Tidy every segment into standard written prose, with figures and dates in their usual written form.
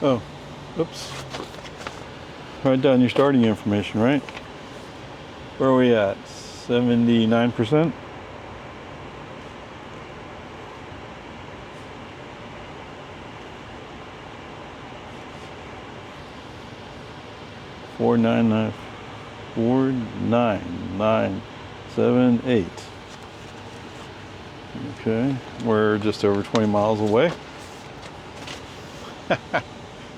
Oh, oops. Write down your starting information, right? Where are we at? 79%? Four nine nine 49978. Okay, we're just over 20 miles away.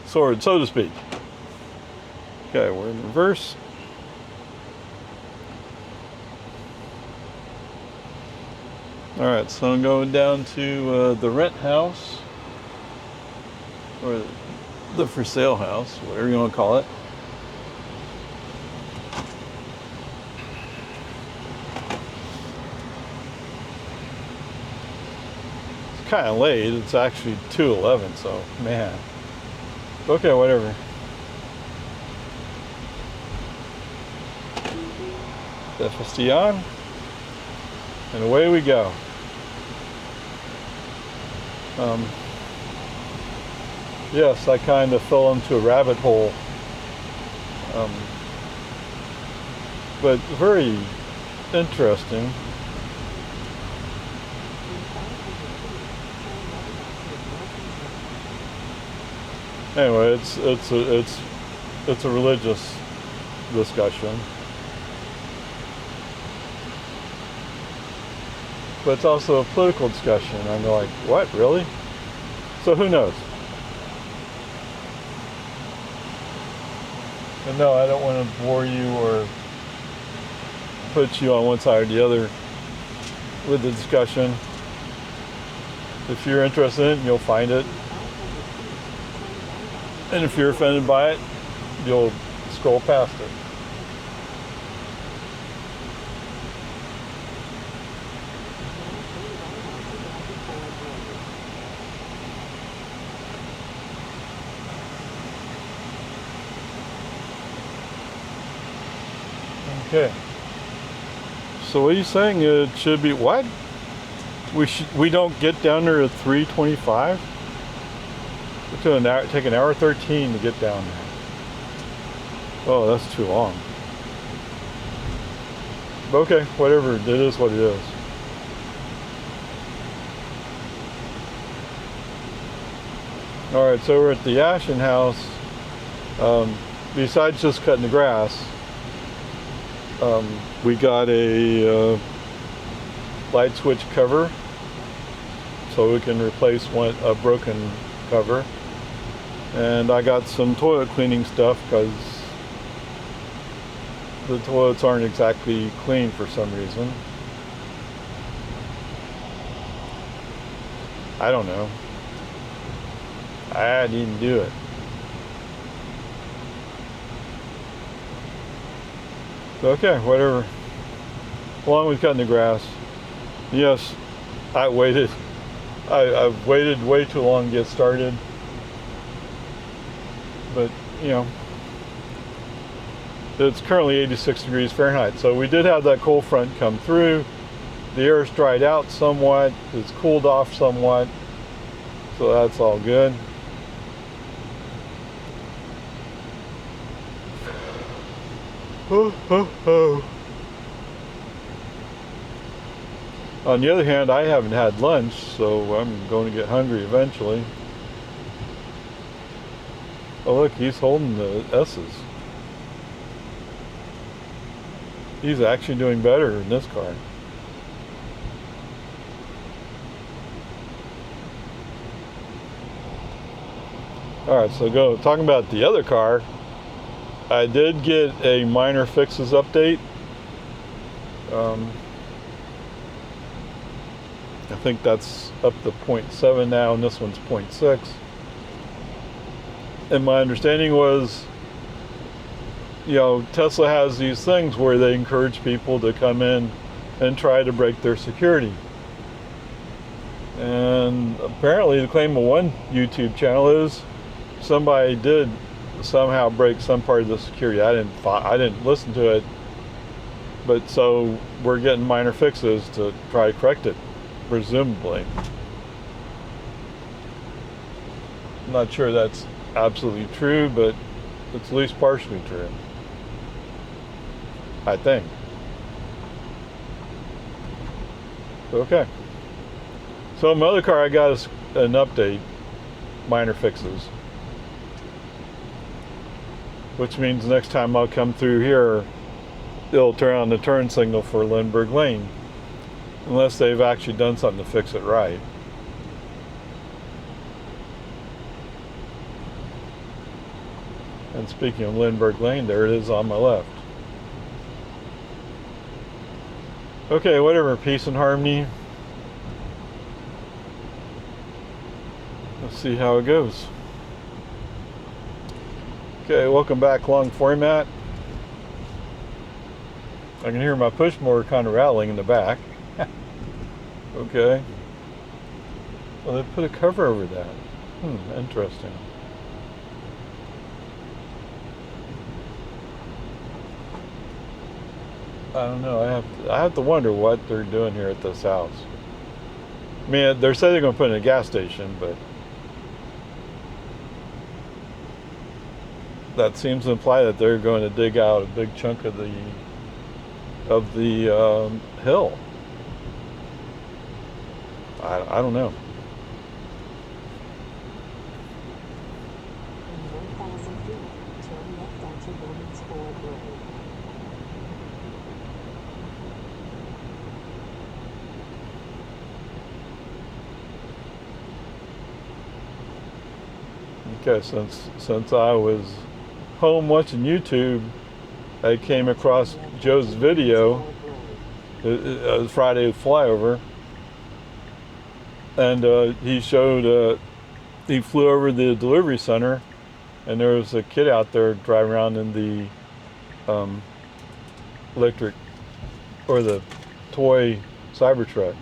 Sword, so to speak. Okay, we're in reverse. All right, so I'm going down to the rent house, or the for sale house, whatever you want to call it. It's kind of late. It's actually 2:11, so man. Okay, whatever. FSD on, and away we go. Yes, I kind of fell into a rabbit hole, but very interesting. Anyway, it's a religious discussion, but it's also a political discussion. I'm like, what, really? So who knows? And no, I don't want to bore you or put you on one side or the other with the discussion. If you're interested in it, you'll find it. And if you're offended by it, you'll scroll past it. Okay. So what are you saying? It should be what? We don't get down there at 3:25? It took take an hour 13 to get down there. Oh, that's too long. Okay, whatever. It is what it is. All right, so we're at the Ashen house. Besides just cutting the grass, we got a light switch cover, so we can replace a broken cover. And I got some toilet cleaning stuff because the toilets aren't exactly clean for some reason. I don't know. I didn't do it. Okay, whatever. Along with cutting the grass. Yes, I waited. I've waited way too long to get started. But, you know, it's currently 86 degrees Fahrenheit. So we did have that cold front come through. The air's dried out somewhat. It's cooled off somewhat. So that's all good. On the other hand, I haven't had lunch, so I'm going to get hungry eventually. Oh look, he's holding the S's. He's actually doing better in this car. Alright, so talking about the other car, I did get a minor fixes update. I think that's up to 0.7 now, and this one's 0.6. And my understanding was, you know, Tesla has these things where they encourage people to come in and try to break their security. And apparently the claim of one YouTube channel is somebody did somehow break some part of the security. I didn't listen to it, but so we're getting minor fixes to try to correct it, presumably. I'm not sure that's absolutely true, but it's at least partially true. I think. Okay. So my other car, I got an update, minor fixes, which means next time I'll come through here, it'll turn on the turn signal for Lindbergh Lane, unless they've actually done something to fix it right. And speaking of Lindbergh Lane, there it is on my left. Okay, whatever, peace and harmony. Let's see how it goes. Okay, welcome back, long format. I can hear my push mower kind of rattling in the back. Okay. Well, they put a cover over that. Interesting. I don't know. I have to wonder what they're doing here at this house. I mean, they're saying they're going to put in a gas station, but that seems to imply that they're going to dig out a big chunk of the hill. I don't know. In 1,000 feet, turn left onto Romans Ford Road. Okay, since I was home watching YouTube, I came across Joe's video, Friday flyover, and he showed, he flew over the delivery center, and there was a kid out there driving around in the electric, or the toy Cybertruck.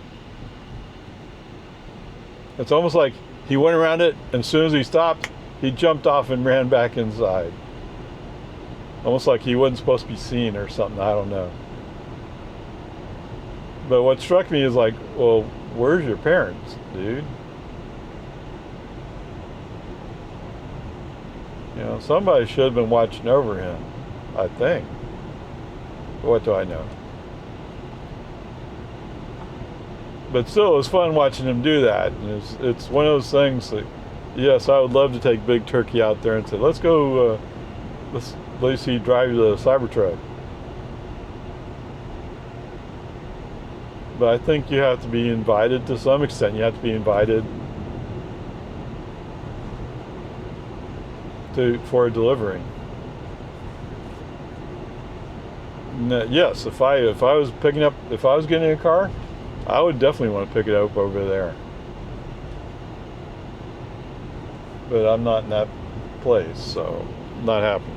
It's almost like he went around it, and as soon as he stopped, he jumped off and ran back inside. Almost like he wasn't supposed to be seen or something, I don't know. But what struck me is like, well, where's your parents, dude? You know, somebody should have been watching over him, I think. But what do I know? But still, it was fun watching him do that. And it's one of those things that, yes, I would love to take Big Turkey out there and say, let's go, let's see drive the Cybertruck. But I think you have to be invited to some extent. You have to be invited for a delivery. Yes, if I was getting a car, I would definitely want to pick it up over there. But I'm not in that place, so not happening.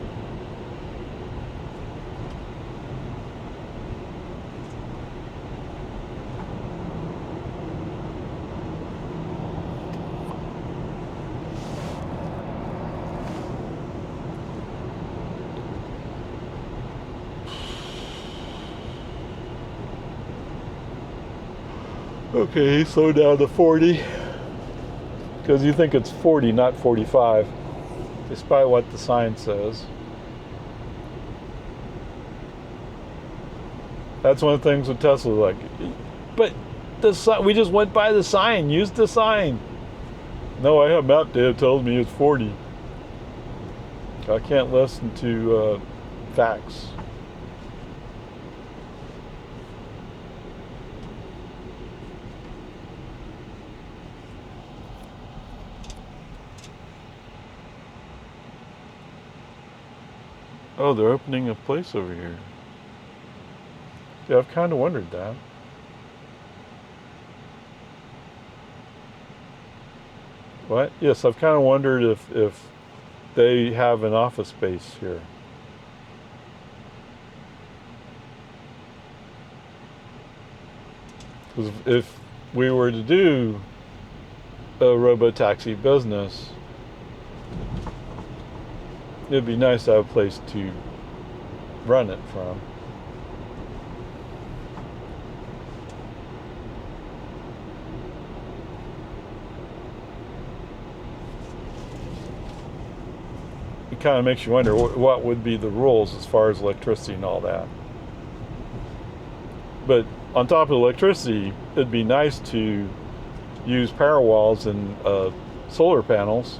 Okay, slow down to 40. Because you think it's 40, not 45, despite what the sign says. That's one of the things with Tesla, like, but we just went by the sign, used the sign. No, I have map data tells me it's 40. I can't listen to facts. Oh, they're opening a place over here. Yeah, I've kind of wondered that. What? Yes, I've kind of wondered if they have an office space here. Because if we were to do a robo-taxi business, it'd be nice to have a place to run it from. it kind of makes you wonder what would be the rules as far as electricity and all that. But on top of electricity, it'd be nice to use power walls and solar panels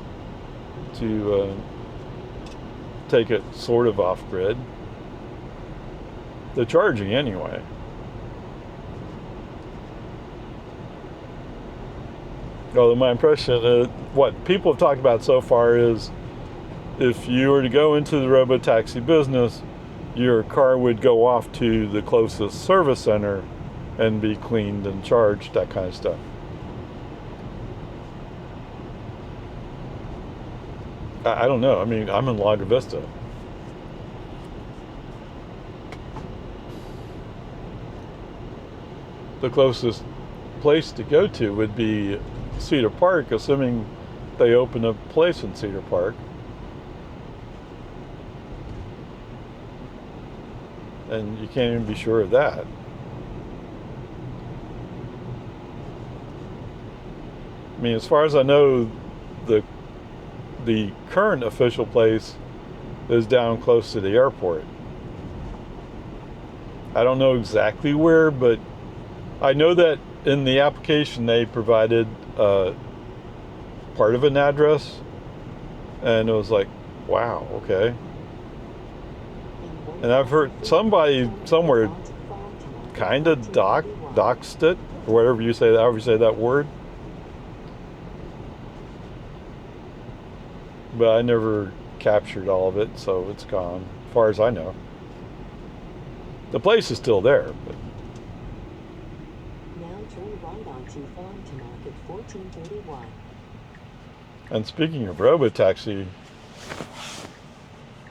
to take it sort of off grid. The charging anyway. Although my impression, what people have talked about so far is if you were to go into the robotaxi business, your car would go off to the closest service center and be cleaned and charged, that kind of stuff. I don't know. I mean, I'm in Lago Vista. The closest place to go to would be Cedar Park, assuming they open a place in Cedar Park. And you can't even be sure of that. I mean, as far as I know, the current official place is down close to the airport. I don't know exactly where, but I know that in the application they provided part of an address, and it was like, wow, okay. And I've heard somebody somewhere kind of doxed it, or whatever you say, however you say that word. But I never captured all of it, so it's gone, as far as I know. The place is still there, but. Now turn right onto Farm to Market 1431. And speaking of robotaxi,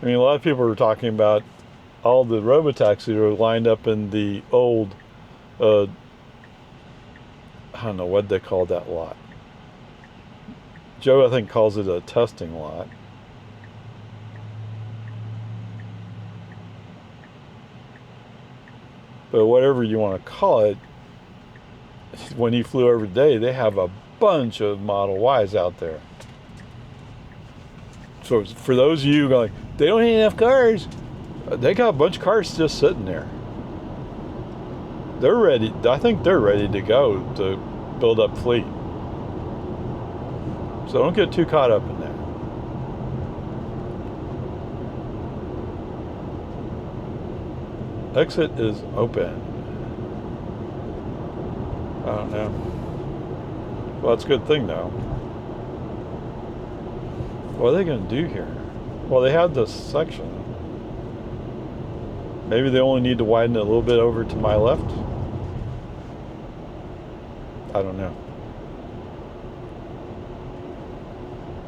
I mean, a lot of people are talking about all the robotaxis are lined up in the old, I don't know what they call that lot. Joe, I think, calls it a testing lot. But whatever you want to call it, when he flew over today, they have a bunch of Model Ys out there. So for those of you going, they don't have enough cars, they got a bunch of cars just sitting there. They're ready. I think they're ready to go to build up fleet. So don't get too caught up in that. Exit is open. I don't know. Well, that's a good thing though. What are they going to do here? Well, they had this section. Maybe they only need to widen it a little bit over to my left. I don't know.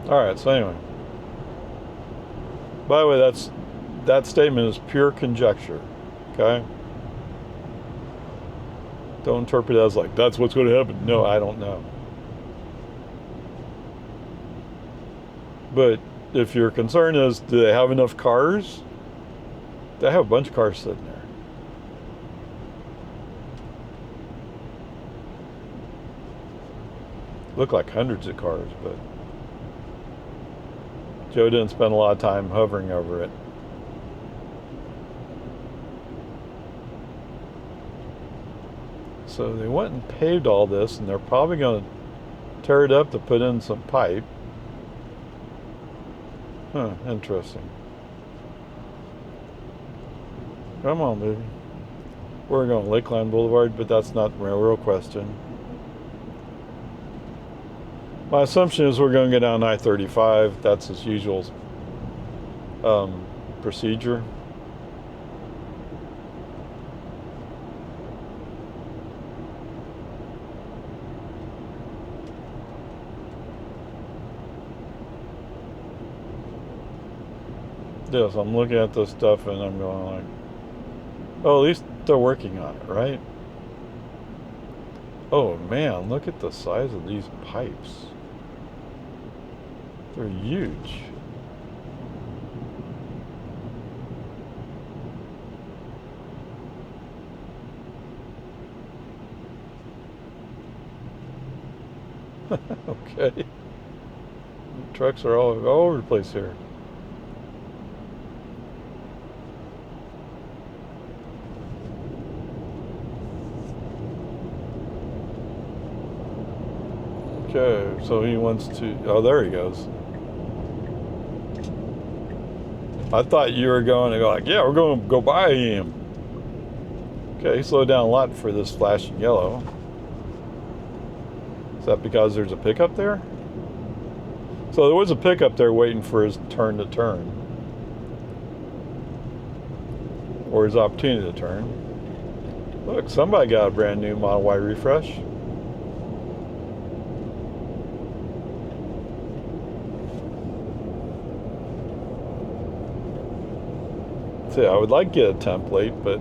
All right, so anyway. By the way, that statement is pure conjecture, okay? Don't interpret it as like, that's what's going to happen. No, I don't know. But if your concern is, do they have enough cars? They have a bunch of cars sitting there. Look like hundreds of cars, but Joe didn't spend a lot of time hovering over it. So they went and paved all this, and they're probably going to tear it up to put in some pipe. Huh, interesting. Come on, baby. We're going to Lakeline Boulevard, but that's not the real question. My assumption is we're going to go down I-35. That's his usual procedure. Yes, I'm looking at this stuff and I'm going like, oh, at least they're working on it, right? Oh man, look at the size of these pipes. They're huge. Okay. Trucks are all over the place here. Okay, so he wants to. Oh, there he goes. I thought you were going to go like, yeah, we're going to go by him. Okay, he slowed down a lot for this flashing yellow. Is that because there's a pickup there? So there was a pickup there waiting for his turn to turn. Or his opportunity to turn. Look, somebody got a brand new Model Y refresh. See, I would like to get a template, but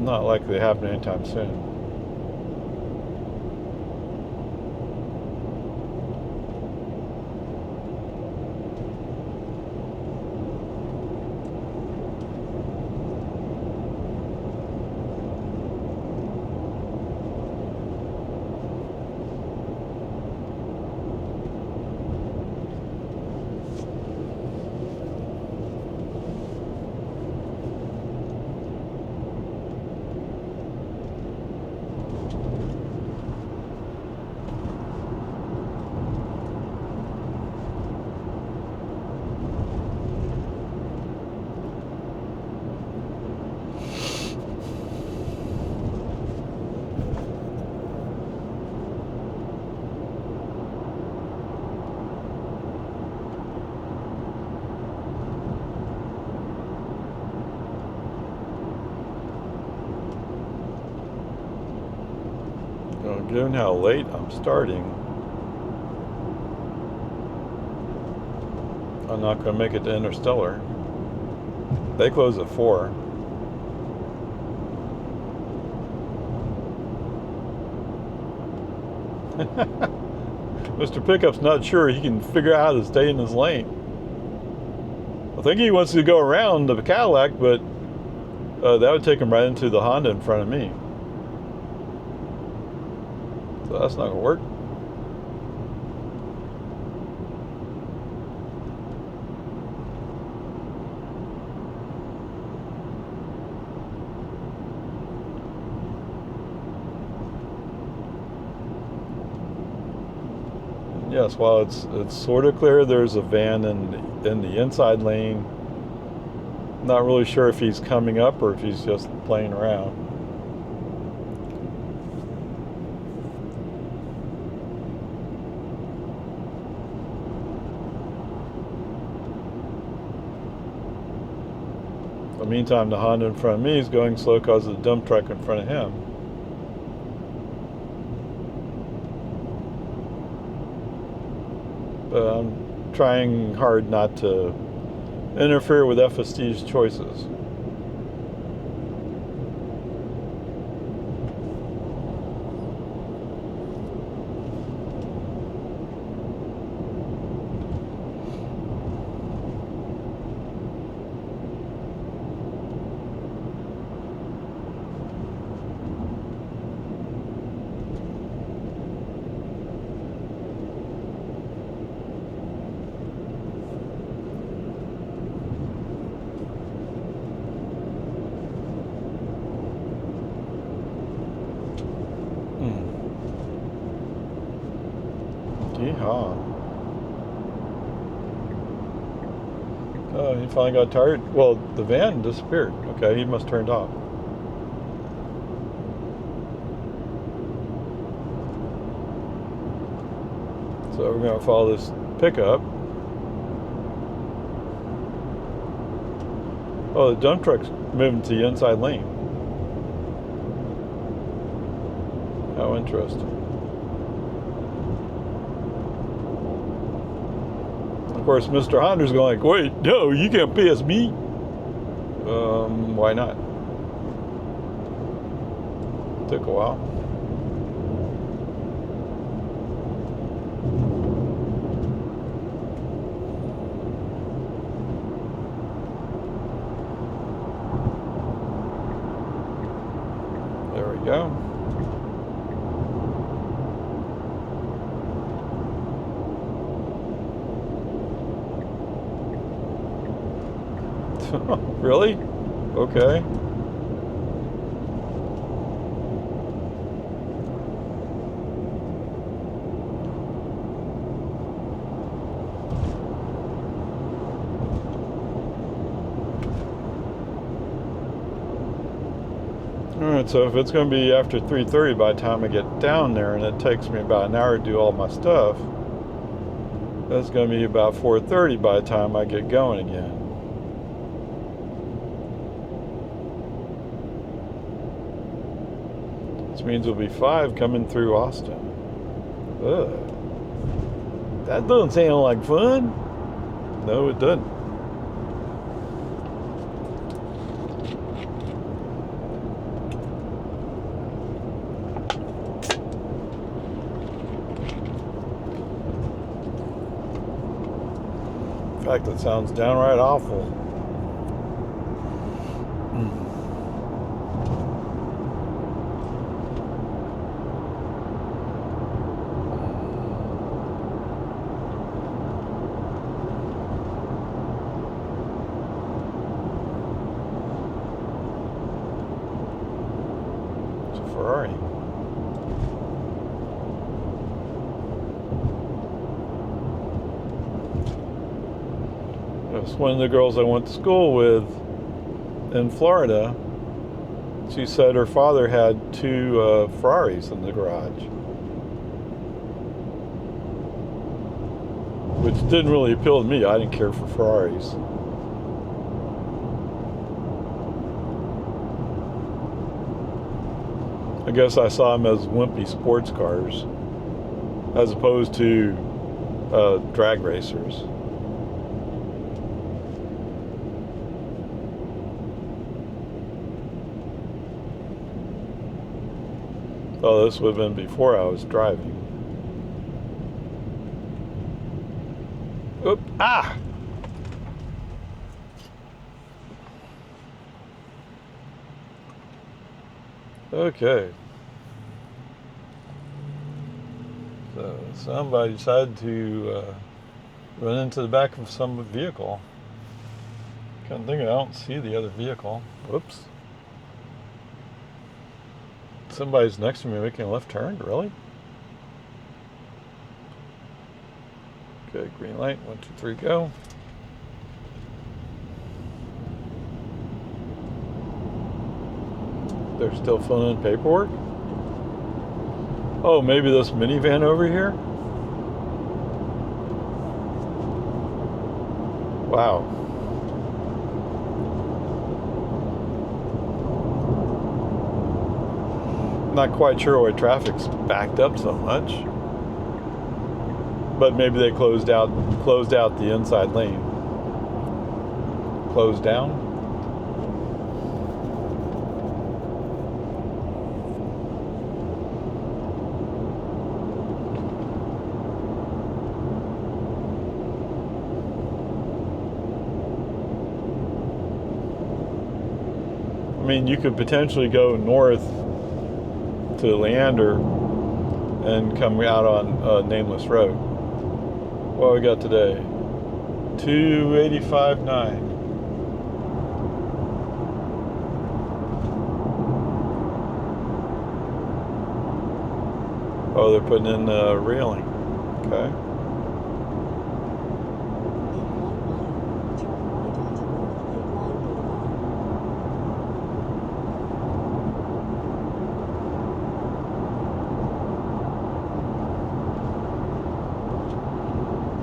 not likely to happen anytime soon. Given how late I'm starting, I'm not going to make it to Interstellar. They close at 4. Mr. Pickup's not sure he can figure out how to stay in his lane. I think he wants to go around the Cadillac, but that would take him right into the Honda in front of me. So that's not going to work. Yes, while it's sort of clear there's a van in the inside lane. Not really sure if he's coming up or if he's just playing around. In the meantime, the Honda in front of me is going slow because of the dump truck in front of him. But I'm trying hard not to interfere with FSD's choices. Yeehaw. Oh, he finally got tired. Well, the van disappeared. Okay, he must have turned off. So we're going to follow this pickup. Oh, the dump truck's moving to the inside lane. How interesting. Of course, Mr. Honda's going like, wait, no, you can't pass me. Why not? Took a while. There we go. Really? Okay. And so if it's going to be after 3:30 by the time I get down there, and it takes me about an hour to do all my stuff, that's going to be about 4:30 by the time I get going again. This means it'll be 5 coming through Austin. Ugh. That doesn't sound like fun. No, it doesn't. In fact, it sounds downright awful. It's a Ferrari. It's one of the girls I went to school with in Florida. She said her father had 2 Ferraris in the garage, which didn't really appeal to me. I didn't care for Ferraris. I guess I saw them as wimpy sports cars as opposed to drag racers. Oh, this would have been before I was driving. Oop! Ah! Okay. So somebody decided to run into the back of some vehicle. Can't think I don't see the other vehicle. Whoops. Somebody's next to me making a left turn? Really? Okay, green light. 1, 2, 3, go. They're still filling in paperwork? Oh, maybe this minivan over here? Wow. Not quite sure why traffic's backed up so much, but maybe they closed out the inside lane. Closed down. I mean, you could potentially go north to Leander and come out on Nameless Road. What we got today? 285.9. Oh, they're putting in railing. Okay.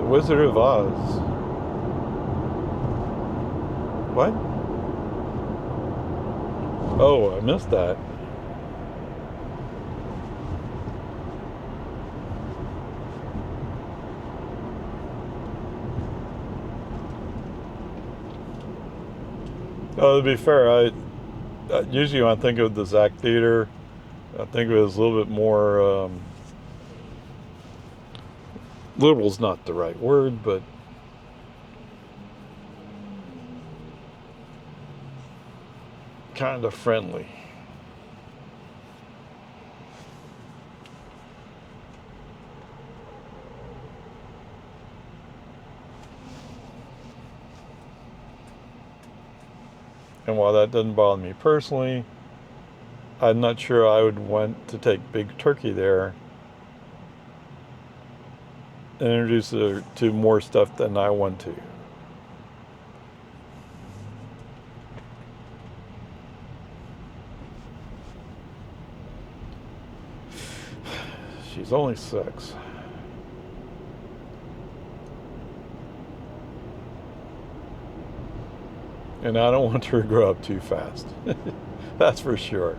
Wizard of Oz. What? Oh, I missed that. Oh, to be fair, I usually when I think of the Zach Theater, I think it was a little bit more liberal's not the right word, but kind of friendly. And while that doesn't bother me personally, I'm not sure I would want to take Big Turkey there and introduce her to more stuff than I want to. She's only 6. And I don't want her to grow up too fast. That's for sure.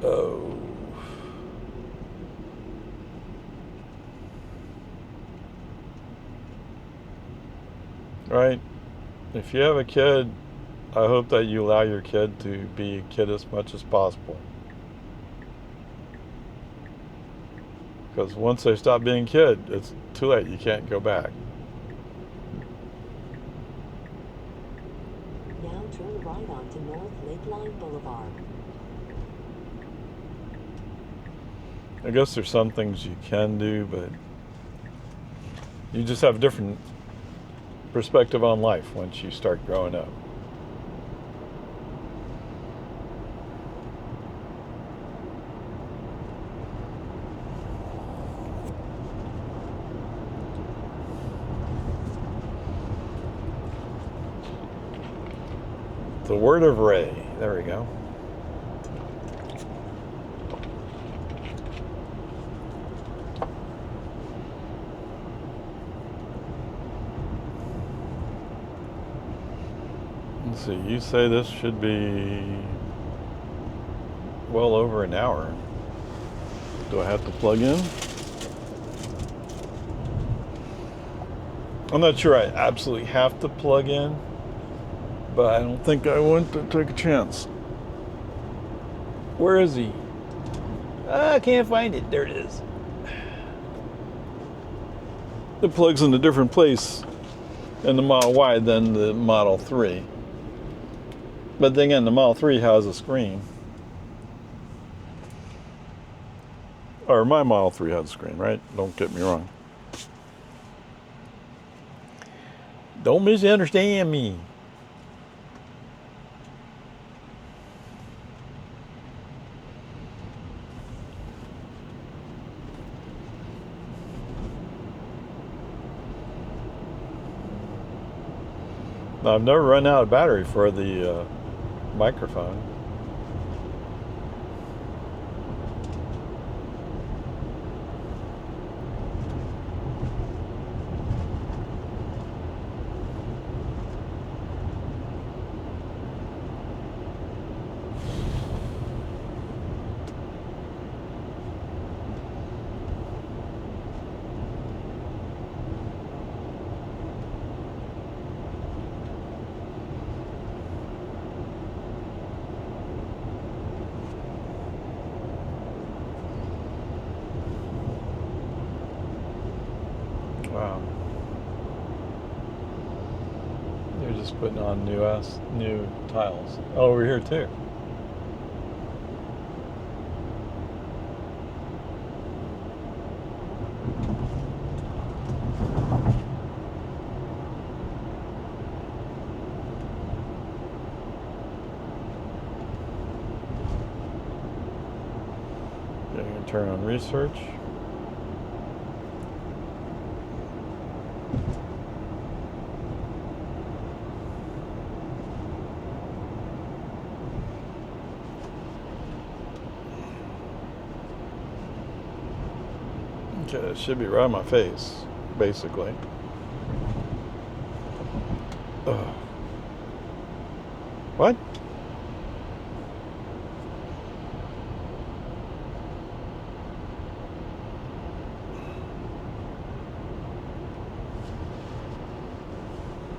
Oh. Right. If you have a kid, I hope that you allow your kid to be a kid as much as possible. Because once they stop being a kid, it's too late. You can't go back. Now turn right onto North Lakeline Boulevard. I guess there's some things you can do, but you just have a different perspective on life once you start growing up. The word of Ray. There we go. Let's see, you say this should be well over an hour. Do I have to plug in? I'm not sure I absolutely have to plug in, but I don't think I want to take a chance. Where is he? I can't find it. There it is. The plug's in a different place in the Model Y than the Model 3. But then again, the Model 3 has a screen. Or my Model 3 has a screen, right? Don't get me wrong. Don't misunderstand me. I've never run out of battery for the microphone. Wow. They're just putting on new tiles. Oh, over here too. Okay, gonna turn on research. Okay, it should be right on my face, basically. Ugh. What?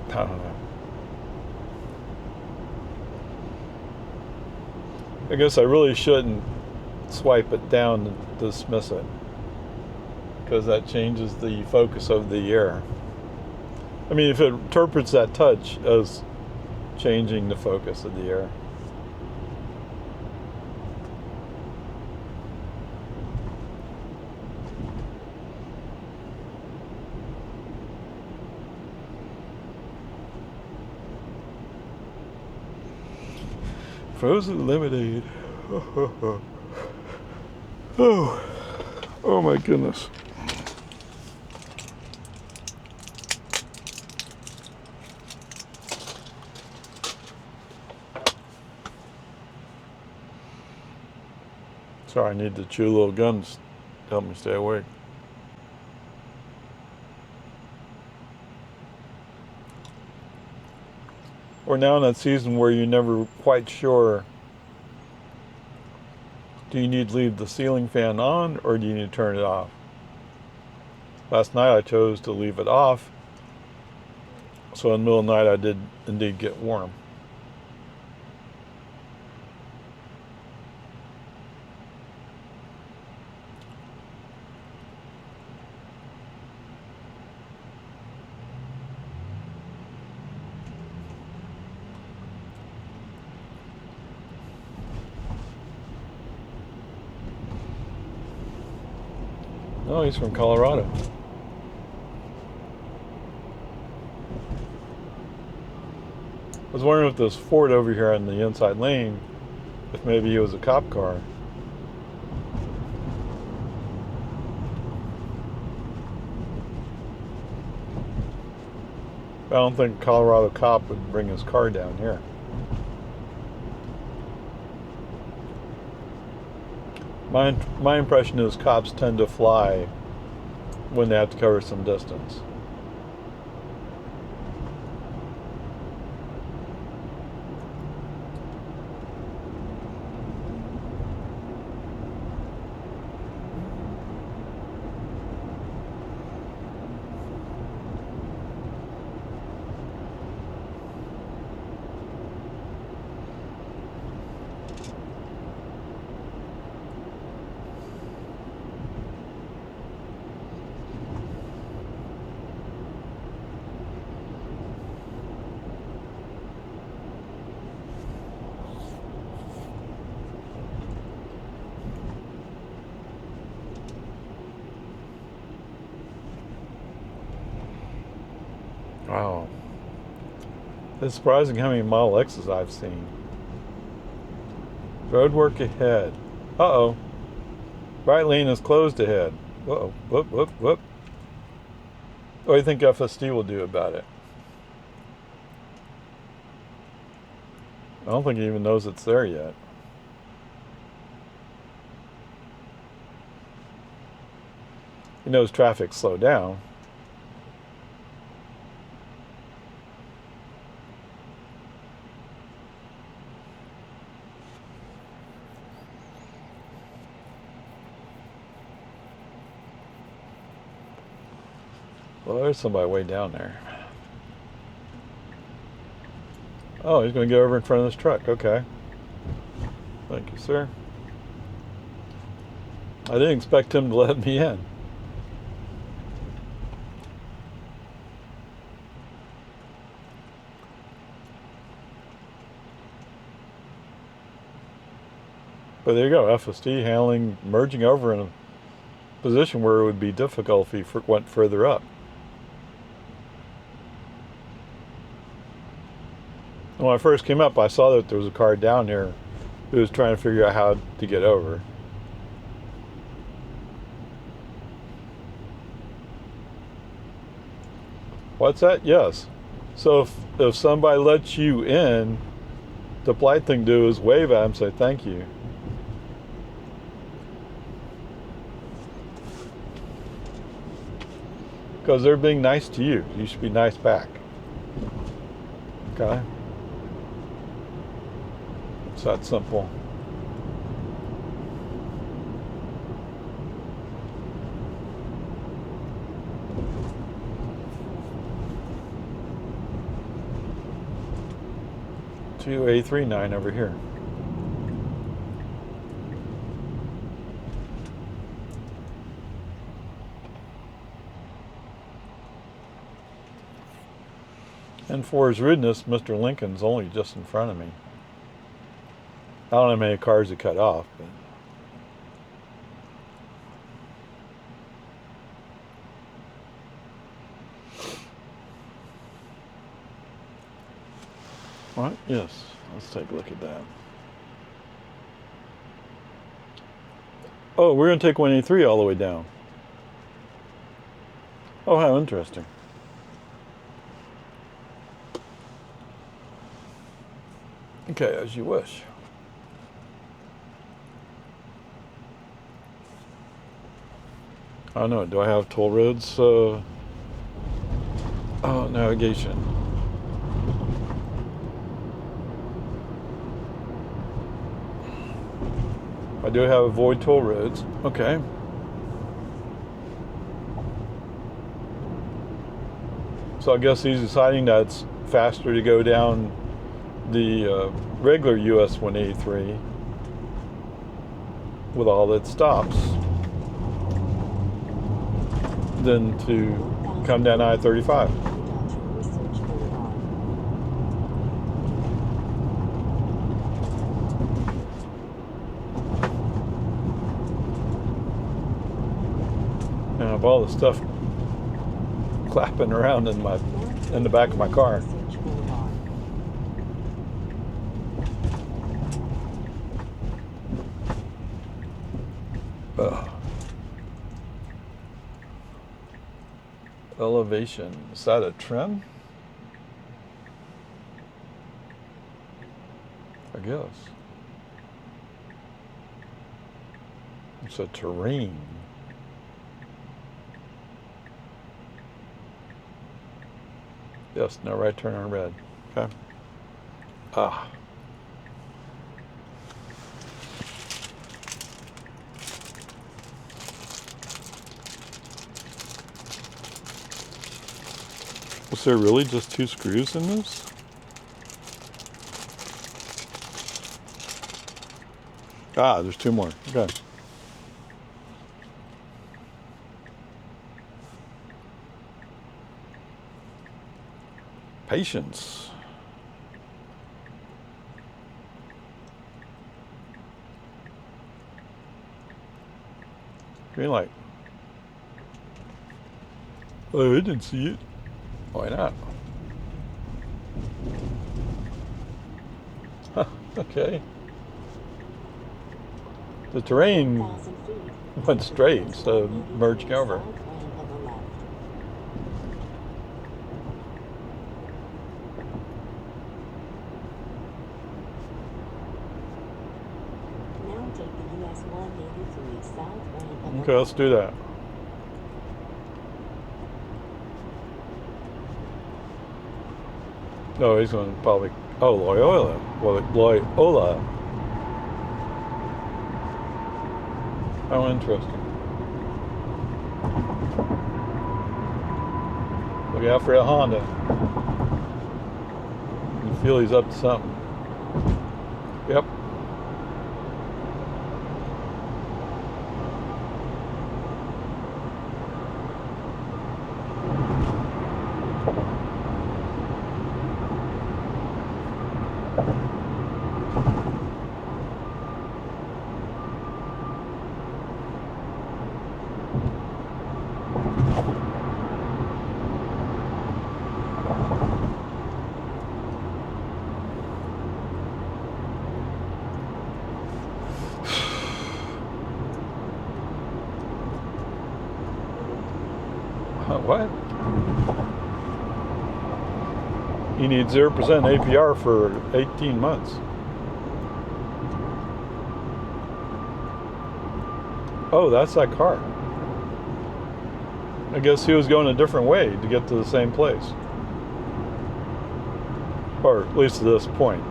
I don't know. I guess I really shouldn't swipe it down to dismiss it, because that changes the focus of the air. I mean, if it interprets that touch as changing the focus of the air. Frozen lemonade. Oh my goodness. Sorry, I need to chew little gums to help me stay awake. We're now in that season where you're never quite sure, do you need to leave the ceiling fan on or do you need to turn it off? Last night I chose to leave it off, so in the middle of the night I did indeed get warm. Oh, he's from Colorado. I was wondering if this Ford over here on the inside lane, if maybe it was a cop car. I don't think a Colorado cop would bring his car down here. My impression is cops tend to fly when they have to cover some distance. Wow. It's surprising how many Model X's I've seen. Road work ahead. Uh-oh. Right lane is closed ahead. Uh-oh. Whoop, whoop, whoop. What do you think FSD will do about it? I don't think he even knows it's there yet. He knows traffic slowed down. Well, there's somebody way down there. Oh, he's going to get over in front of this truck. Okay. Thank you, sir. I didn't expect him to let me in. But there you go, FSD handling, merging over in a position where it would be difficult if he went further up. And when I first came up, I saw that there was a car down here who was trying to figure out how to get over. What's that? Yes. So if somebody lets you in, the polite thing to do is wave at them and say thank you. Because they're being nice to you. You should be nice back. Okay? It's that simple. To A39 over here. And for his rudeness, Mr. Lincoln's only just in front of me. I don't know how many cars he cut off, but what? Yes. Let's take a look at that. Oh, we're going to take 183 all the way down. Oh, how interesting. Okay, as you wish. I don't know. Do I have toll roads? Oh, navigation. I do have avoid toll roads. Okay. So I guess he's deciding that it's faster to go down the regular US 183 with all its stops than to come down I-35. And I have all the stuff clapping around in the back of my car. Elevation. Is that a trim? I guess. It's a terrain. Yes, no right turn on red. Okay. Ah. Was there really just 2 screws in this? Ah, there's 2 more. Okay. Patience. Green light. Oh, I didn't see it. Why not? Huh, okay. The terrain went straight instead of merging over. Okay, let's do that. No, he's going to probably... Oh, Loyola. Well, Loyola. How interesting. Look out for that Honda. You feel he's up to something. Yep. What? You need 0% APR for 18 months. Oh, that's that car. I guess he was going a different way to get to the same place. Or at least to this point.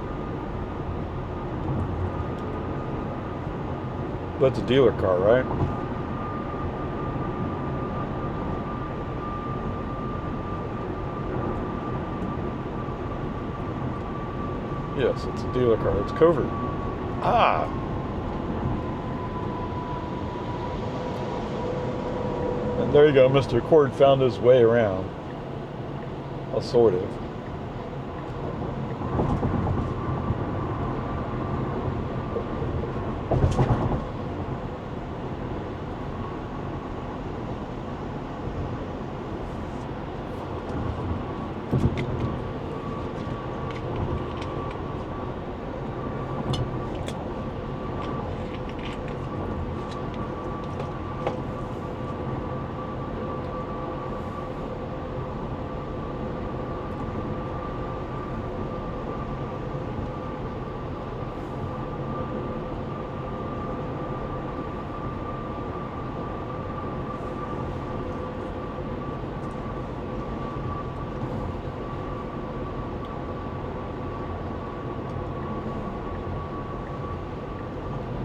That's a dealer car, right? Yes, it's a dealer car. It's covert. Ah! And there you go. Mr. Cord found his way around. Well, sort of.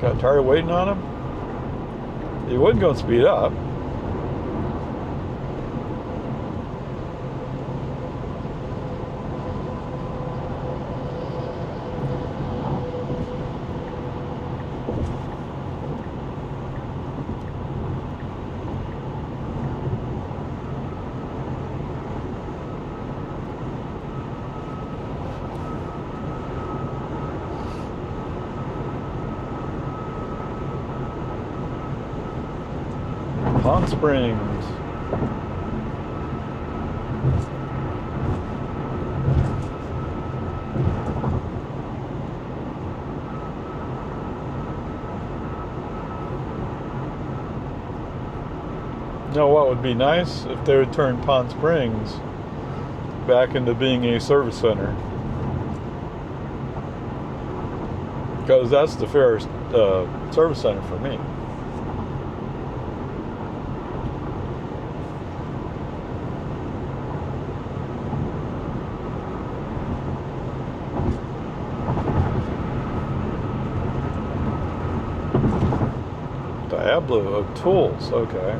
Got tired of waiting on him? He wasn't going to speed up. Palm Springs. You know what would be nice if they would turn Palm Springs back into being a service center, because that's the fairest service center for me. Diablo of tools, okay.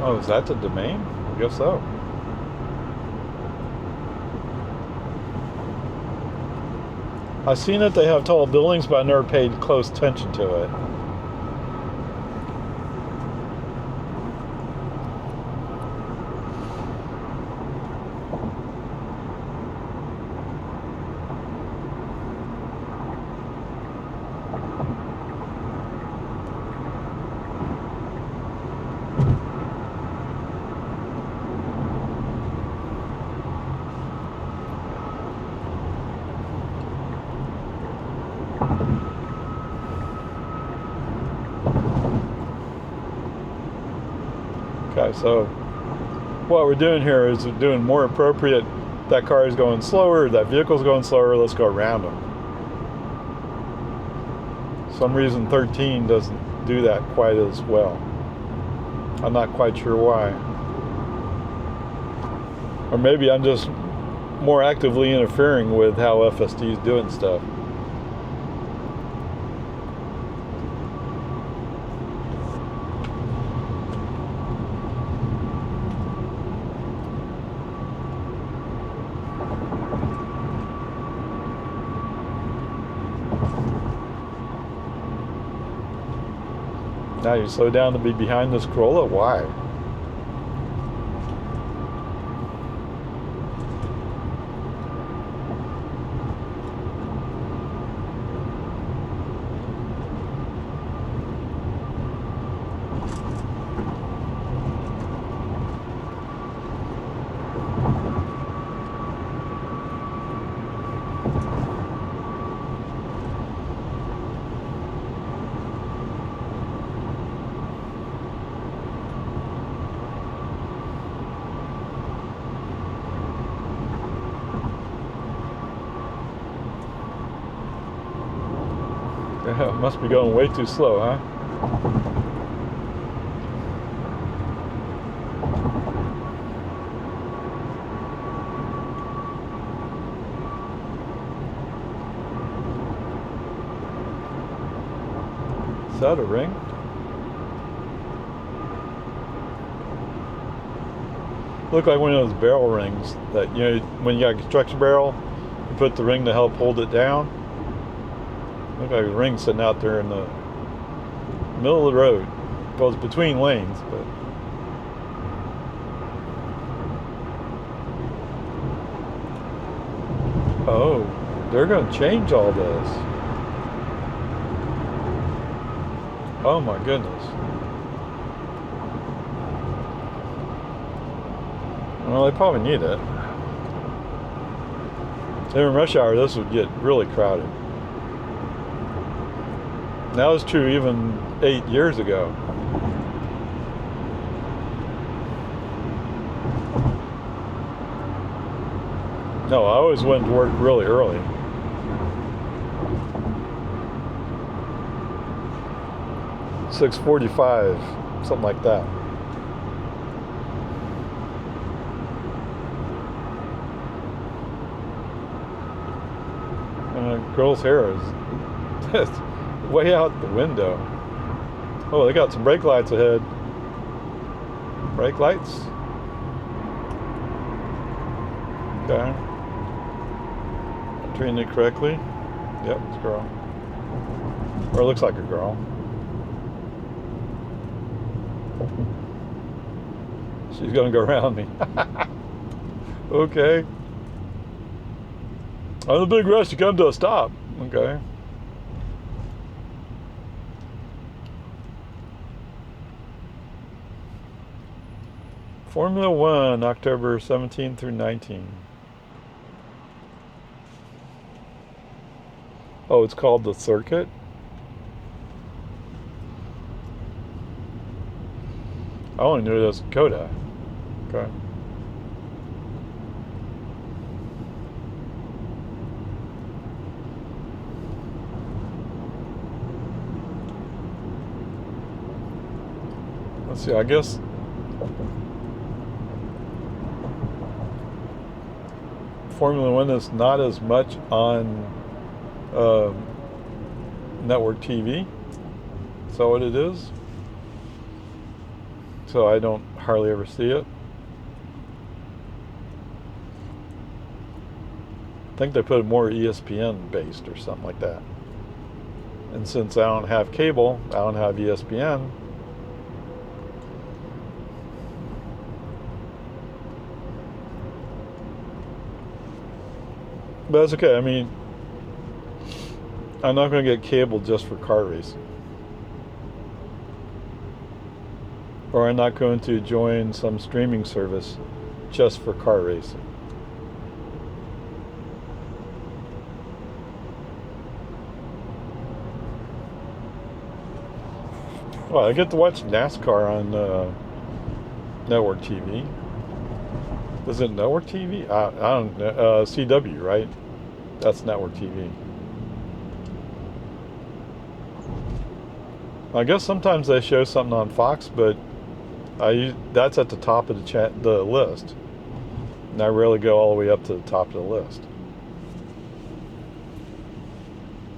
Oh, is that the domain? I guess so. I've seen that they have tall buildings, but I never paid close attention to it. Okay, so what we're doing here is we're doing more appropriate. That car is going slower, that vehicle's going slower, let's go around them. Some reason 13 doesn't do that quite as well. I'm not quite sure why. Or maybe I'm just more actively interfering with how FSD is doing stuff. Now you slow down to be behind this Corolla? Why? Yeah, it must be going way too slow, huh? Is that a ring? Look like one of those barrel rings that, you know, when you got a construction barrel, you put the ring to help hold it down. Look like a ring sitting out there in the middle of the road. Goes between lanes, but oh, they're going to change all this. Oh my goodness. Well, they probably need it. In rush hour, this would get really crowded. That was true even 8 years ago. No, I always went to work really early. $6:45, something like that. girl's hair is way out the window. Oh, they got some brake lights ahead. Brake lights. Okay. I'm treating it correctly. Yep, it's a girl. Or it looks like a girl. She's gonna go around me. Okay. On a big rush to come to a stop. Okay. Formula One, October 17 through 19. Oh, it's called the circuit? I only knew it was Coda. Okay. Let's see, I guess Formula One is not as much on network TV. Is that what it is? So I don't hardly ever see it. I think they put it more ESPN based or something like that. And since I don't have cable, I don't have ESPN. But that's okay. I mean, I'm not going to get cable just for car racing. Or I'm not going to join some streaming service just for car racing. Well, I get to watch NASCAR on network TV. Is it network TV? I don't know. CW, right? That's network TV. I guess sometimes they show something on Fox, but that's at the top of the list. And I rarely go all the way up to the top of the list.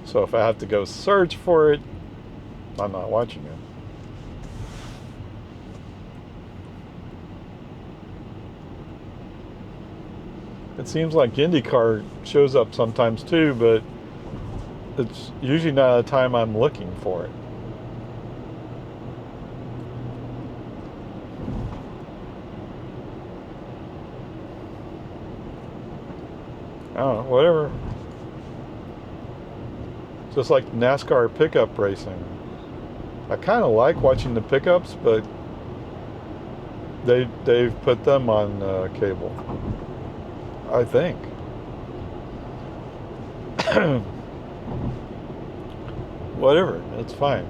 So if I have to go search for it, I'm not watching it. It seems like IndyCar shows up sometimes too, but it's usually not a time I'm looking for it. I don't know, whatever. Just like NASCAR pickup racing. I kind of like watching the pickups, but they've put them on cable, I think. Whatever, it's fine.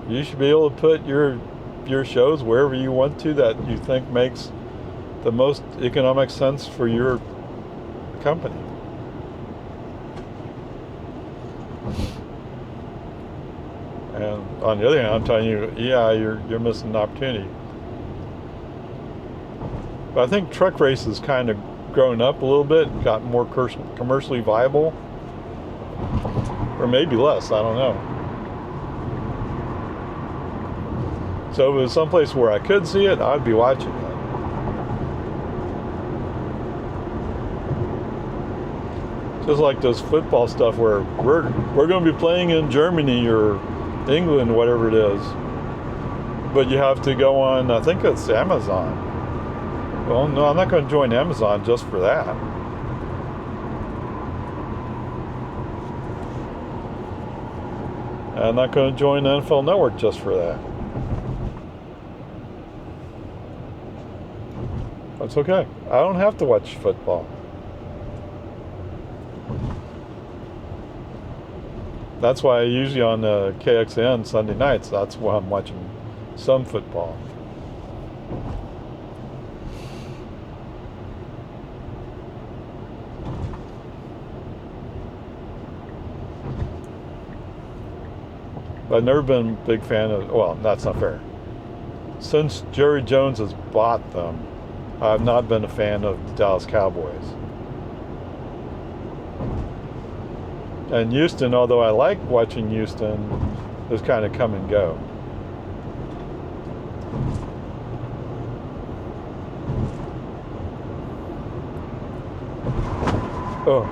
You should be able to put your shows wherever you want to that you think makes the most economic sense for your company. And on the other hand, I'm telling you, yeah, you're missing an opportunity. But I think truck race has kind of grown up a little bit, got more commercially viable, or maybe less, I don't know. So if it was someplace where I could see it, I'd be watching it. Just like this football stuff where we're going to be playing in Germany or England, whatever it is. But you have to go on, I think it's Amazon. Well, no, I'm not going to join Amazon just for that. I'm not going to join NFL Network just for that. That's okay. I don't have to watch football. That's why usually on KXN Sunday nights, that's why I'm watching some football. But I've never been a big fan of, well, that's not fair. Since Jerry Jones has bought them, I've not been a fan of the Dallas Cowboys. And Houston, although I like watching Houston, is kind of come and go. Oh.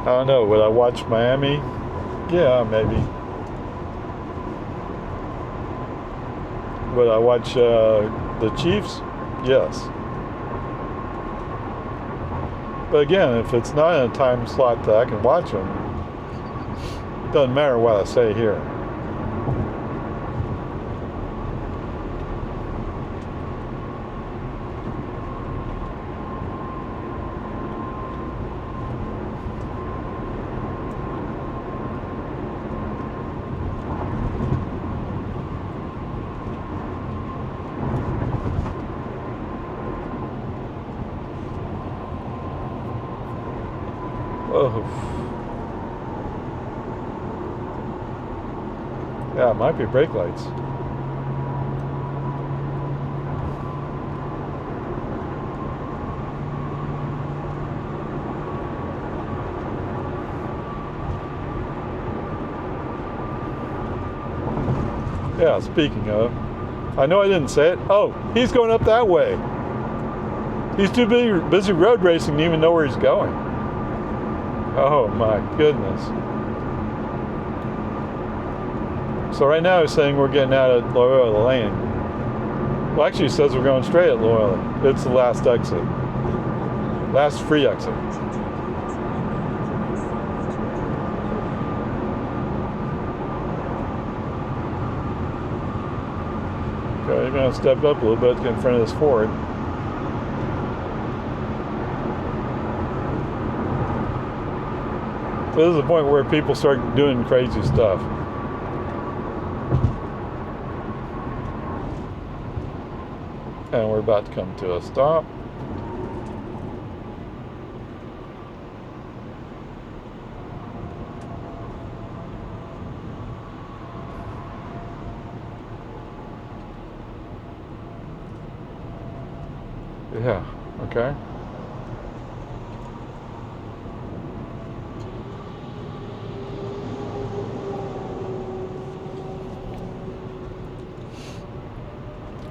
I don't know. Would I watch Miami? Yeah, maybe. Would I watch the Chiefs? Yes. But again, if it's not in a time slot that I can watch them, it doesn't matter what I say here. Oh. Yeah, it might be brake lights. Yeah, speaking of, I know I didn't say it. Oh, he's going up that way. He's too busy road racing to even know where he's going. Oh my goodness. So right now he's saying we're getting out of Loyola Lane. Well, actually it says we're going straight at Loyola. It's the last exit. Last free exit. Okay, you're going to step up a little bit to get in front of this Ford. So this is the point where people start doing crazy stuff. And we're about to come to a stop. Yeah, okay.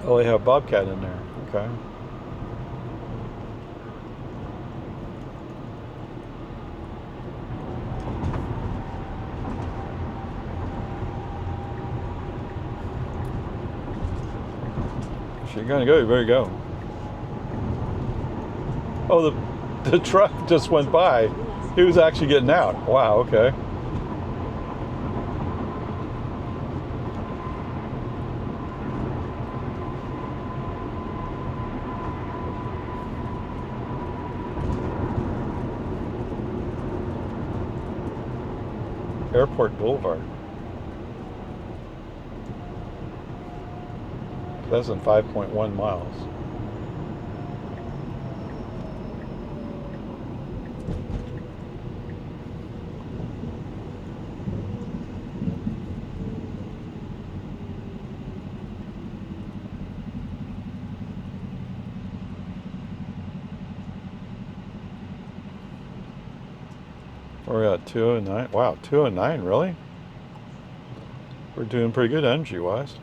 Oh, they have Bobcat in there. Okay. If you're gonna go, you better go. Oh, the truck just went by. He was actually getting out. Wow, okay. Airport Boulevard. That's in 5.1 miles. We're at 209. Wow, 209, really? We're doing pretty good energy-wise.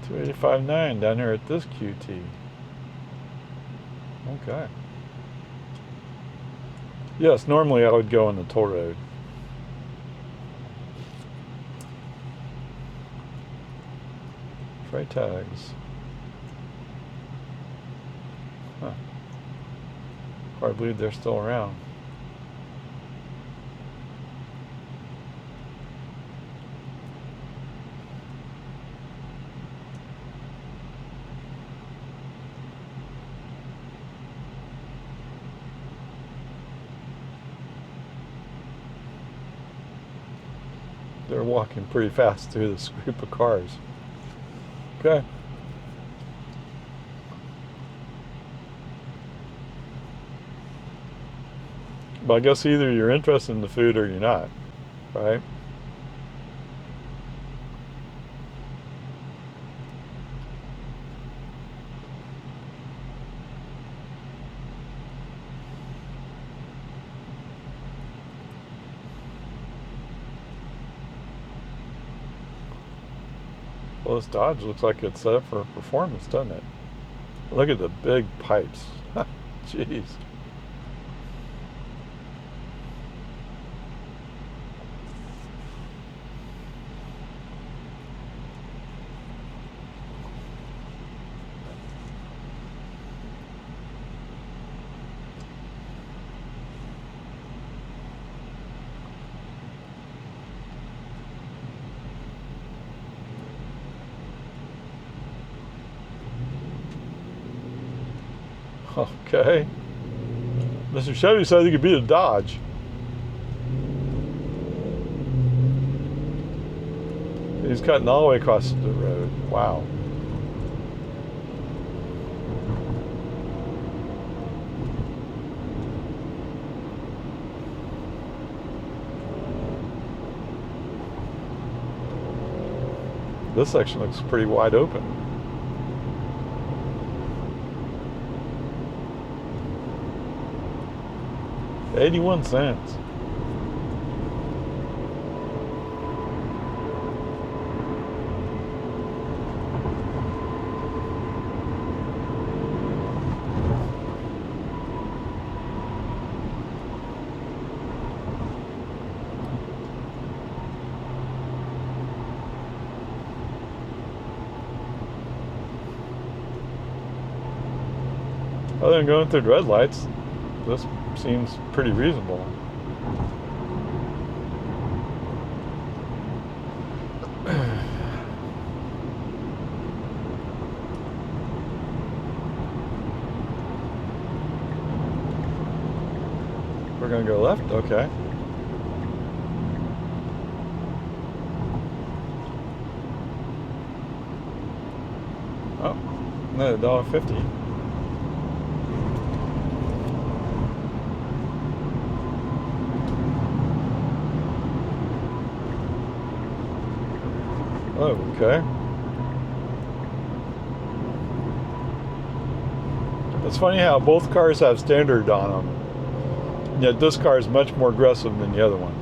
$285.9 down here at this QT. Okay. Yes, normally I would go on the toll road. Freight tags. Huh. Hard to believe they're still around. They're walking pretty fast through this group of cars. Okay. But I guess either you're interested in the food or you're not, right? Well, this Dodge looks like it's set up for performance, doesn't it? Look at the big pipes. Jeez. Okay. Mr. Chevy said he could beat a Dodge. He's cutting all the way across the road. Wow. This section looks pretty wide open. $0.81. Other than going through red lights, this seems pretty reasonable. We're gonna go left, okay. Oh, no, $1.50. Oh, okay. It's funny how both cars have standard on them, yet this car is much more aggressive than the other one.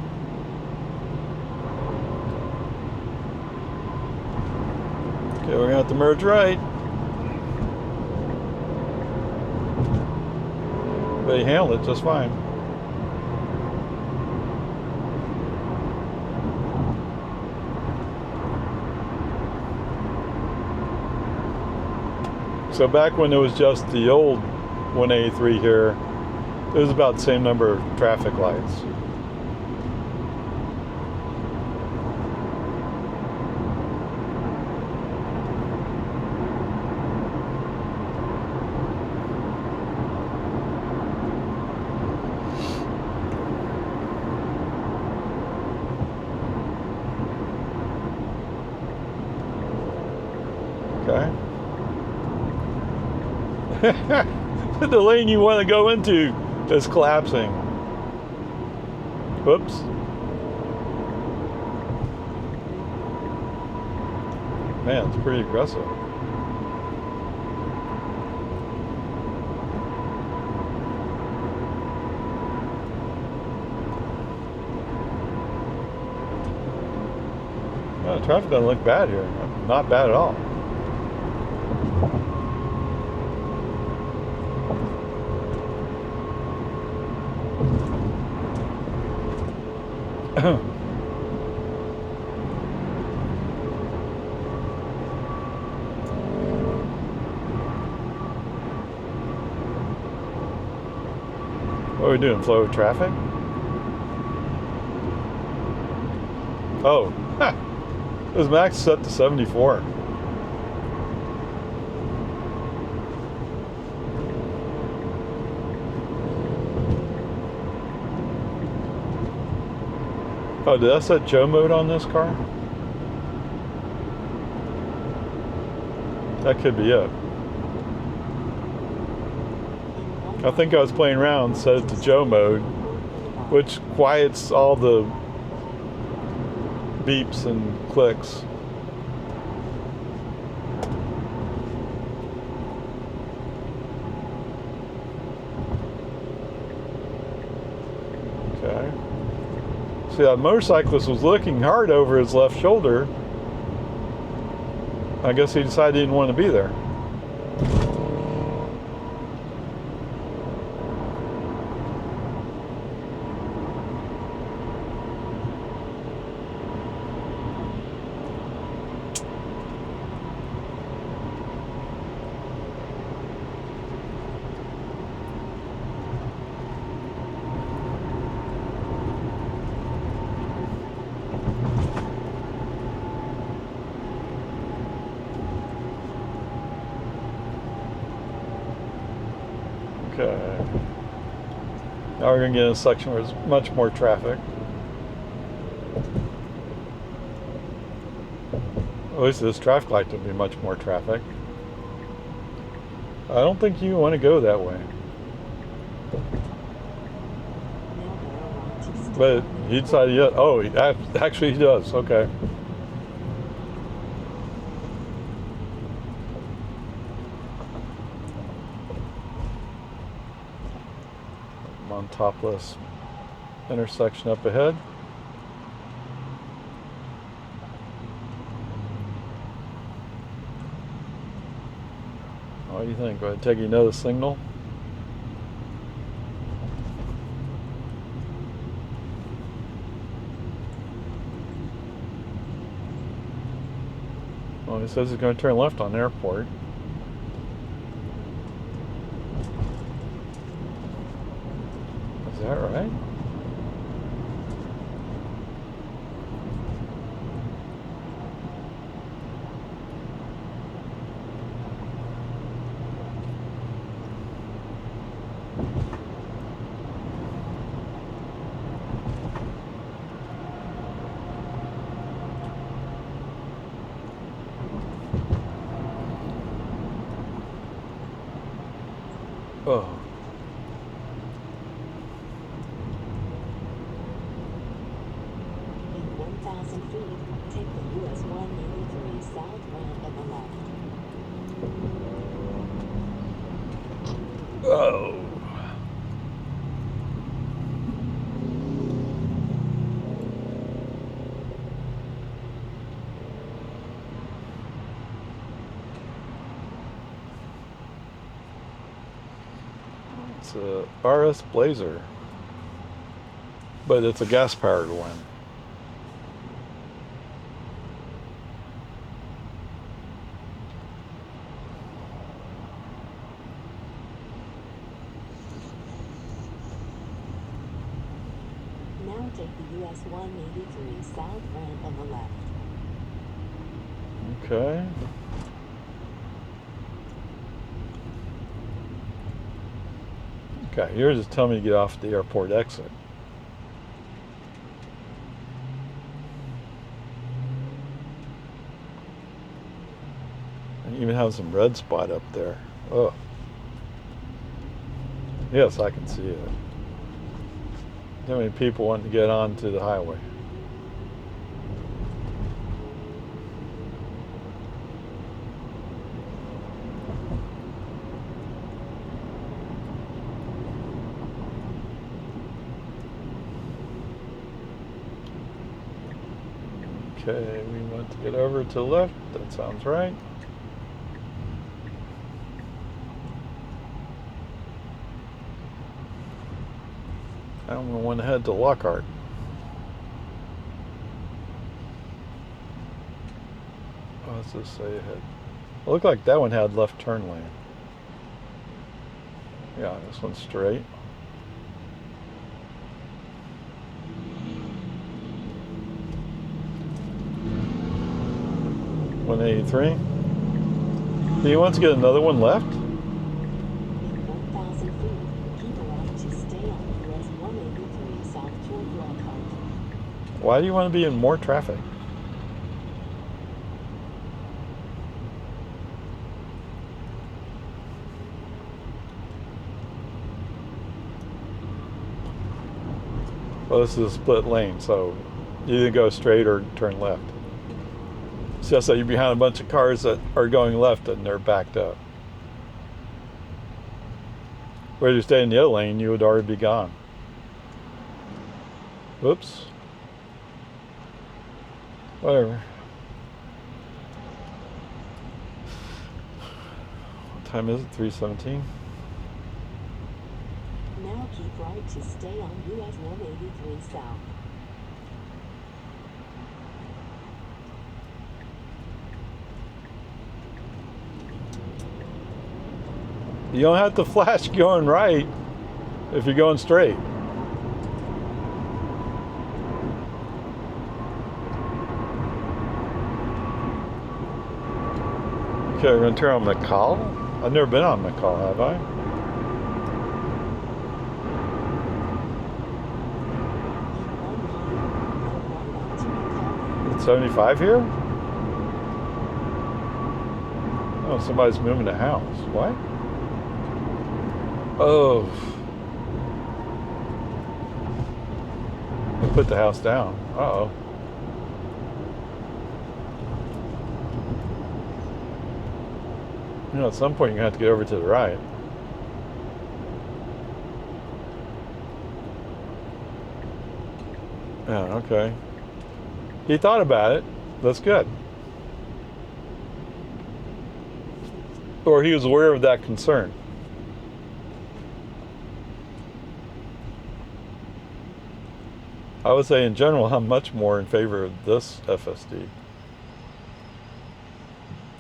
Okay, we're gonna have to merge right. But he handled it just fine. So back when it was just the old 183 here, it was about the same number of traffic lights. Okay. The lane you want to go into is collapsing. Whoops. Man, it's pretty aggressive. Well, the traffic doesn't look bad here. Not bad at all. What are we doing? Flow of traffic? Oh, this max is set to 74. Oh, did I set Joe mode on this car? That could be it. I think I was playing around, set it to Joe mode, which quiets all the beeps and clicks. Okay. See, that motorcyclist was looking hard over his left shoulder. I guess he decided he didn't want to be there. Okay. Now we're going to get in a section where there's much more traffic. At least this traffic light will be much more traffic. I don't think you want to go that way. But he decided, yeah. Oh, actually he does. Okay. I'm on topless intersection up ahead. What do you think? Go ahead and take another signal. Well, he says he's going to turn left on airport. Is that right? Oh. In 1,000 feet, take the US 183 south ramp on the left. Oh. It's a RS Blazer, but it's a gas-powered one. Now take the US 183 south ramp on the left. Okay. Okay, you're just telling me to get off the airport exit. And even have some red spot up there. Oh. Yes, I can see it. Too many people wanting to get onto the highway. Okay, we want to get over to the left. That sounds right. And we want to head to Lockhart. What's this say ahead? It looked like that one had left turn lane. Yeah, this one's straight. $183. Do you want to get another one left? In 1,000 feet, keep a right to stay on US 183 south toward Lockhart. Why do you want to be in more traffic? Well, this is a split lane, so you either go straight or turn left. It's just that you're behind a bunch of cars that are going left and they're backed up. Where you stay in the other lane, you would already be gone. Whoops. Whatever. What time is it? 3:17? Now keep right to stay on US 183 South. You don't have to flash going right if you're going straight. Okay, we're going to turn on McCall. I've never been on McCall, have I? It's 75 here? Oh, somebody's moving the house. What? Oh. They put the house down. Uh-oh. You know, at some point you're going to have to get over to the right. Yeah, okay. He thought about it. That's good. Or he was aware of that concern. I would say in general, I'm much more in favor of this FSD.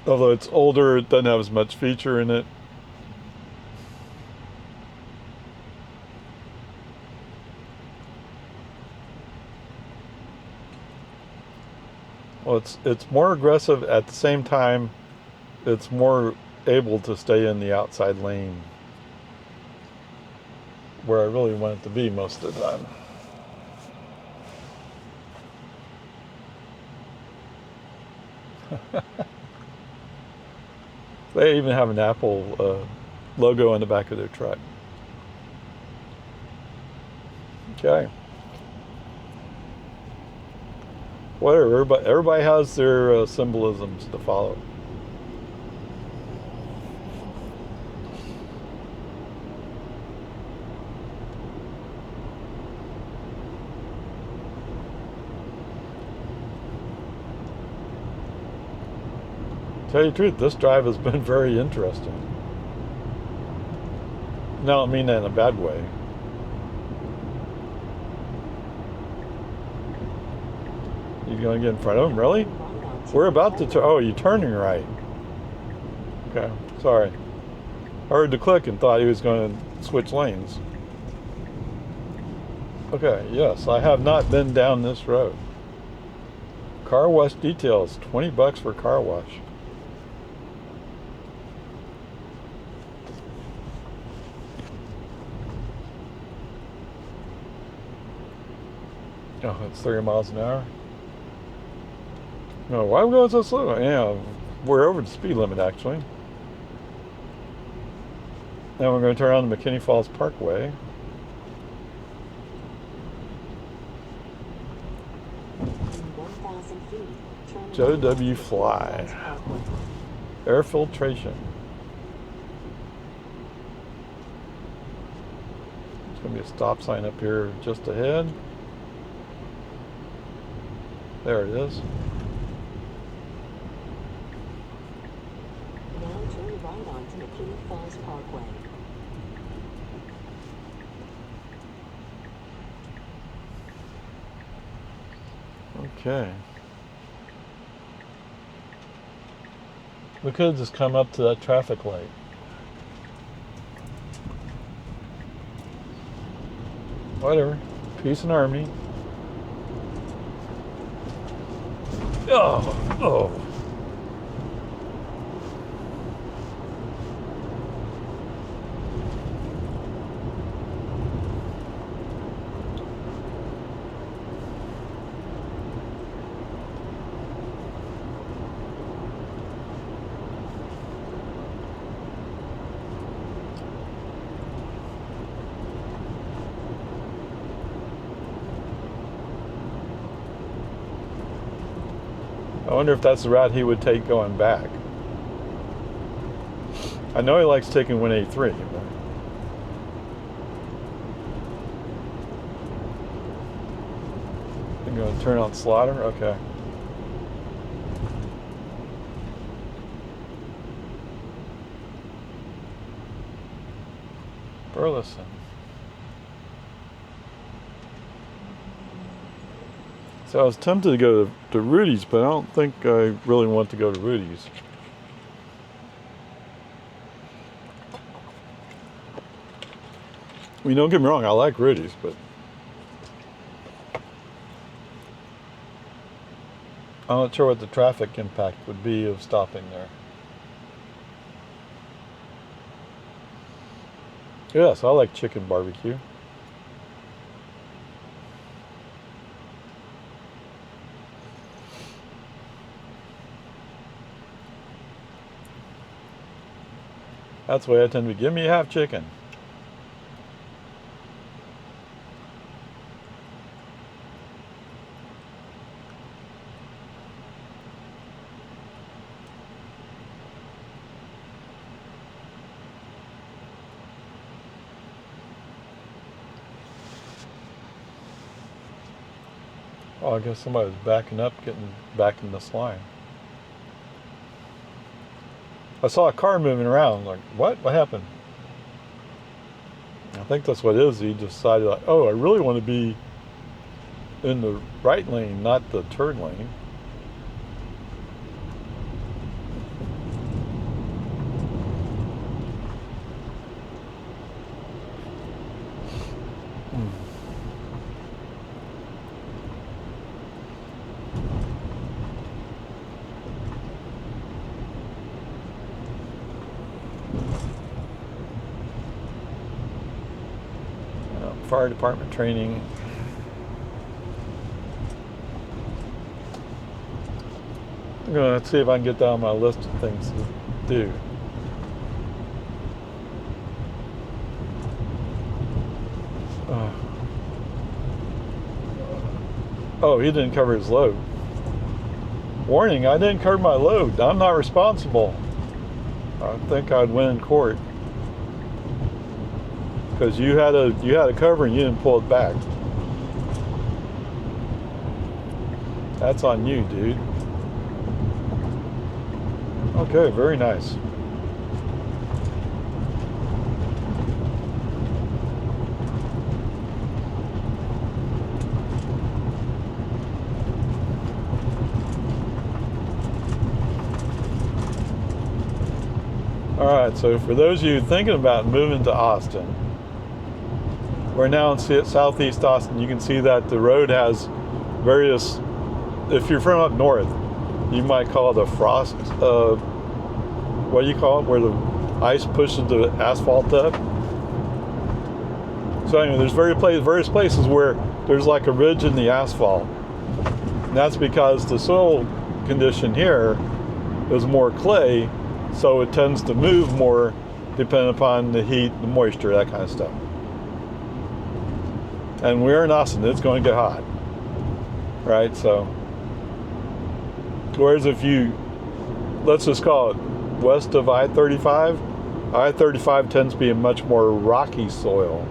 Although it's older, it doesn't have as much feature in it. Well, it's more aggressive. At the same time, it's more able to stay in the outside lane where I really want it to be most of the time. They even have an Apple logo on the back of their truck. Okay. Whatever, but everybody has their symbolisms to follow. Tell you the truth, this drive has been very interesting. No, I don't mean that in a bad way. You gonna get in front of him, really? We're about to turn. Oh, you're turning right. Okay, sorry. I heard the click and thought he was going to switch lanes. Okay, yes, I have not been down this road. Car wash details, $20 for car wash. Oh, it's 30 miles an hour. No, why are we going so slow? Yeah, we're over the speed limit actually. Now we're going to turn on the McKinney Falls Parkway. In 1,000 feet, turn Joe left W. onto Fly. Falls Parkway. Air filtration. There's going to be a stop sign up here just ahead. There it is. Now turn right onto McKinney Falls Parkway. Okay. We could just come up to that traffic light. Whatever. Peace and harmony. Oh. I wonder if that's the route he would take going back. I know he likes taking 183, but I'm going to turn on Slaughter? Okay. Burleson. So I was tempted to go to Rudy's, but I don't think I really want to go to Rudy's. I mean, don't get me wrong, I like Rudy's, but I'm not sure what the traffic impact would be of stopping there. Yes, I like chicken barbecue. That's the way I tend to be. Give me half chicken. Oh, I guess somebody's backing up, getting back in this line. I saw a car moving around. Like, what? What happened? I think that's what it is. He decided, like, oh, I really want to be in the right lane, not the turn lane. Fire department training. I'm going to see if I can get down my list of things to do. Oh, he didn't cover his load. Warning, I didn't cover my load. I'm not responsible. I think I'd win in court. Because you had a cover and you didn't pull it back. That's on you, dude. Okay, very nice. Alright, so for those of you thinking about moving to Austin, we're now in southeast Austin. You can see that the road has various, if you're from up north, you might call it a frost, what do you call it, where the ice pushes the asphalt up. So anyway, there's various places where there's like a ridge in the asphalt. And that's because the soil condition here is more clay, so it tends to move more depending upon the heat, the moisture, that kind of stuff. And we're in Austin, it's going to get hot, right? So, whereas if you, let's just call it west of I-35, I-35 tends to be a much more rocky soil.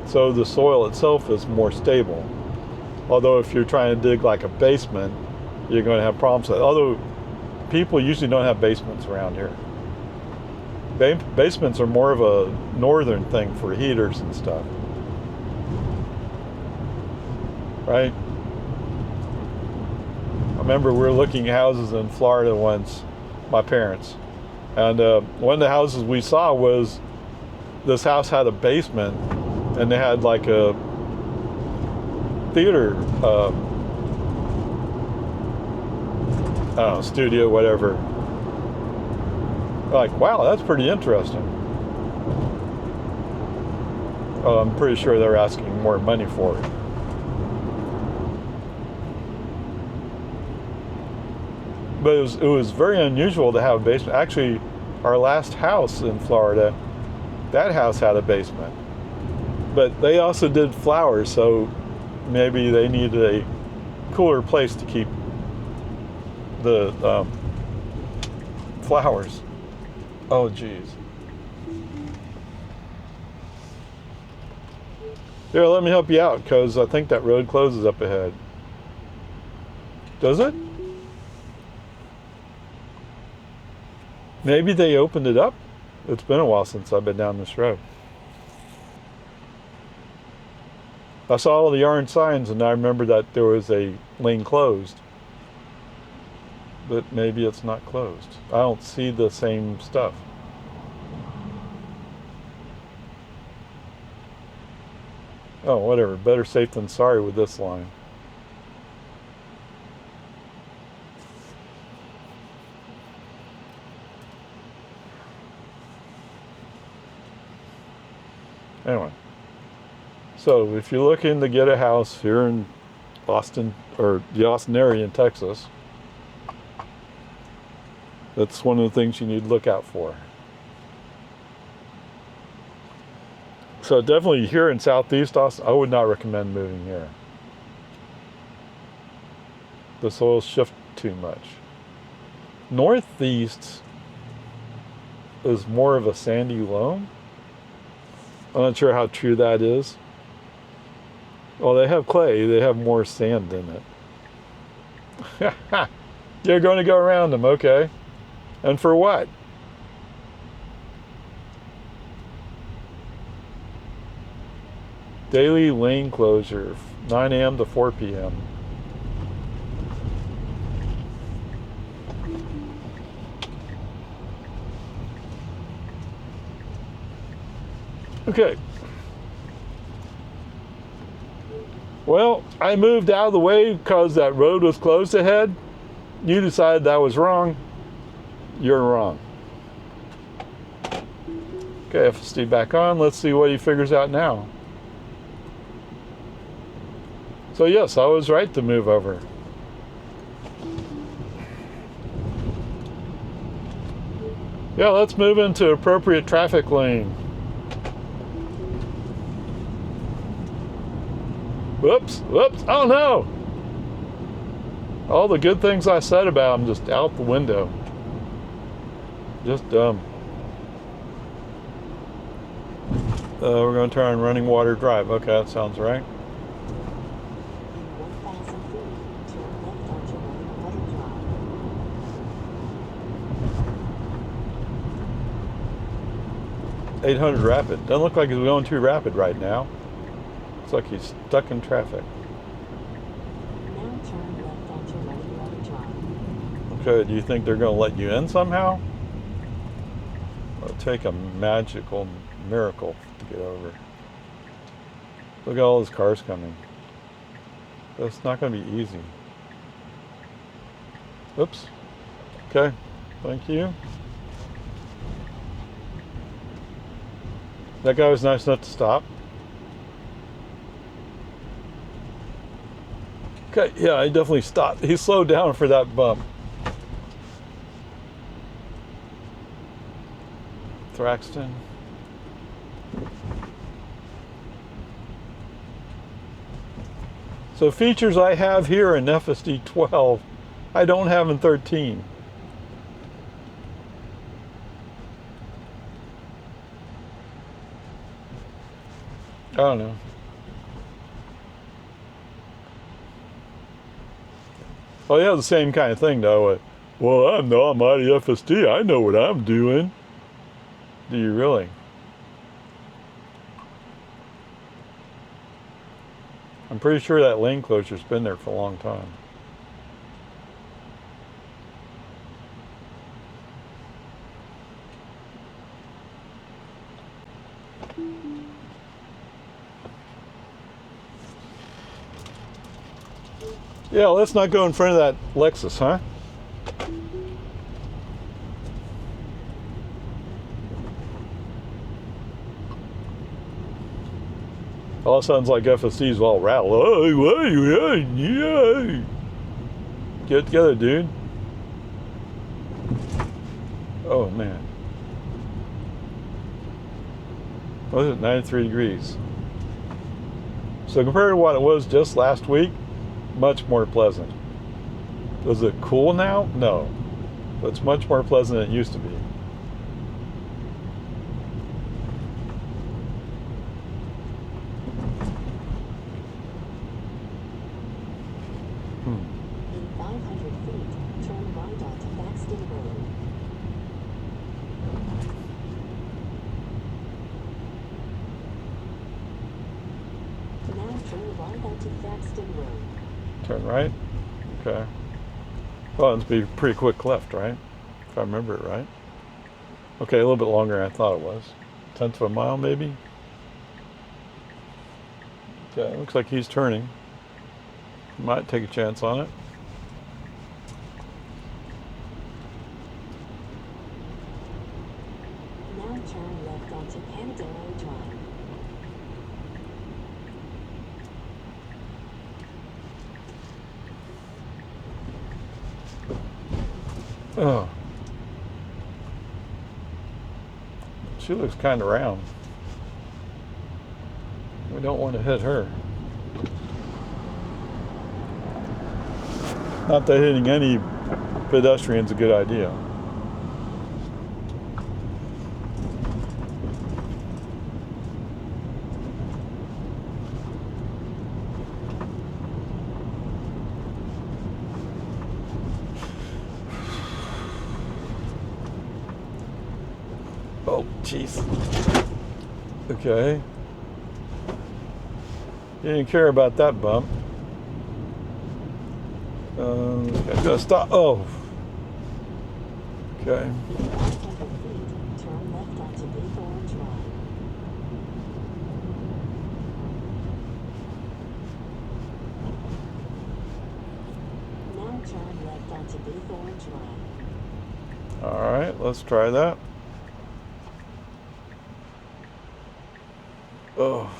So the soil itself is more stable. Although if you're trying to dig like a basement, you're going to have problems with it. Although people usually don't have basements around here. Basements are more of a northern thing for heaters and stuff. Right? I remember we were looking at houses in Florida once, my parents, and one of the houses we saw was, this house had a basement, and they had like a theater, I don't know, studio, whatever. Like, wow, that's pretty interesting. I'm pretty sure they're asking more money for it. But it was very unusual to have a basement. Actually, our last house in Florida, that house had a basement. But they also did flowers, so maybe they needed a cooler place to keep the flowers. Oh, geez. Here, let me help you out, because I think that road closes up ahead. Does it? Maybe they opened it up? It's been a while since I've been down this road. I saw all the orange signs and I remember that there was a lane closed. But maybe it's not closed. I don't see the same stuff. Oh, whatever. Better safe than sorry with this line. Anyway. So if you're looking to get a house here in Austin, or the Austin area in Texas, that's one of the things you need to look out for. So definitely here in Southeast Austin, I would not recommend moving here. The soils shift too much. Northeast is more of a sandy loam. I'm not sure how true that is. Well, they have clay, they have more sand in it. You're going to go around them, okay. And for what? Daily lane closure, 9 a.m. to 4 p.m. Okay. Well, I moved out of the way because that road was closed ahead. You decided that was wrong. You're wrong. Okay, FSD back on. Let's see what he figures out now. So yes, I was right to move over. Yeah, let's move into appropriate traffic lane. Whoops, whoops, oh no! All the good things I said about him just out the window. Just dumb. We're going to turn on running water drive. Okay, that sounds right. In 1,000 feet, turn left onto running water drive. 800 rapid. Doesn't look like he's going too rapid right now. Looks like he's stuck in traffic. Now turn left onto running water drive. Okay, do you think they're going to let you in somehow? It'll take a magical miracle to get over. Look at all those cars coming. That's not going to be easy. Oops. Okay, thank you. That guy was nice enough to stop. Okay, yeah, he definitely stopped. He slowed down for that bump. Thraxton. So features I have here in FSD 12, I don't have in 13. I don't know. Well, yeah, the same kind of thing though. Well, I'm the almighty FSD. I know what I'm doing. Do you really? I'm pretty sure that lane closure's been there for a long time. Yeah, let's not go in front of that Lexus, huh? All sounds like FSD's all rattled. Oh, yeah. Get together, dude. Oh, man. What is it? 93 degrees. So compared to what it was just last week, much more pleasant. Is it cool now? No. But it's much more pleasant than it used to be. In 500 feet, turn right onto Thaxton Road. Now turn right onto Thaxton Road. Turn right? Okay. Well, it'd be a pretty quick left, right? If I remember it right. Okay, a little bit longer than I thought it was. 1/10 of a mile, maybe? Okay, looks like he's turning. Might take a chance on it. Now turn left onto Panadero Drive. Oh. She looks kind of round. We don't want to hit her. Not that hitting any pedestrian's a good idea. Oh, jeez. Okay. You didn't care about that bump. I'm gonna stop. Oh. Okay. In 500 feet, turn left onto Baythorn Drive. Now turn left onto Baythorn Drive. All right, let's try that. Oh.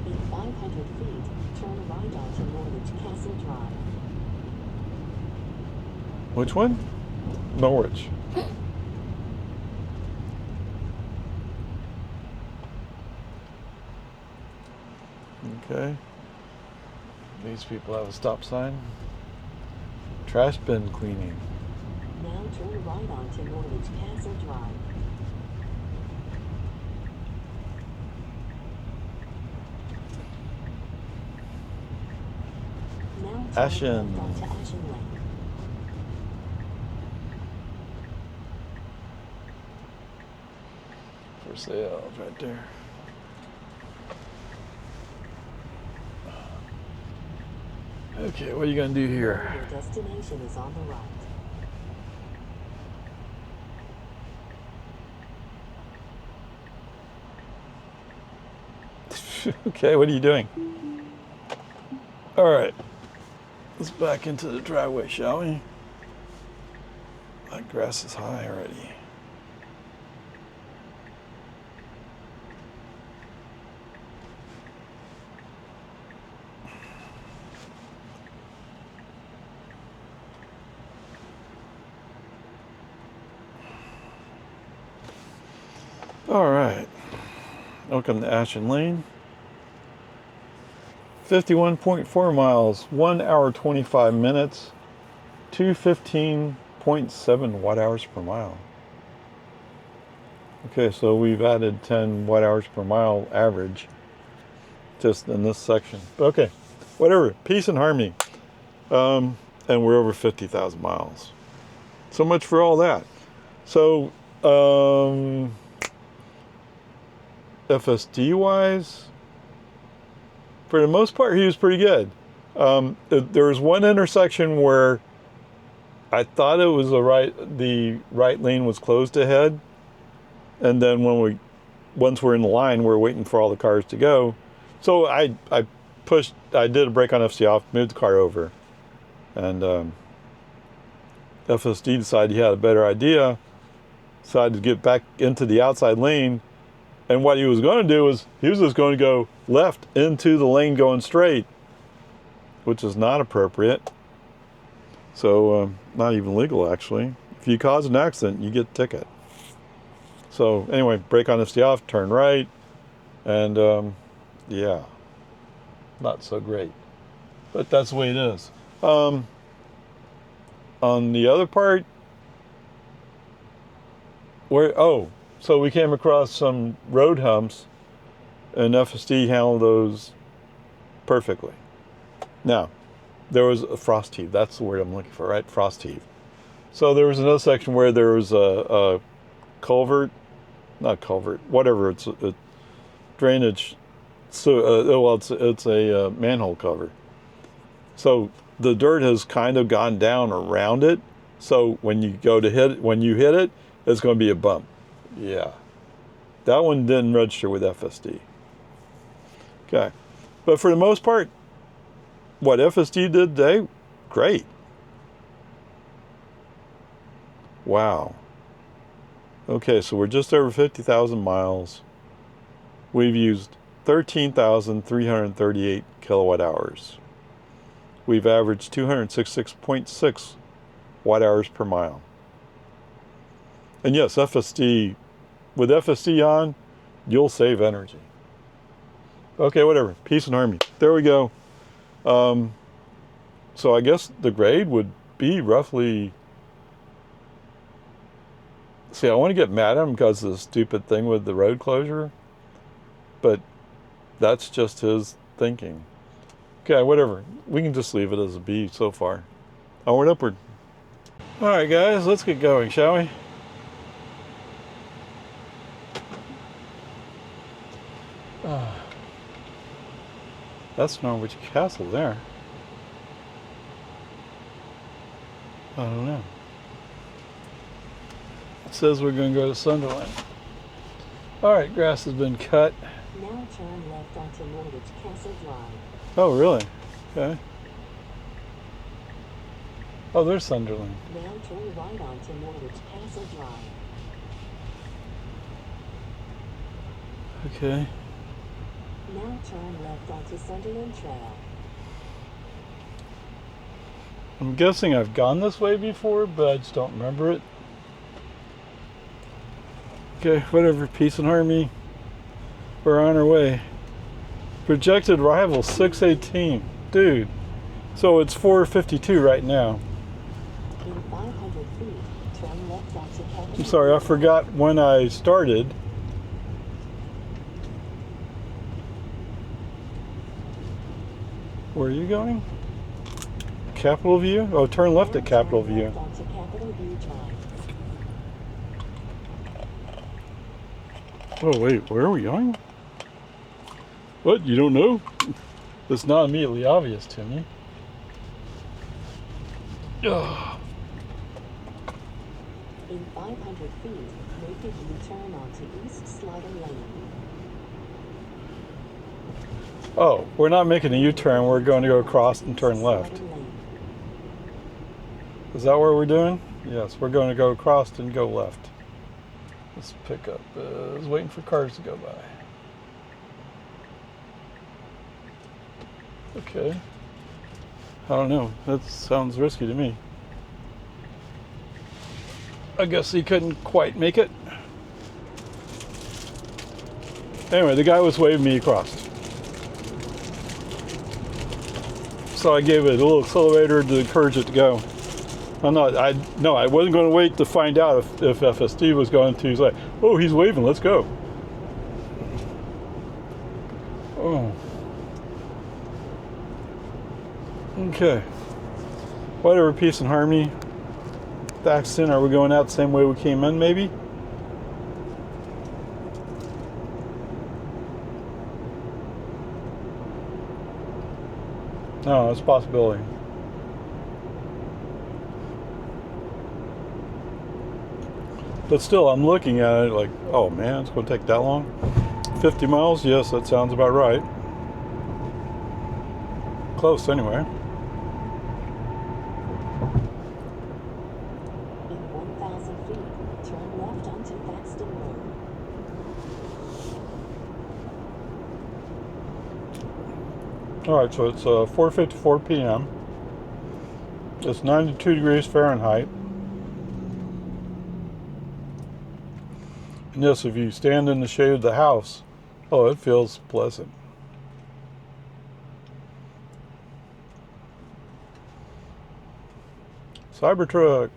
In 500 feet, turn right onto Norwich Castle Drive. Which one? Norwich. Okay. These people have a stop sign. Trash bin cleaning. Now turn right onto Norwich Castle Drive. Now turn Ashen. left onto Ashen Lane. For sale, right there. Okay, what are you gonna do here? Your destination is on the right. Okay, what are you doing? All right, let's back into the driveway, shall we? That grass is high already. All right, welcome to Ashen Lane. 51.4 miles, 1 hour 25 minutes, 215.7 watt hours per mile. Okay, so we've added 10 watt hours per mile average just in this section. Okay, whatever, peace and harmony. And we're over 50,000 miles. So much for all that. So, FSD wise, for the most part, he was pretty good. There was one intersection where I thought it was the right lane was closed ahead, and then once we're in the line, we're waiting for all the cars to go. So I did a brake on FC off, moved the car over, and FSD decided he had a better idea, decided to get back into the outside lane. And what he was going to do was he was just going to go left into the lane going straight which is not appropriate. So not even legal, actually. If you cause an accident, you get a ticket. So anyway, brake on FSD off, turn right, and yeah, not so great. But that's the way it is. On the other part, so we came across some road humps, and FSD handled those perfectly. Now, there was a frost heave. That's the word I'm looking for, right? Frost heave. So there was another section where there was a culvert, not culvert, whatever. It's a drainage. So well, it's a manhole cover. So the dirt has kind of gone down around it. So when you go to hit it, it's going to be a bump. Yeah, that one didn't register with FSD. Okay, but for the most part, what FSD did today, great. Wow. Okay, so we're just over 50,000 miles. We've used 13,338 kilowatt hours. We've averaged 266.6 watt hours per mile. And yes, FSD, with FSD on, you'll save energy. Okay, whatever. Peace and harmony. There we go. So I guess the grade would be roughly... See, I want to get mad at him because of the stupid thing with the road closure, but that's just his thinking. Okay, whatever. We can just leave it as a B so far. Onward, upward. All right, guys, let's get going, shall we? That's Norwich Castle there. I don't know. It says we're going to go to Sunderland. All right, grass has been cut. Now turn left onto Norwich Castle Drive. Oh, really? Okay. Oh, there's Sunderland. Now turn right onto Norwich Castle Drive. Okay. Now turn left onto Sunderland Trail. I'm guessing I've gone this way before, but I just don't remember it. Okay, whatever. Peace and harmony. We're on our way. Projected arrival 6:18. Dude. So it's 4:52 right now. In 500 feet, turn left onto Capitol. I'm sorry, I forgot when I started. Where are you going? Capitol View? Oh, turn left at Capitol View. Left onto Capitol View Drive. Oh, wait, where are we going? What, you don't know? It's not immediately obvious to me. Ugh. In 500 feet, make a U-turn onto East Slaughter Lane. Oh, we're not making a U-turn. We're going to go across and turn left. Is that what we're doing? Yes, we're going to go across and go left. Let's pick up. I was waiting for cars to go by. Okay. I don't know. That sounds risky to me. I guess he couldn't quite make it. Anyway, the guy was waving me across. So I gave it a little accelerator to encourage it to go. I wasn't going to wait to find out if FSD was going to. He's like, oh, he's waving, let's go. Oh. Okay. Whatever, peace and harmony. Thaxton, are we going out the same way we came in, maybe? No, it's a possibility. But still, I'm looking at it like, oh man, it's going to take that long? 50 miles? Yes, that sounds about right. Close, anyway. In 1,000 feet, turn left onto Thaxton Road. All right, so it's 4:54 p.m. It's 92 degrees Fahrenheit. And yes, if you stand in the shade of the house, oh, it feels pleasant. Cybertruck.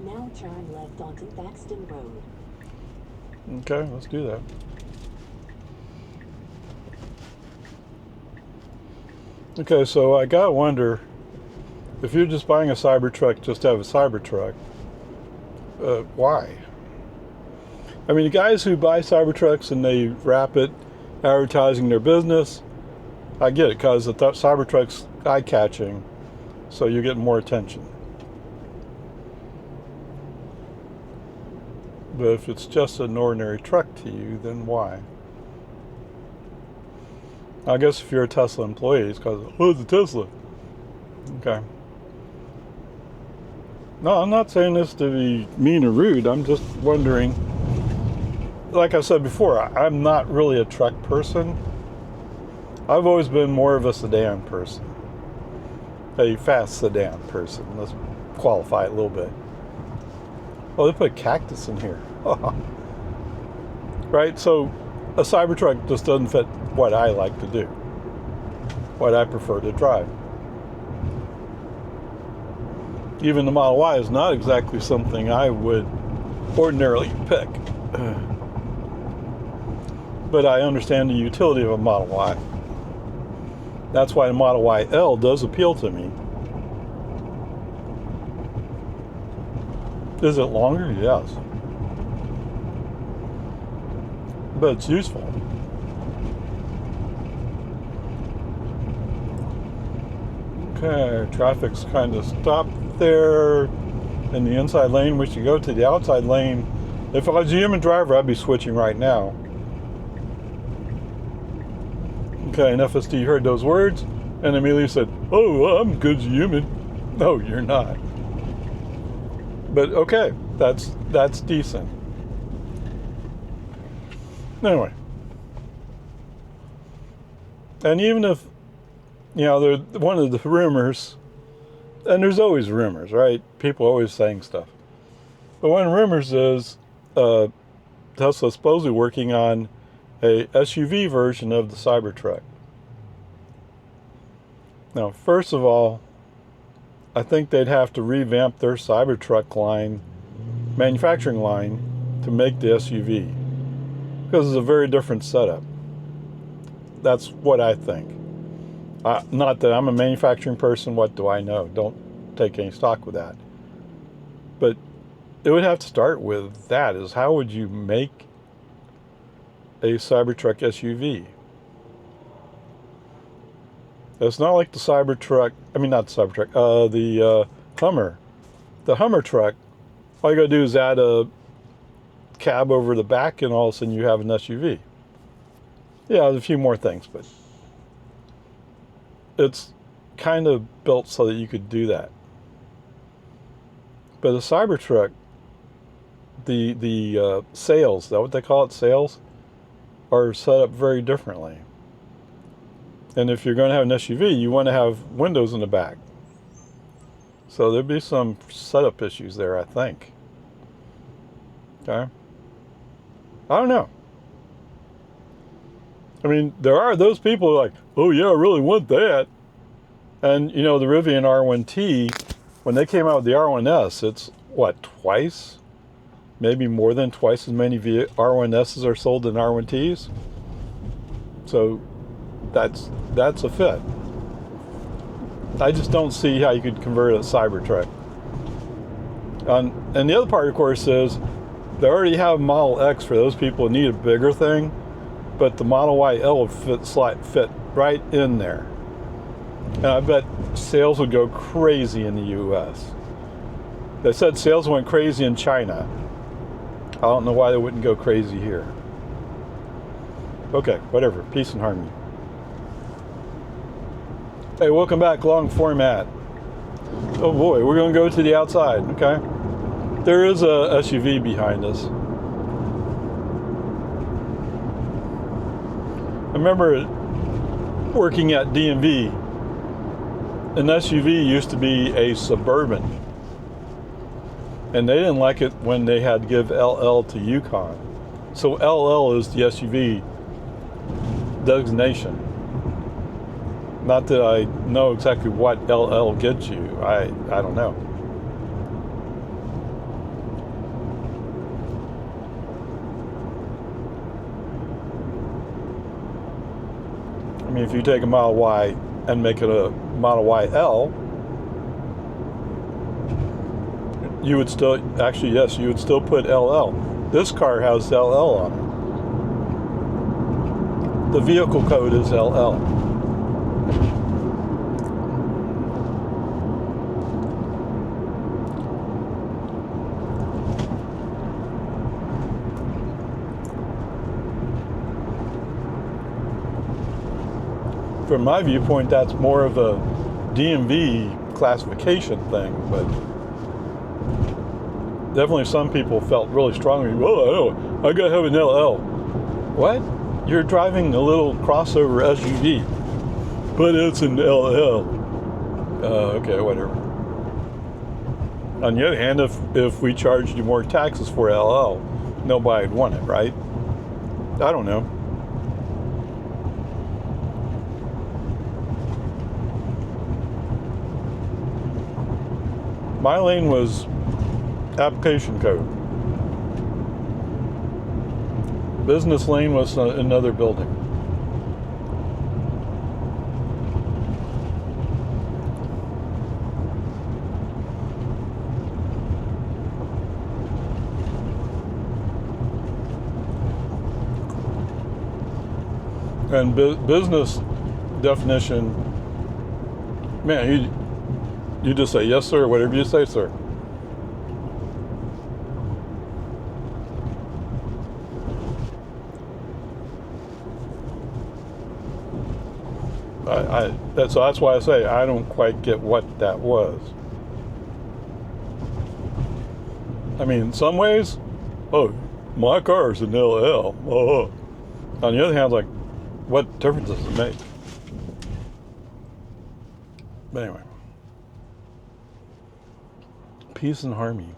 Now turn left onto Thaxton Road. Okay, let's do that. Okay, so I gotta wonder, if you're just buying a Cybertruck just to have a Cybertruck, why? I mean, the guys who buy Cybertrucks and they wrap it advertising their business, I get it, because the Cybertruck's eye-catching, so you're getting more attention. But if it's just an ordinary truck to you, then why? I guess if you're a Tesla employee, it's because, oh, it's a Tesla. Okay. No, I'm not saying this to be mean or rude. I'm just wondering, like I said before, I'm not really a truck person. I've always been more of a sedan person. A fast sedan person. Let's qualify it a little bit. Oh, they put a cactus in here. Right? So a Cybertruck just doesn't fit what I like to do, what I prefer to drive. Even the Model Y is not exactly something I would ordinarily pick. But I understand the utility of a Model Y. That's why the Model Y L does appeal to me. Is it longer? Yes. But it's useful. Okay, traffic's kind of stopped there in the inside lane. We should go to the outside lane. If I was a human driver, I'd be switching right now. Okay, and FSD heard those words and immediately said, oh, I'm good as a human. No, you're not. But okay, that's decent. Anyway. And even if, you know, one of the rumors, and there's always rumors, right? People are always saying stuff. But one of the rumors is Tesla's supposedly working on a SUV version of the Cybertruck. Now, first of all, I think they'd have to revamp their Cybertruck line, manufacturing line, to make the SUV. Because it's a very different setup. That's what I think. Not that I'm a manufacturing person, what do I know? Don't take any stock with that. But it would have to start with that, is how would you make a Cybertruck SUV? It's not like the Cybertruck, I mean not the Cybertruck, the Hummer. The Hummer truck, all you gotta do is add a cab over the back and all of a sudden you have an SUV. Yeah, there's a few more things, but it's kind of built so that you could do that. But the Cybertruck, the sails, is that what they call it, sails, are set up very differently. And if you're going to have an SUV, you want to have windows in the back. So there'd be some setup issues there, I think. Okay? I don't know. I mean, there are those people who are like, oh yeah, I really want that. And, you know, the Rivian R1T, when they came out with the R1S, it's, what, twice? Maybe more than twice as many R1Ss are sold than R1Ts. So that's a fit. I just don't see how you could convert a Cybertruck. And the other part, of course, is they already have Model X for those people who need a bigger thing, but the Model Y L would fit right in there. And I bet sales would go crazy in the U.S. They said sales went crazy in China. I don't know why they wouldn't go crazy here. Okay, whatever. Peace and harmony. Hey, welcome back. Long format. Oh boy, we're going to go to the outside, okay? There is a SUV behind us. remember working at DMV. An SUV used to be a Suburban, and they didn't like it when they had to give LL to Yukon. So LL is the SUV designation. Not that I know exactly what LL gets you. I don't know. I mean, if you take a Model Y and make it a Model YL, you would still, actually, yes, you would still put LL. This car has LL on it. The vehicle code is LL. From my viewpoint, that's more of a DMV classification thing, but definitely some people felt really strongly, well, I gotta have an LL. What? You're driving a little crossover SUV, but it's an LL. Okay, whatever. On the other hand, if we charged you more taxes for LL, nobody'd want it, right? I don't know. My lane was application code. Business lane was another building. And business definition, man, you just say yes, sir, whatever you say, sir. So that's why I say I don't quite get what that was. I mean, in some ways, oh, my car's an LL. Oh. On the other hand, like, what difference does it make? But anyway, peace and harmony.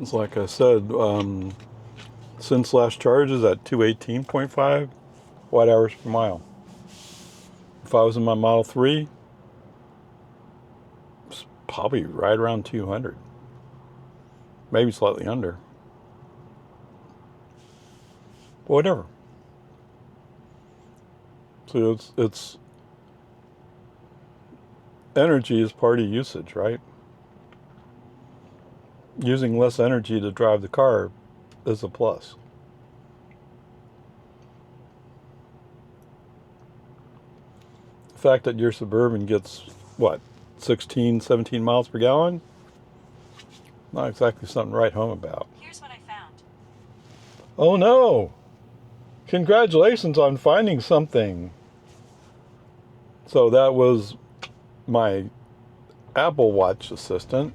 It's like I said, since last charge is at 218.5 watt hours per mile. If I was in my Model 3, it's probably right around 200. Maybe slightly under. But whatever. So it's energy is part of usage, right? Using less energy to drive the car is a plus. The fact that your Suburban gets, what, 16, 17 miles per gallon? Not exactly something to write home about. Here's what I found. Oh no! Congratulations on finding something. So that was my Apple Watch assistant.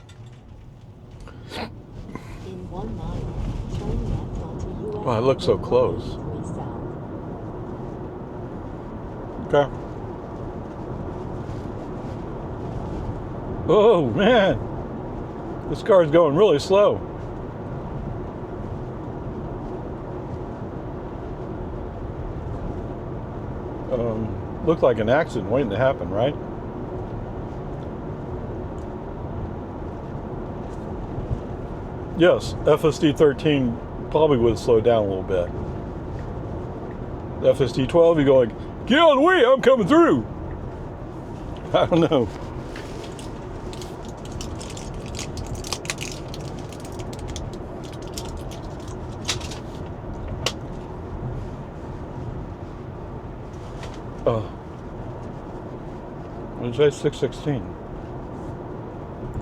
In 1 mile, turn left onto US. Well, it looks so close. Okay. Oh man, this car's going really slow. Looked like an accident waiting to happen, right? Yes, FSD 13 probably would have slowed down a little bit. FSD 12, you go like, get out of the way, I'm coming through. I don't know. What did I say? 6:16.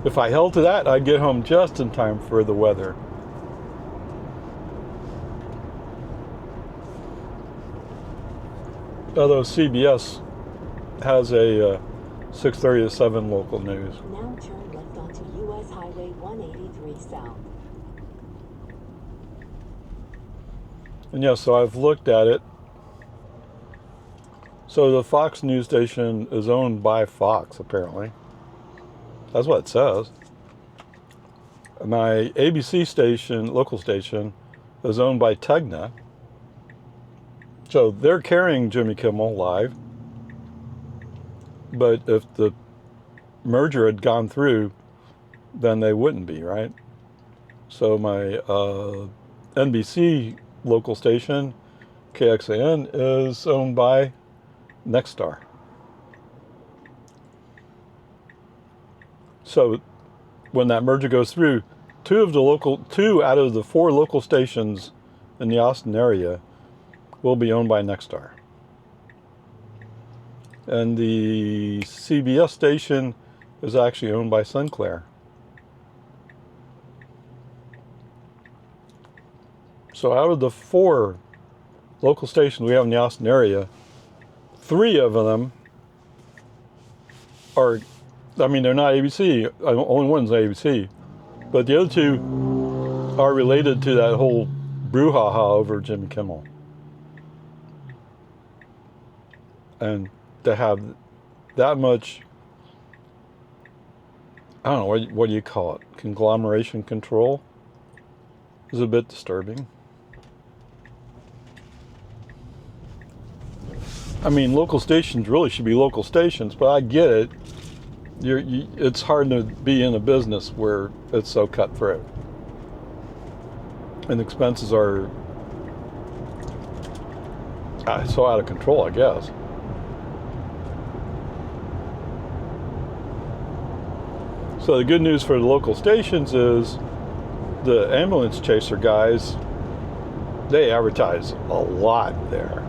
If I held to that, I'd get home just in time for the weather. Although CBS has a 6:30 to 7 local news. Now turn left onto US Highway 183 South. And yeah, so I've looked at it. So the Fox news station is owned by Fox, apparently. That's what it says. My ABC station, local station, is owned by Tegna. So they're carrying Jimmy Kimmel Live. But if the merger had gone through, then they wouldn't be, right? So my NBC local station, KXAN, is owned by Nexstar. So when that merger goes through, two out of the 4 local stations in the Austin area will be owned by Nexstar. And the CBS station is actually owned by Sinclair. So out of the 4 local stations we have in the Austin area, 3 of them are, I mean, they're not ABC. Only one's ABC. But the other 2 are related to that whole brouhaha over Jimmy Kimmel. And to have that much, I don't know, what do you call it? Conglomeration control is a bit disturbing. I mean, local stations really should be local stations, but I get it. It's hard to be in a business where it's so cutthroat. And expenses are so out of control, I guess. So the good news for the local stations is the ambulance chaser guys, they advertise a lot there.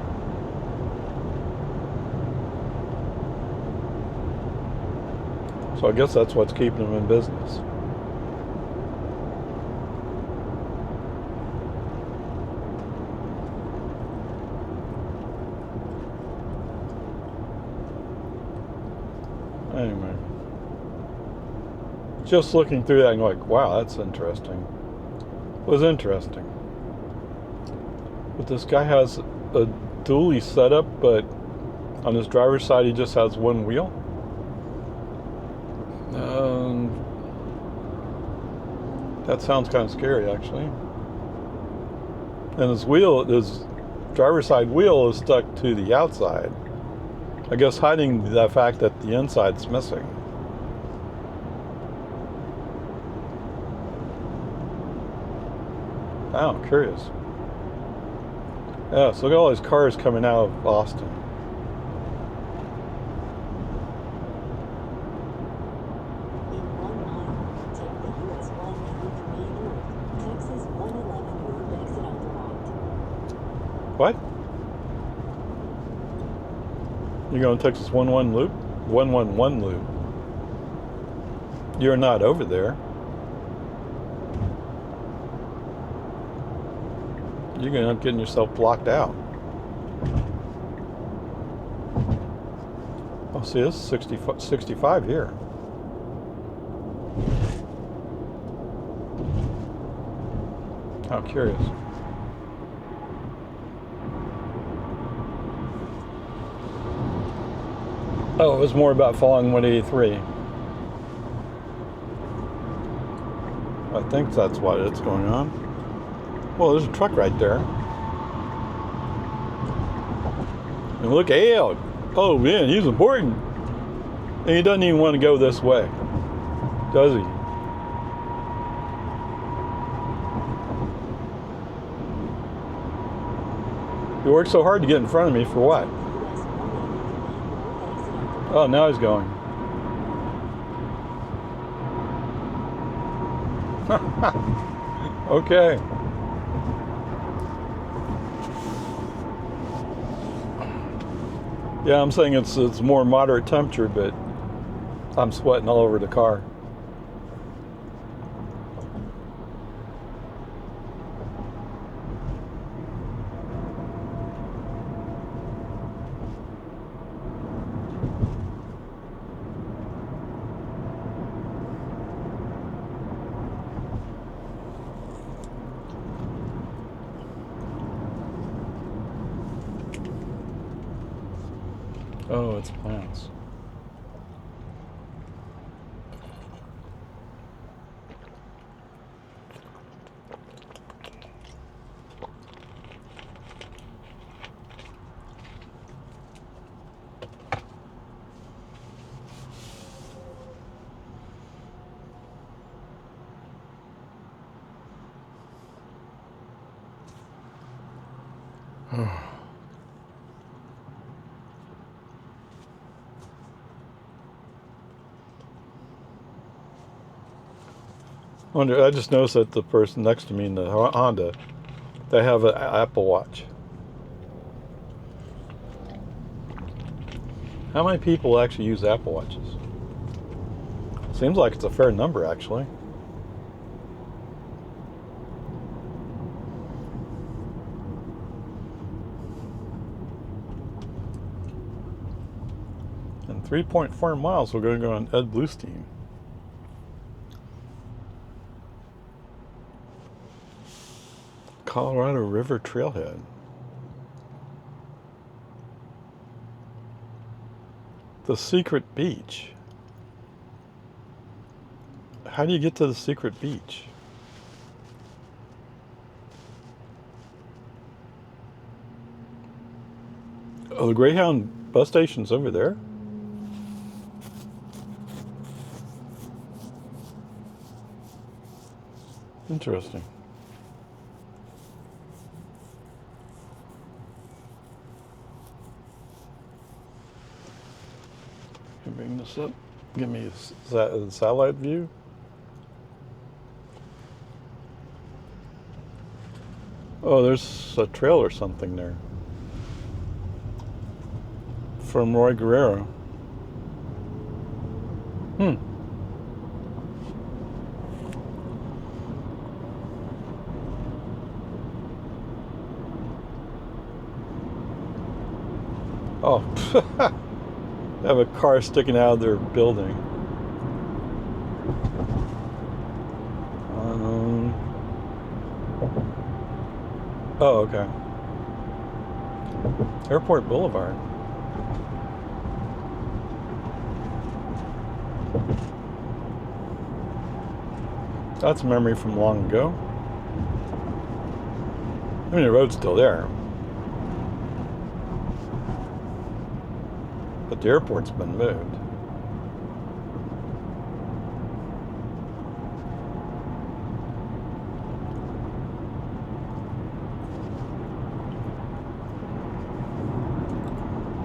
So I guess that's what's keeping them in business. Anyway, just looking through that and like, wow, that's interesting. It was interesting. But this guy has a dually setup, but on his driver's side he just has one wheel. That sounds kind of scary, actually. And his driver's side wheel is stuck to the outside. I guess hiding the fact that the inside's missing. Oh, curious. Yeah, so look at all these cars coming out of Austin. What? You're going Texas 11 loop? 111 loop. You're not over there. You're going to end up getting yourself blocked out. Oh, see, this is 65 here. How curious. Oh, it was more about following 183. I think that's why it's going on. Well, there's a truck right there. And look out! Oh man, he's important. And he doesn't even want to go this way, does he? He worked so hard to get in front of me for what? Oh, now he's going. Okay. Yeah, I'm saying it's more moderate temperature, but I'm sweating all over the car. Oh, it's plants. Wonder. I just noticed that the person next to me in the Honda, they have an Apple Watch. How many people actually use Apple Watches? Seems like it's a fair number, actually. And 3.4 miles, we're going to go on Ed Bluestein. Colorado River Trailhead. The secret beach. How do you get to the secret beach? Oh, the Greyhound bus station's over there. Interesting. Can you bring this up? Give me a satellite view. Oh, there's a trail or something there. From Roy Guerrero. Oh, they have a car sticking out of their building. Oh, okay. Airport Boulevard. That's a memory from long ago. I mean, the road's still there. But the airport's been moved.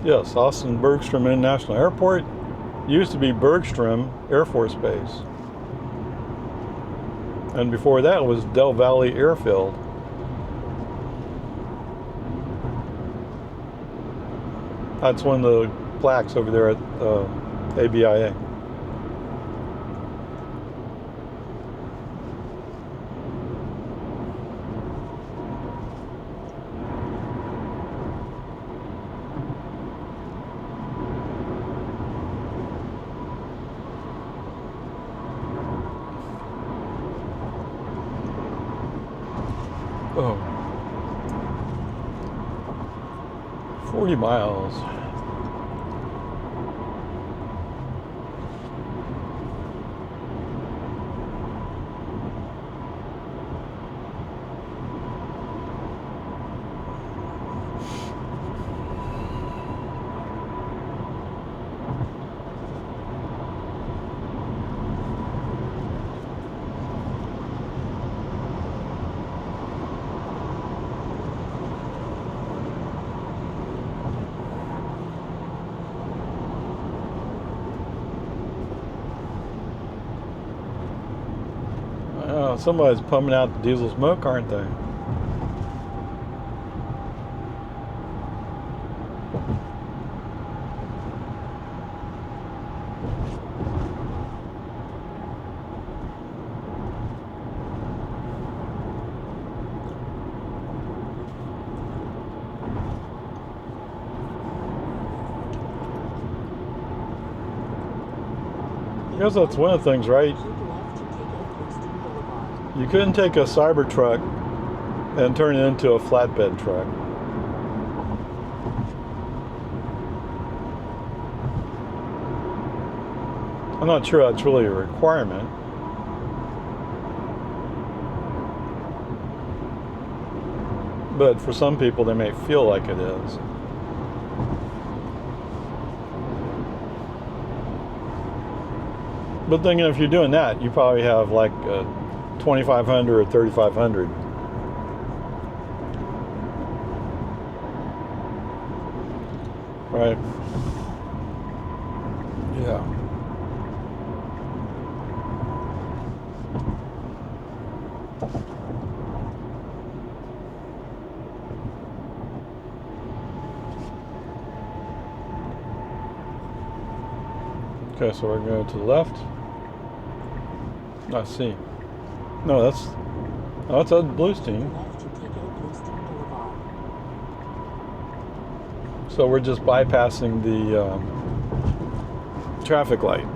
Yes, Austin Bergstrom International Airport used to be Bergstrom Air Force Base. And before that was Del Valley Airfield. That's one of the plaques over there at ABIA. Oh. 40 miles. Oh, somebody's pumping out the diesel smoke, aren't they? I guess that's one of the things, right? You couldn't take a Cybertruck and turn it into a flatbed truck. I'm not sure that's really a requirement. But for some people, they may feel like it is. But then if you're doing that, you probably have like 2,500 or 3,500. Right? Yeah. Okay, so we're going to the left. I see. No, that's a Bluestein. Left to take out Bluestein Boulevard. So we're just bypassing the traffic light.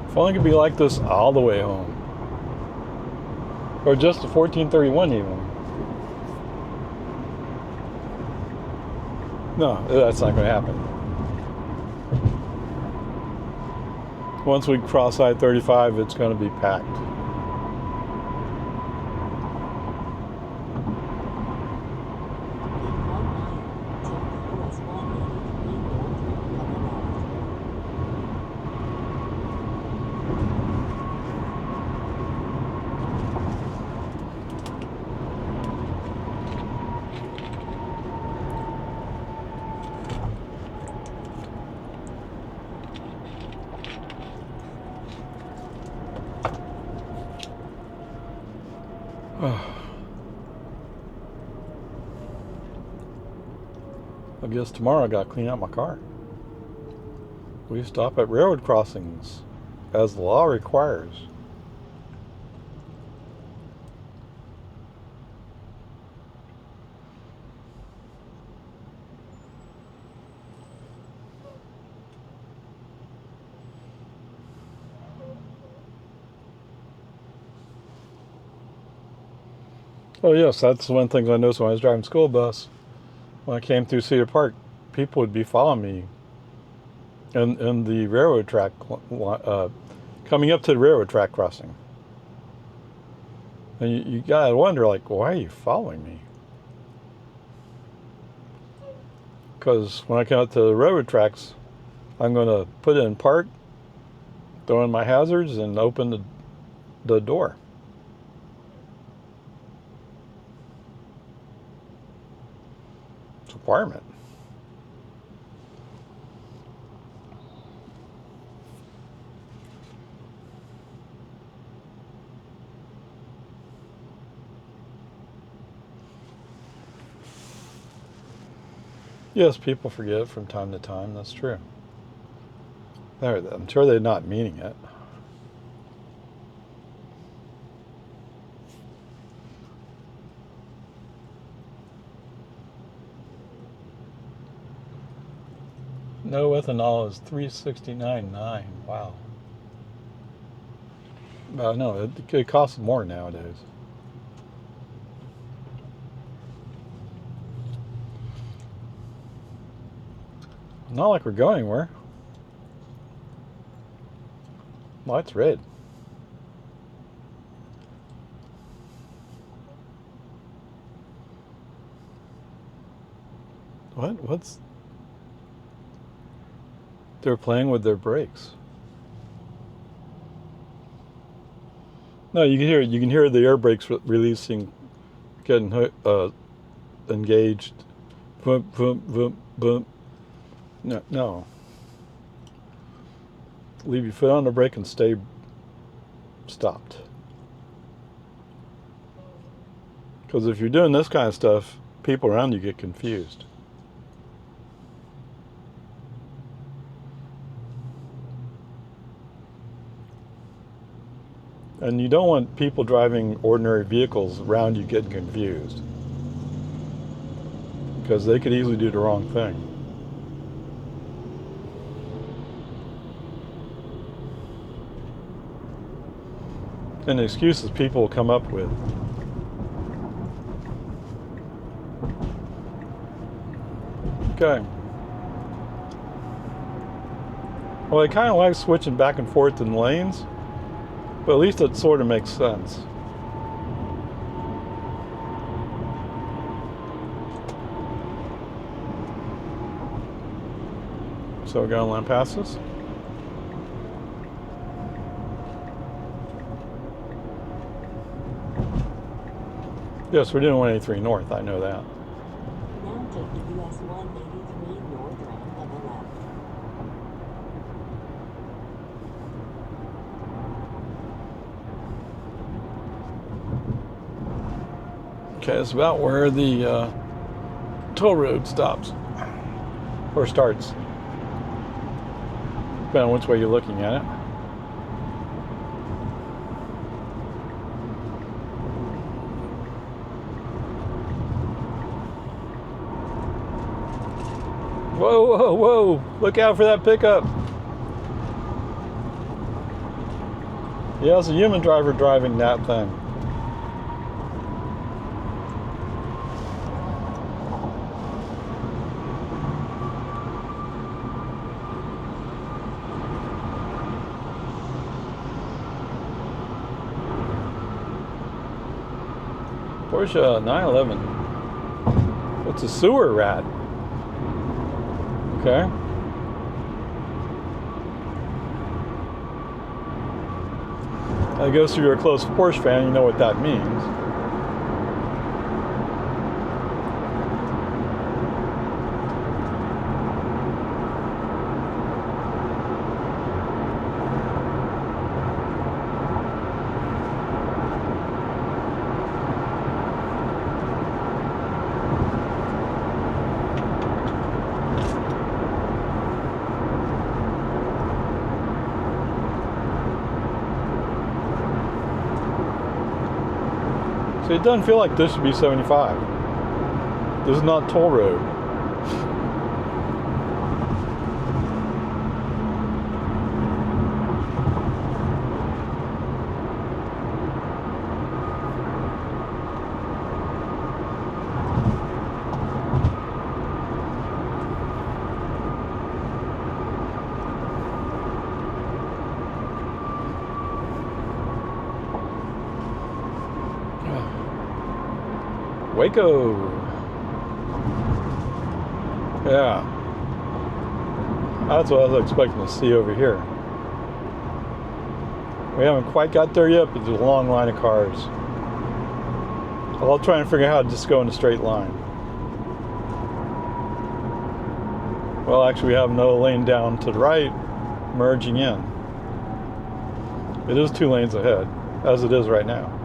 If only it could be like this all the way home. Or just the 1431 even. No, that's not going to happen. Once we cross I-35, it's going to be packed. In 1 mile, take the US 183 north on the left. I guess tomorrow I got to clean out my car. We stop at railroad crossings, as the law requires. Oh yes, that's one thing I noticed when I was driving school bus. When I came through Cedar Park, people would be following me in the railroad track, coming up to the railroad track crossing. And you gotta wonder, like, why are you following me? Because when I come up to the railroad tracks, I'm gonna put it in park, throw in my hazards, and open the door. It's a requirement. Yes, people forget from time to time. That's true. I'm sure they're not meaning it. No ethanol is $3.69.9. Wow. No, it costs more nowadays. Not like we're going anywhere. Well, it's red. What's... They're playing with their brakes. No, you can hear the air brakes releasing, getting engaged. Boom, boom, boom, boom. No. Leave your foot on the brake and stay stopped. Because if you're doing this kind of stuff, people around you get confused. And you don't want people driving ordinary vehicles around you getting confused, because they could easily do the wrong thing. And the excuses people will come up with. Okay. Well, I kind of like switching back and forth in lanes, but at least it sort of makes sense. So we're going to land passes. Yes, we're doing 183 north, I know that. Now take the US 183 north ramp on the left. Okay, it's about where the toll road stops, or starts, depending on which way you're looking at it. Whoa, whoa, whoa! Look out for that pickup! Yeah, it's a human driver driving that thing. Porsche 911. What's a sewer rat? Okay. I guess if you're a close Porsche fan, you know what that means. So it doesn't feel like this should be 75. This is not toll road. Waco. Yeah. That's what I was expecting to see over here. We haven't quite got there yet, but there's a long line of cars. So I'll try and figure out how to just go in a straight line. Well, actually, we have another lane down to the right, merging in. It is 2 lanes ahead, as it is right now.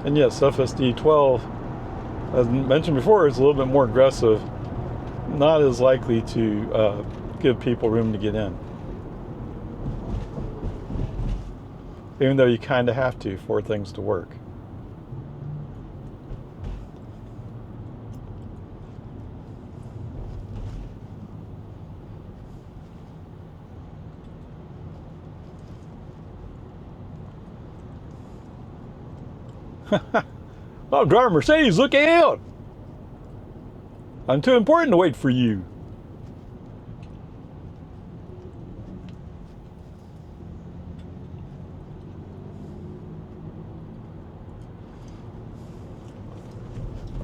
And yes, FSD 12, as mentioned before, is a little bit more aggressive, not as likely to give people room to get in. Even though you kind of have to for things to work. Oh, driver Mercedes, look out! I'm too important to wait for you.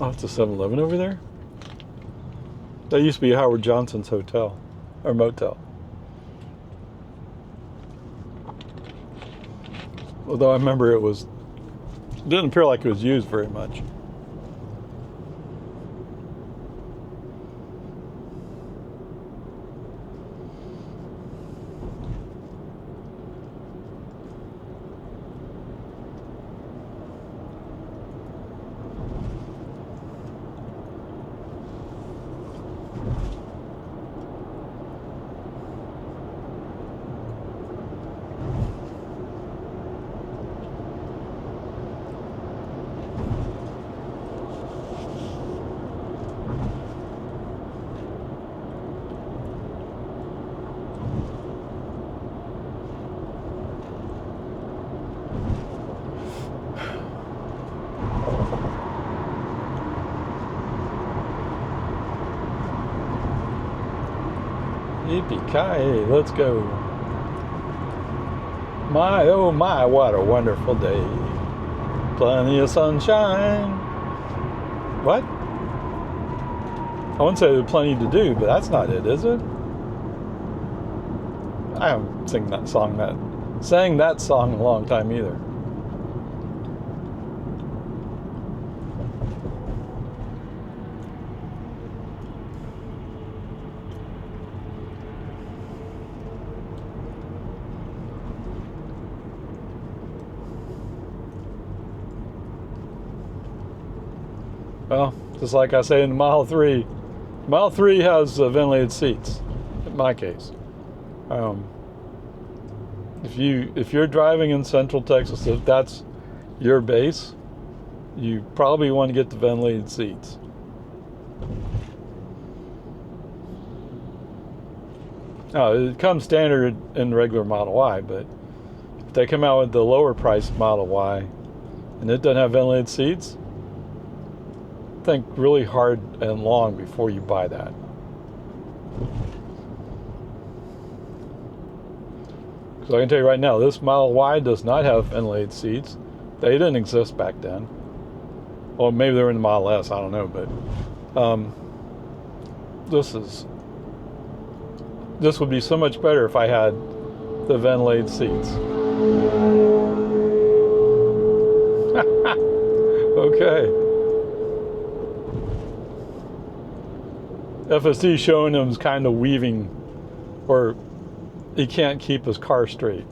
Oh, it's a 7-Eleven over there? That used to be Howard Johnson's hotel, or motel. Although I remember it didn't appear like it was used very much. Yippee-ki-yay, let's go. My, oh my, what a wonderful day. Plenty of sunshine. What? I wouldn't say there's plenty to do, but that's not it, is it? I haven't sang that song in a long time either. Well, just like I say in the Model 3, Model 3 has ventilated seats, in my case. If you're driving in Central Texas, if that's your base, you probably want to get the ventilated seats. Now, it comes standard in regular Model Y, but if they come out with the lower priced Model Y and it doesn't have ventilated seats, think really hard and long before you buy that. Because I can tell you right now, this Model Y does not have ventilated seats. They didn't exist back then. Well, maybe they were in the Model S, I don't know, but this would be so much better if I had the ventilated seats. Okay. FSD showing him is kind of weaving, or he can't keep his car straight.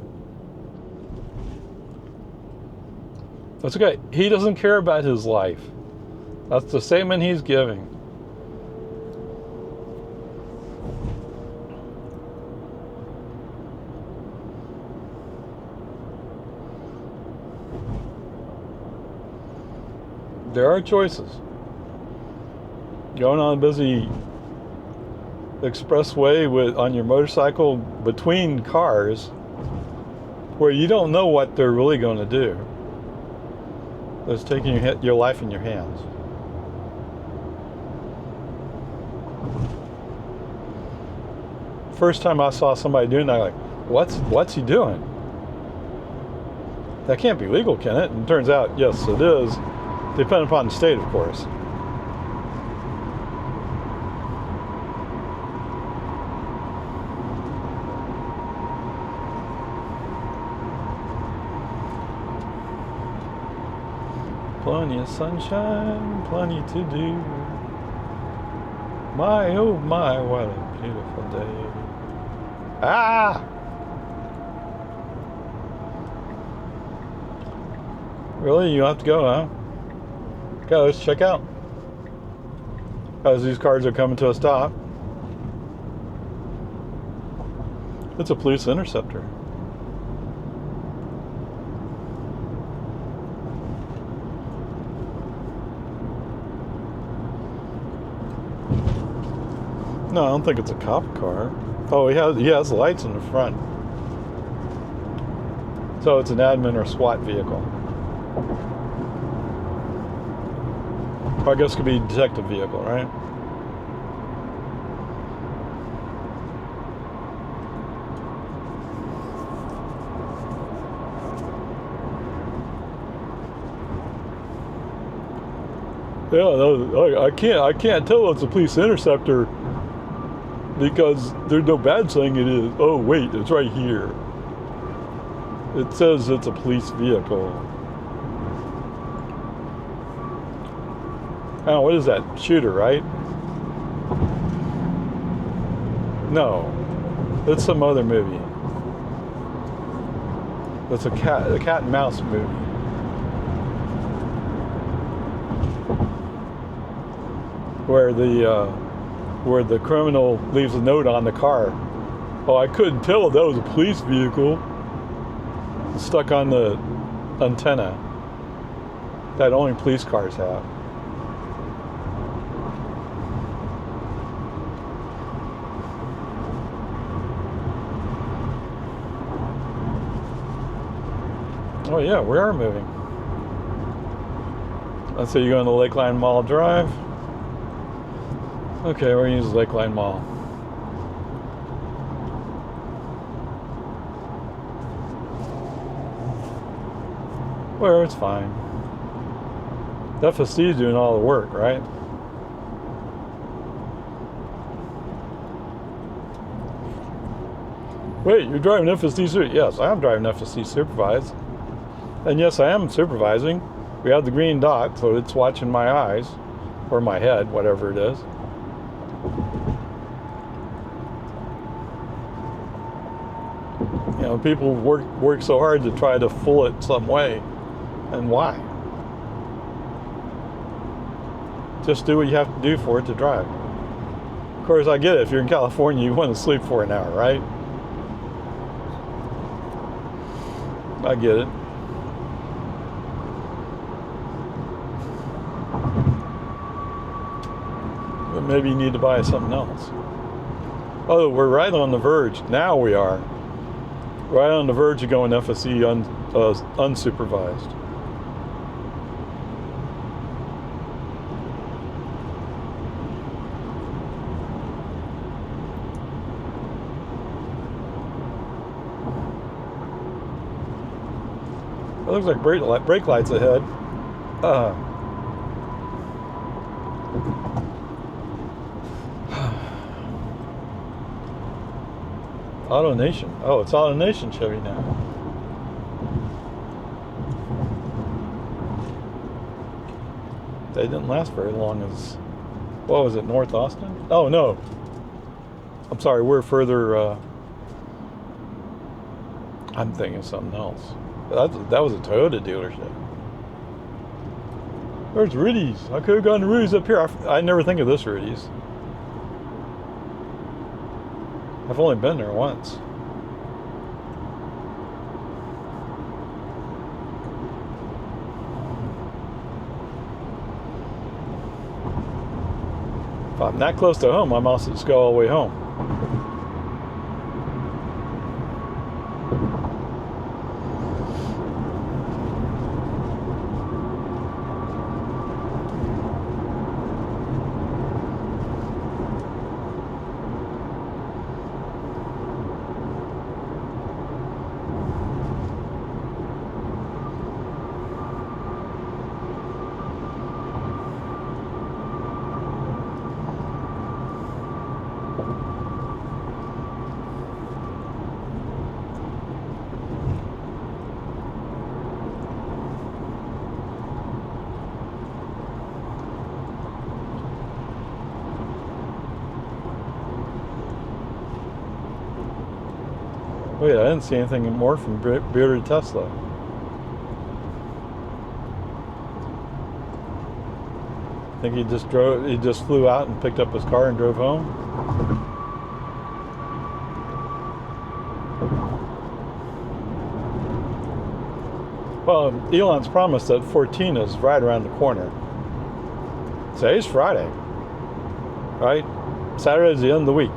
That's okay. He doesn't care about his life. That's the statement he's giving. There are choices. Going on a busy expressway on your motorcycle between cars where you don't know what they're really going to do. It's taking your life in your hands. First time I saw somebody doing that, like, what's he doing? That can't be legal, can it? And it turns out, yes, it is, depending upon the state, of course. Plenty of sunshine, plenty to do. My, oh my, what a beautiful day. Ah! Really? You have to go, huh? Okay, let's check out. As these cars are coming to a stop. It's a police interceptor. No, I don't think it's a cop car. Oh, he has lights in the front. So it's an admin or SWAT vehicle. Or I guess it could be a detective vehicle, right? Yeah, I can't tell it's a police interceptor because there's no badge saying it is. Oh wait, it's right here. It says it's a police vehicle. Oh, what is that? Shooter, right? No, it's some other movie. It's a cat and mouse movie. Where the criminal leaves a note on the car. Oh, I couldn't tell if that was a police vehicle. It's stuck on the antenna that only police cars have. Oh yeah, we are moving. Let's say you're going to Lakeline Mall Drive. Okay, we're going to use Lakeline Mall. Well, it's fine. The FSD is doing all the work, right? Wait, you're driving FSD supervised? Yes, I am driving FSD supervised. And yes, I am supervising. We have the green dot, so it's watching my eyes, or my head, whatever it is. You know, people work so hard to try to fool it some way. And why? Just do what you have to do for it to drive. Of course, I get it. If you're in California, you want to sleep for an hour, right? I get it. But maybe you need to buy something else. Oh, we're right on the verge. Now we are. Right on the verge of going FSE unsupervised. It looks like brake lights ahead. AutoNation. Oh, it's AutoNation Chevy now. They didn't last very long as, what was it, North Austin? Oh, no. I'm sorry, we're further, I'm thinking of something else. That was a Toyota dealership. There's Rudy's. I could have gone to Rudy's up here. I never think of this Rudy's. I've only been there once. If I'm that close to home, I must just go all the way home. Wait, I didn't see anything more from Bearded Tesla. I think he just flew out and picked up his car and drove home. Well, Elon's promised that 14 is right around the corner. Today's Friday, right? Saturday's the end of the week.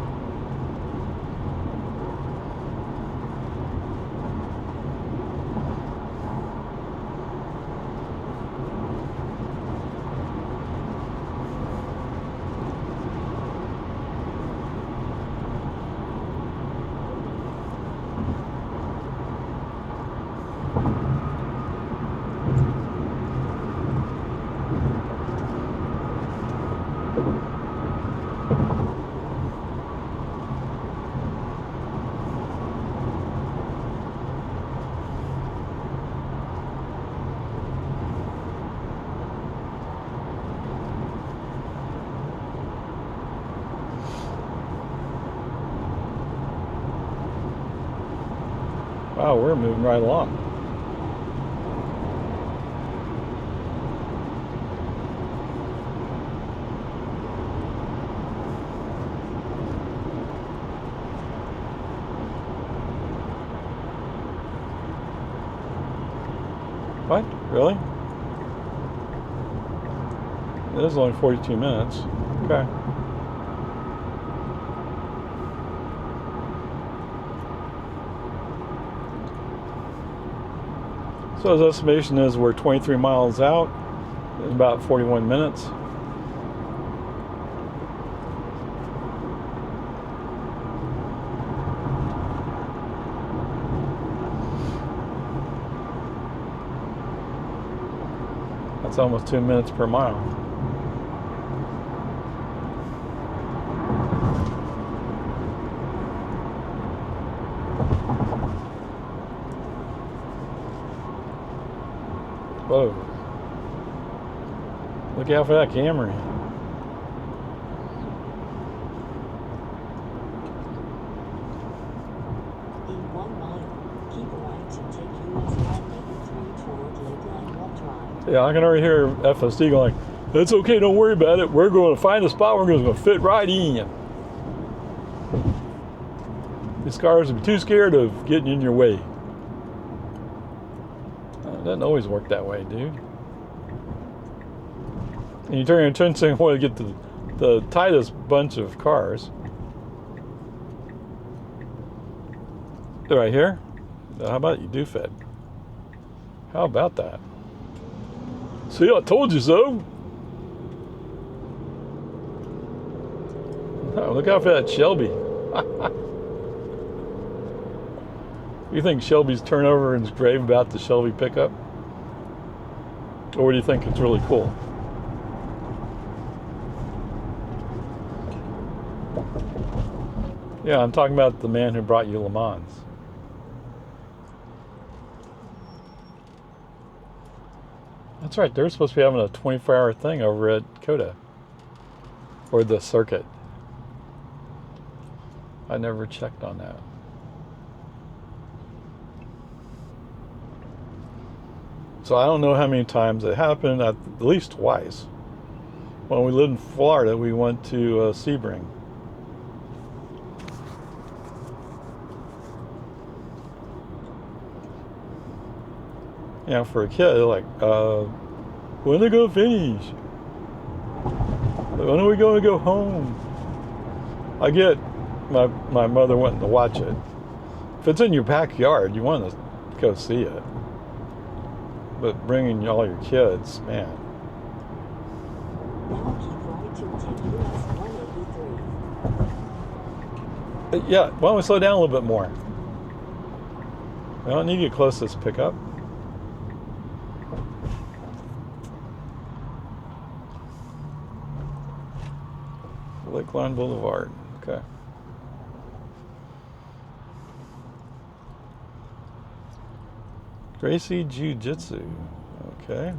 Wow, we're moving right along. What? Really? It is only 42 minutes. Okay. So his estimation is we're 23 miles out in about 41 minutes. It's almost 2 minutes per mile. Whoa. Look out for that Camry. In 1 mile, keep a right to take US 183 toward Lakeland Walk Drive. Yeah, I can already hear FSD going, "It's okay, don't worry about it. We're going to find a spot. We're going to fit right in." These cars would be too scared of getting in your way. It doesn't always work that way, dude. And you turn your attention and want to get the tightest bunch of cars. Right here? How about you do fit? How about that? See, I told you so. Oh, look out for that Shelby. You think Shelby's turned over in his grave about the Shelby pickup? Or do you think it's really cool? Yeah, I'm talking about the man who brought you Le Mans. That's right, they're supposed to be having a 24-hour thing over at COTA. Or the circuit. I never checked on that. So I don't know how many times it happened, at least twice. When we lived in Florida, we went to Sebring. You know, for a kid, like, when are they going to finish? When are we going to go home? I get my mother wanting to watch it. If it's in your backyard, you want to go see it. But bringing all your kids, man. Now keep right to take US 183. Yeah, why don't we slow down a little bit more? We don't need to get close to this pickup. Lakeline Boulevard, okay. Gracie Jiu-Jitsu, okay.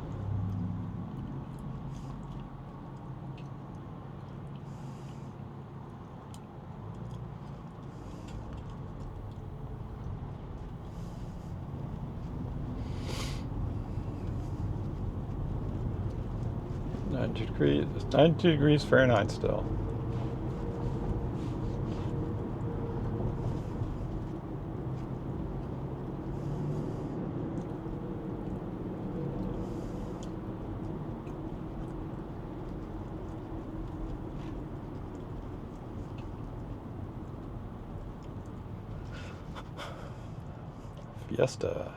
It's 92 degrees Fahrenheit still. Fiesta.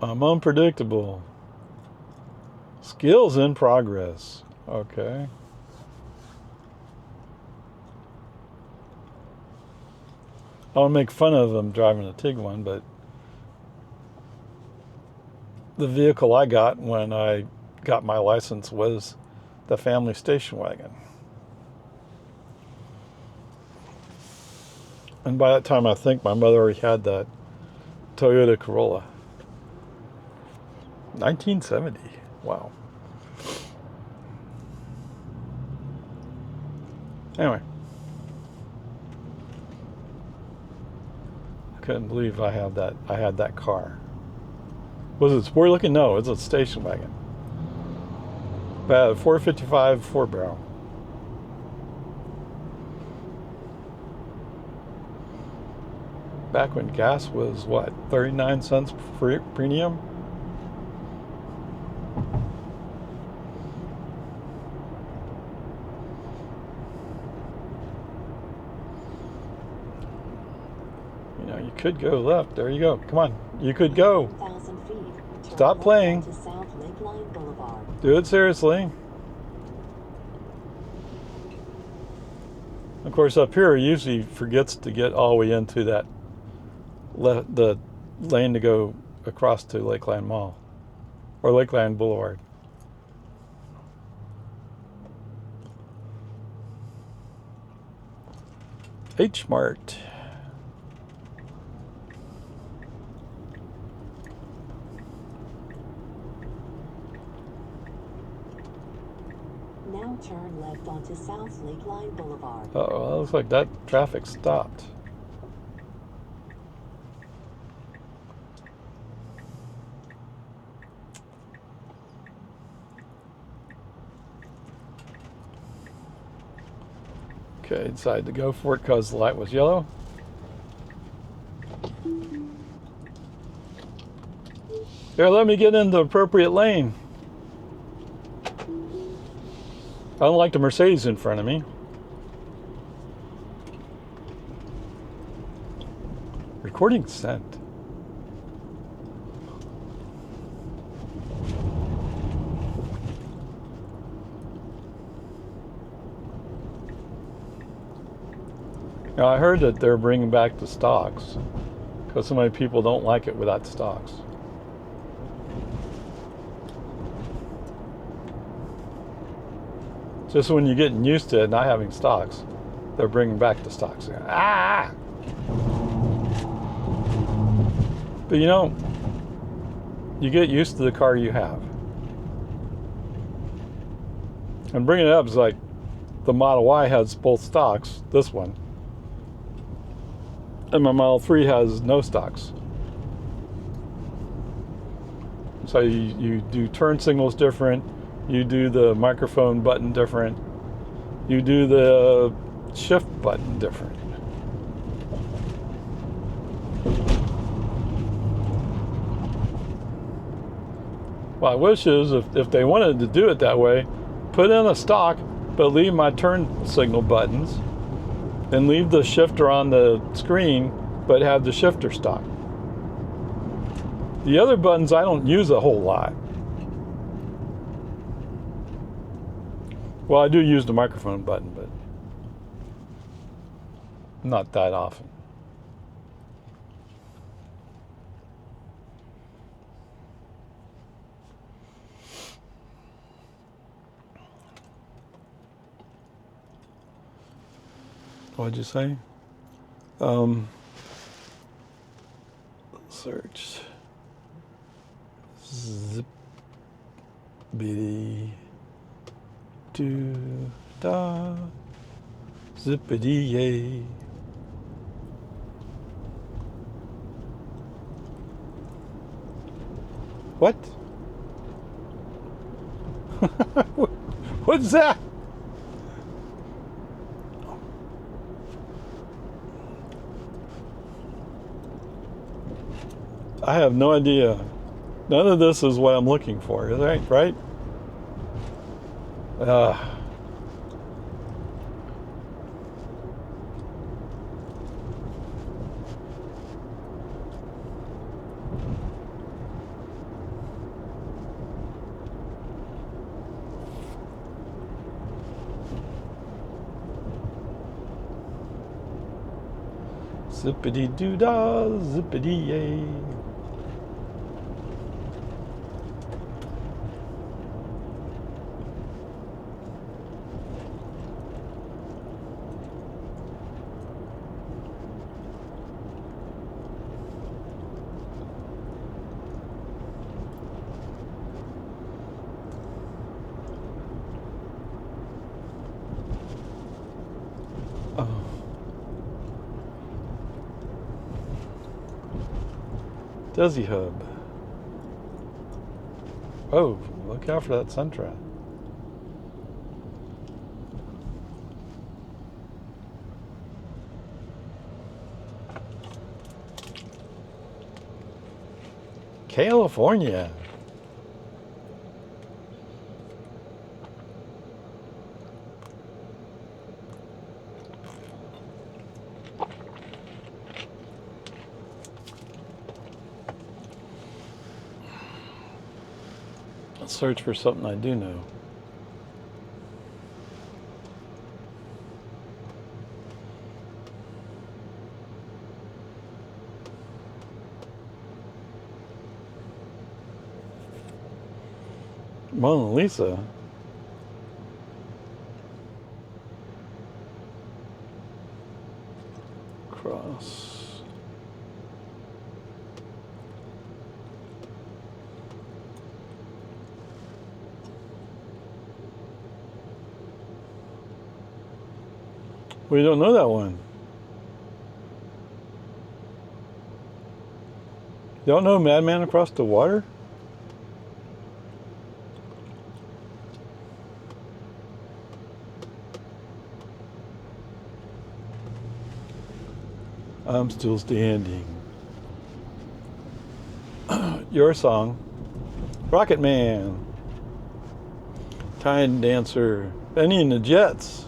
I'm unpredictable. Skills in progress. Okay. I want to make fun of them driving a Tiguan, but the vehicle I got when I got my license was the family station wagon. And by that time, I think my mother already had that Toyota Corolla. 1970. Wow. Anyway. I couldn't believe I had that car. Was it sport looking? No, it's a station wagon. But 455 4-barrel. Back when gas was what, 39 cents premium? You know, you could go left. There you go. Come on. You could go. 1,000 feet. Turn Stop left playing. onto South Lakeline Boulevard. Do it seriously. Of course, up here, he usually forgets to get all the way into that the lane to go across to Lakeland Mall or Lakeland Boulevard. H Mart. Now turn left onto South Lakeline Boulevard. Uh-oh, that looks like that traffic stopped. Okay, decided to go for it because the light was yellow. Here, let me get in the appropriate lane. I don't like the Mercedes in front of me. Recording sent. Now, I heard that they're bringing back the stocks because so many people don't like it without stocks. Just when you're getting used to it, not having stocks, they're bringing back the stocks. Ah! But you know, you get used to the car you have. And bringing it up is like the Model Y has both stocks, this one. And my Model 3 has no stocks. So you do turn signals different. You do the microphone button different. You do the shift button different. What I wish is if they wanted to do it that way, put in a stock, but leave my turn signal buttons and leave the shifter on the screen, but have the shifter stock. The other buttons I don't use a whole lot. Well, I do use the microphone button, but not that often. What'd you say? Search. Zippity doo da. Zippity yay. What? What's that? I have no idea. None of this is what I'm looking for, right? Zippity doo dah, zippity yay. Desi Hub. Oh, look out for that sun trap. California. Let's search for something I do know. Mona Lisa. Cross. We don't know that one. Don't know Madman Across the Water? I'm still standing. Your song. Rocket Man. Time Dancer. Benny and the Jets.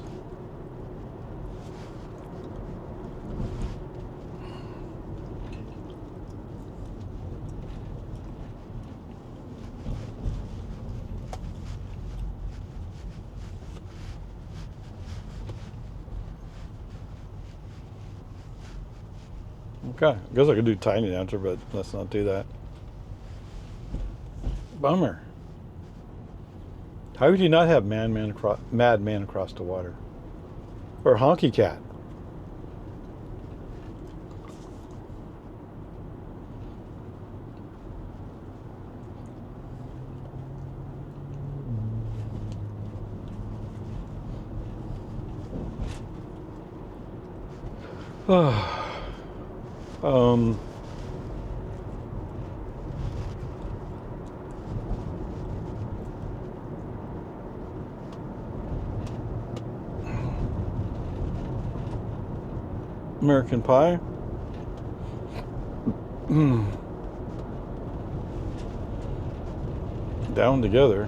Okay, I guess I could do Tiny Dancer, but let's not do that. Bummer. How would you not have Madman Across the Water? Or Honky Cat? American Pie. Down Together.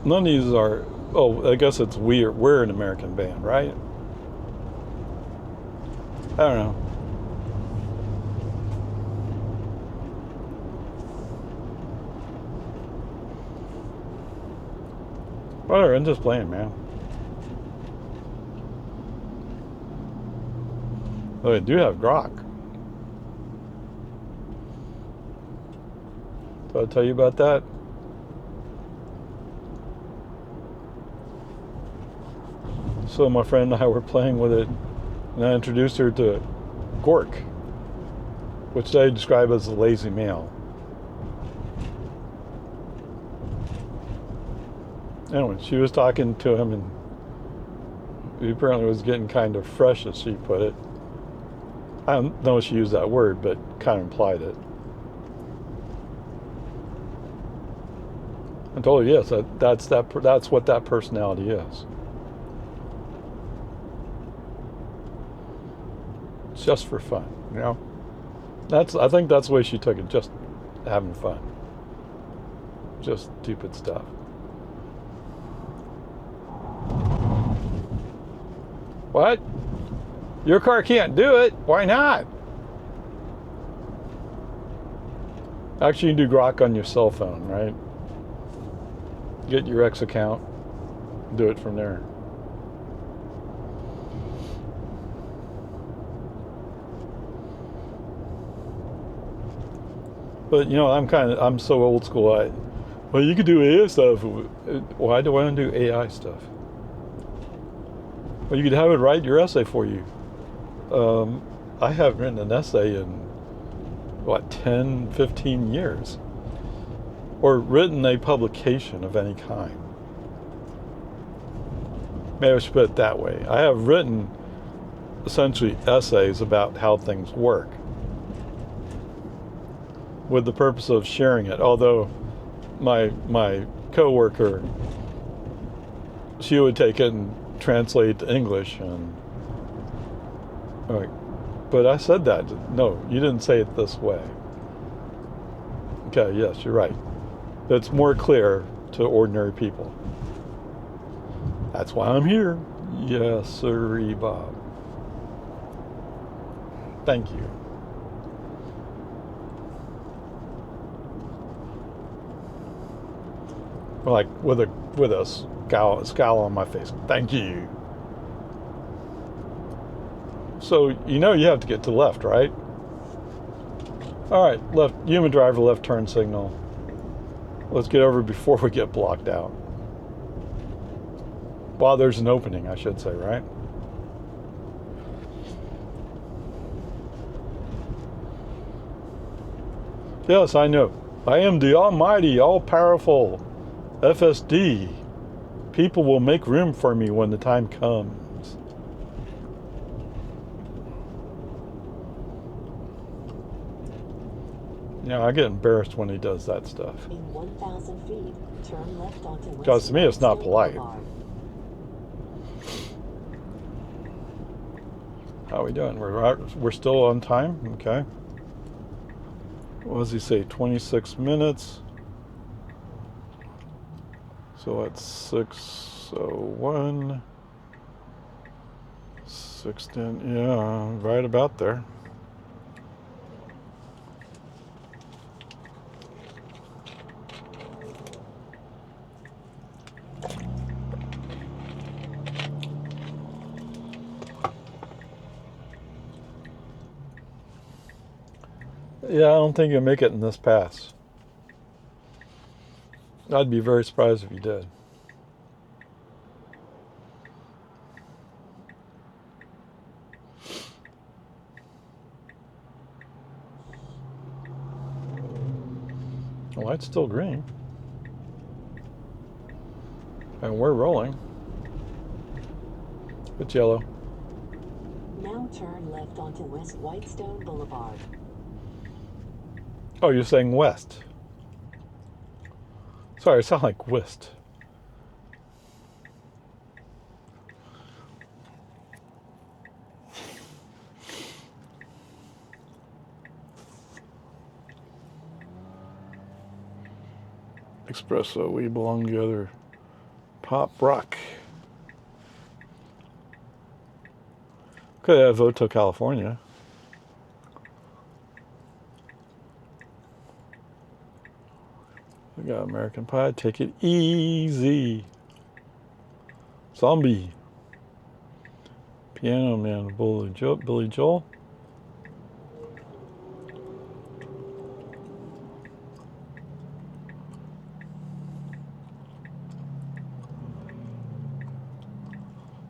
None of these are. Oh, I guess it's we're an American band, right? I don't know. Whatever, I'm just playing, man. Oh, I do have Grok. Did I tell you about that? So my friend and I were playing with it, and I introduced her to Gork, which they describe as a lazy male. Anyway, she was talking to him, and he apparently was getting kind of fresh, as she put it. I don't know if she used that word, but kind of implied it. I told her, yes, that's what that personality is. It's just for fun, you know. I think that's the way she took it, just having fun, just stupid stuff. What? Your car can't do it? Why not? Actually, you can do Grok on your cell phone, right? Get your X account, do it from there. But you know, I'm so old school. Well, you could do AI stuff. Why do I want to do AI stuff? Well, you could have it write your essay for you. I haven't written an essay in 10, 15 years, or written a publication of any kind. Maybe I should put it that way. I have written essentially essays about how things work, with the purpose of sharing it. Although my coworker, she would take it and translate it to English, and but I said that. No, you didn't say it this way. Okay, yes, you're right. It's more clear to ordinary people. That's why I'm here. Yes, sirree, Bob. Thank you. Like with a scowl on my face. Thank you. So you know you have to get to the left, right? All right, left human driver left turn signal. Let's get over before we get blocked out. While there's an opening, I should say, right? Yes, I know. I am the almighty, all-powerful FSD. People will make room for me when the time comes. Yeah, I get embarrassed when he does that stuff. In 1,000 feet, turn left onto West Because to me, it's not Whitestone polite. Boulevard. How are we doing? We're still on time? Okay. What does he say? 26 minutes. So it's 6:01. 6:10. Yeah, right about there. Yeah, I don't think you'll make it in this pass. I'd be very surprised if you did. The light's still green. And we're rolling. It's yellow. Now turn left onto West Whitestone Boulevard. Oh, you're saying west. Sorry, it sounds like west. Espresso, we belong together. Pop rock. Could have Voto, California. We got American Pie. Take it easy. Zombie. Piano Man. Billy Joel.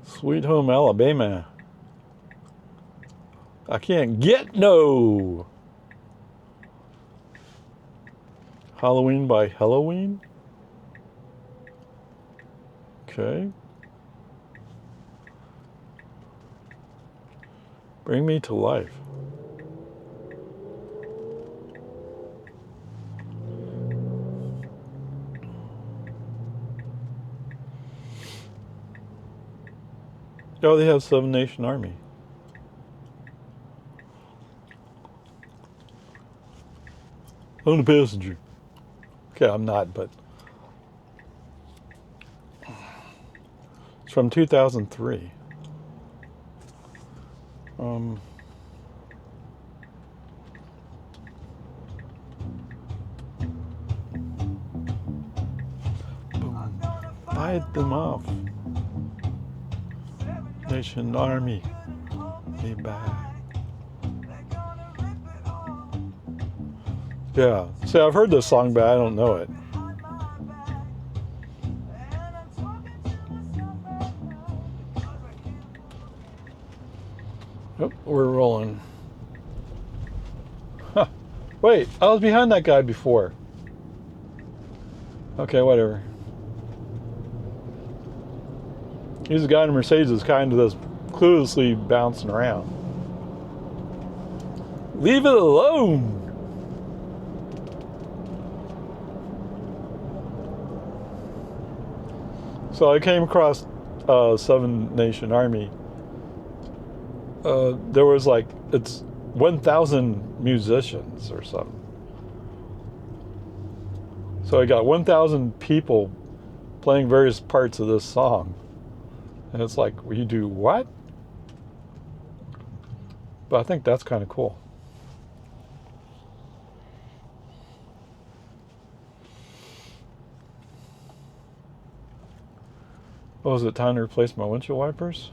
Sweet Home Alabama. I can't get no. Halloween by Halloween. Okay. Bring me to life. Oh, they have Seven Nation Army. I'm the passenger. Okay, I'm not, but it's from 2003. Boom. Fight them off. Nation Army. Be back. Yeah. See, I've heard this song, but I don't know it. Oh, we're rolling. Huh. Wait, I was behind that guy before. Okay, whatever. He's a guy in a Mercedes that's kind of this cluelessly bouncing around. Leave it alone! So I came across Seven Nation Army. There was like, it's 1,000 musicians or something. So I got 1,000 people playing various parts of this song. And it's like, well, you do what? But I think that's kind of cool. Oh, is it time to replace my windshield wipers?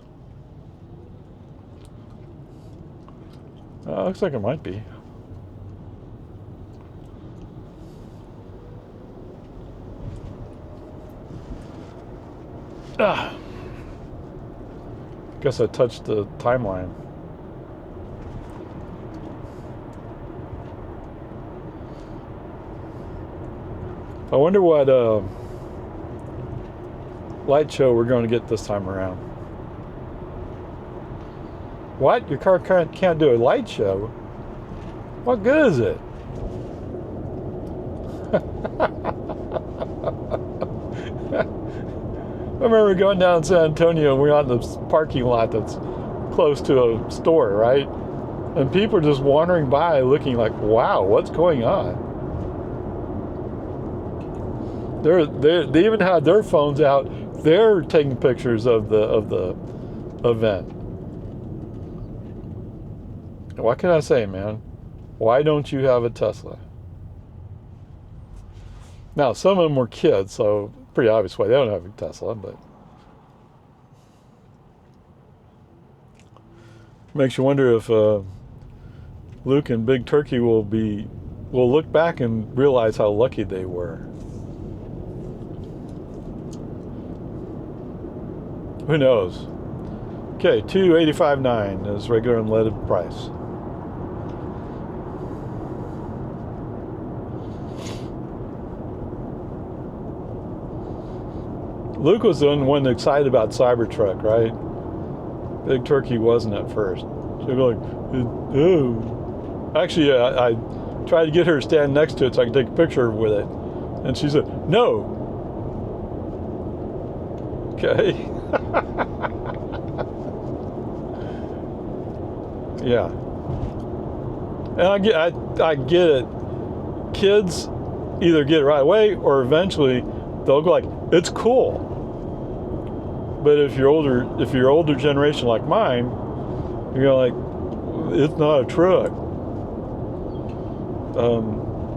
Looks like it might be. Guess I touched the timeline. I wonder what light show we're going to get this time around. What? Your car can't do a light show? What good is it? I remember going down in San Antonio, we're on this parking lot that's close to a store, right? And people are just wandering by looking like, wow, what's going on? They even had their phones out. They're taking pictures of the event. What can I say, man? Why don't you have a Tesla? Now, some of them were kids, so pretty obvious why they don't have a Tesla, but makes you wonder if Luke and Big Turkey will look back and realize how lucky they were. Who knows? Okay, $285.9 is regular unleaded price. Luke was the one excited about Cybertruck, right? Big Turkey wasn't at first. She'd be like, oh. Actually, I tried to get her to stand next to it so I could take a picture with it. And she said, no. Okay. Yeah. And I get it. Kids either get it right away or eventually they'll go like, it's cool. But if you're older generation like mine, you're like, it's not a truck.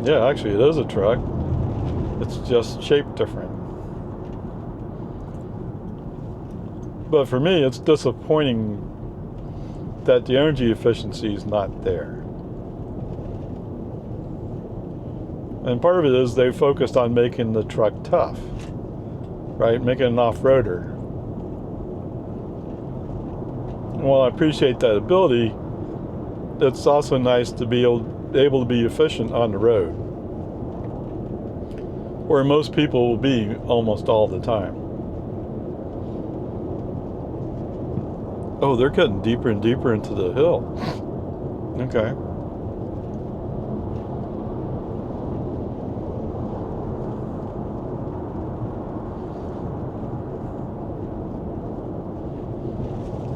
Yeah, actually it is a truck. It's just shaped different. But for me, it's disappointing that the energy efficiency is not there. And part of it is they focused on making the truck tough, right? Making it an off-roader. And while I appreciate that ability, it's also nice to be able to be efficient on the road, where most people will be almost all the time. Oh, they're cutting deeper and deeper into the hill. Okay.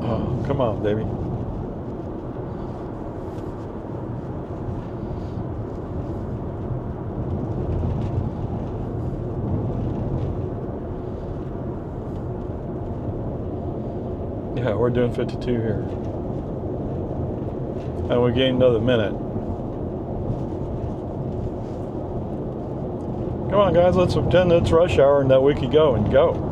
Oh, come on, baby. Yeah, we're doing 52 here. And we gained another minute. Come on, guys, let's pretend it's rush hour and that we could go and go.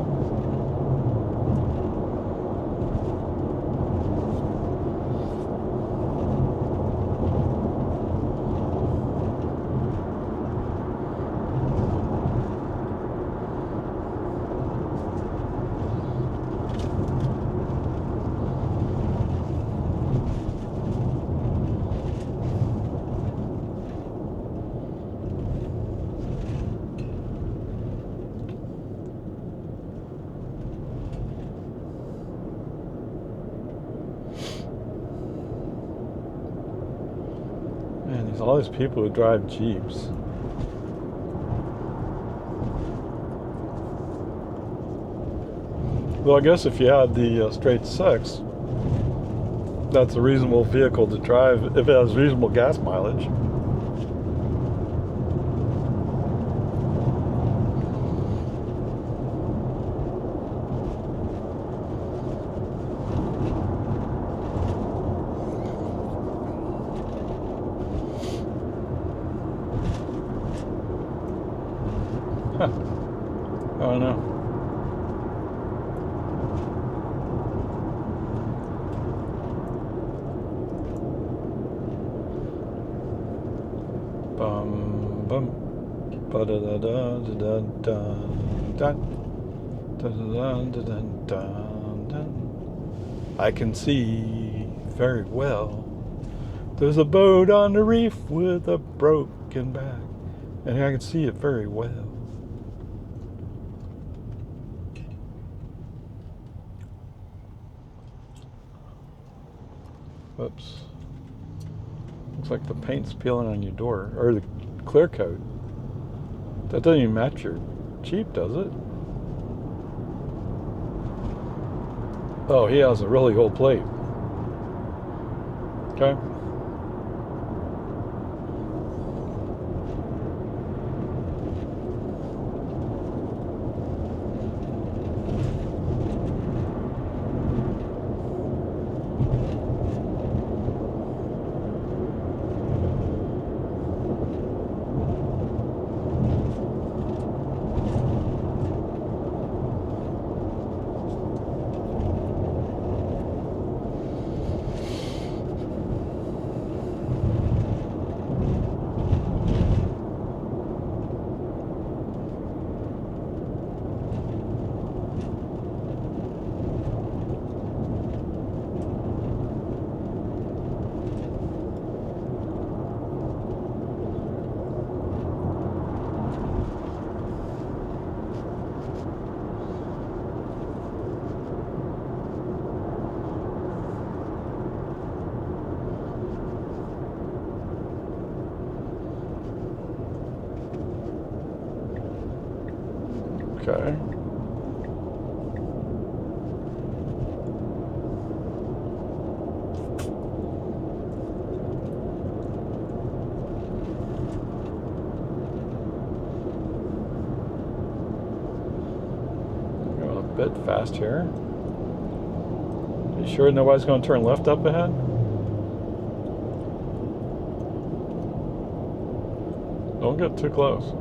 Man, there's all these people who drive Jeeps. Well, I guess if you had the straight six, that's a reasonable vehicle to drive if it has reasonable gas mileage. Huh. I don't know. Bum bum ba da da da da da da Dun, dun, dun, dun, dun, dun. I can see very well. There's a boat on the reef with a broken back, and I can see it very well. Whoops. Looks like the paint's peeling on your door, or the clear coat. That doesn't even match your Jeep, does it? Oh, he has a really old plate. Okay. Okay. Going a bit fast here. You sure nobody's going to turn left up ahead? Don't get too close.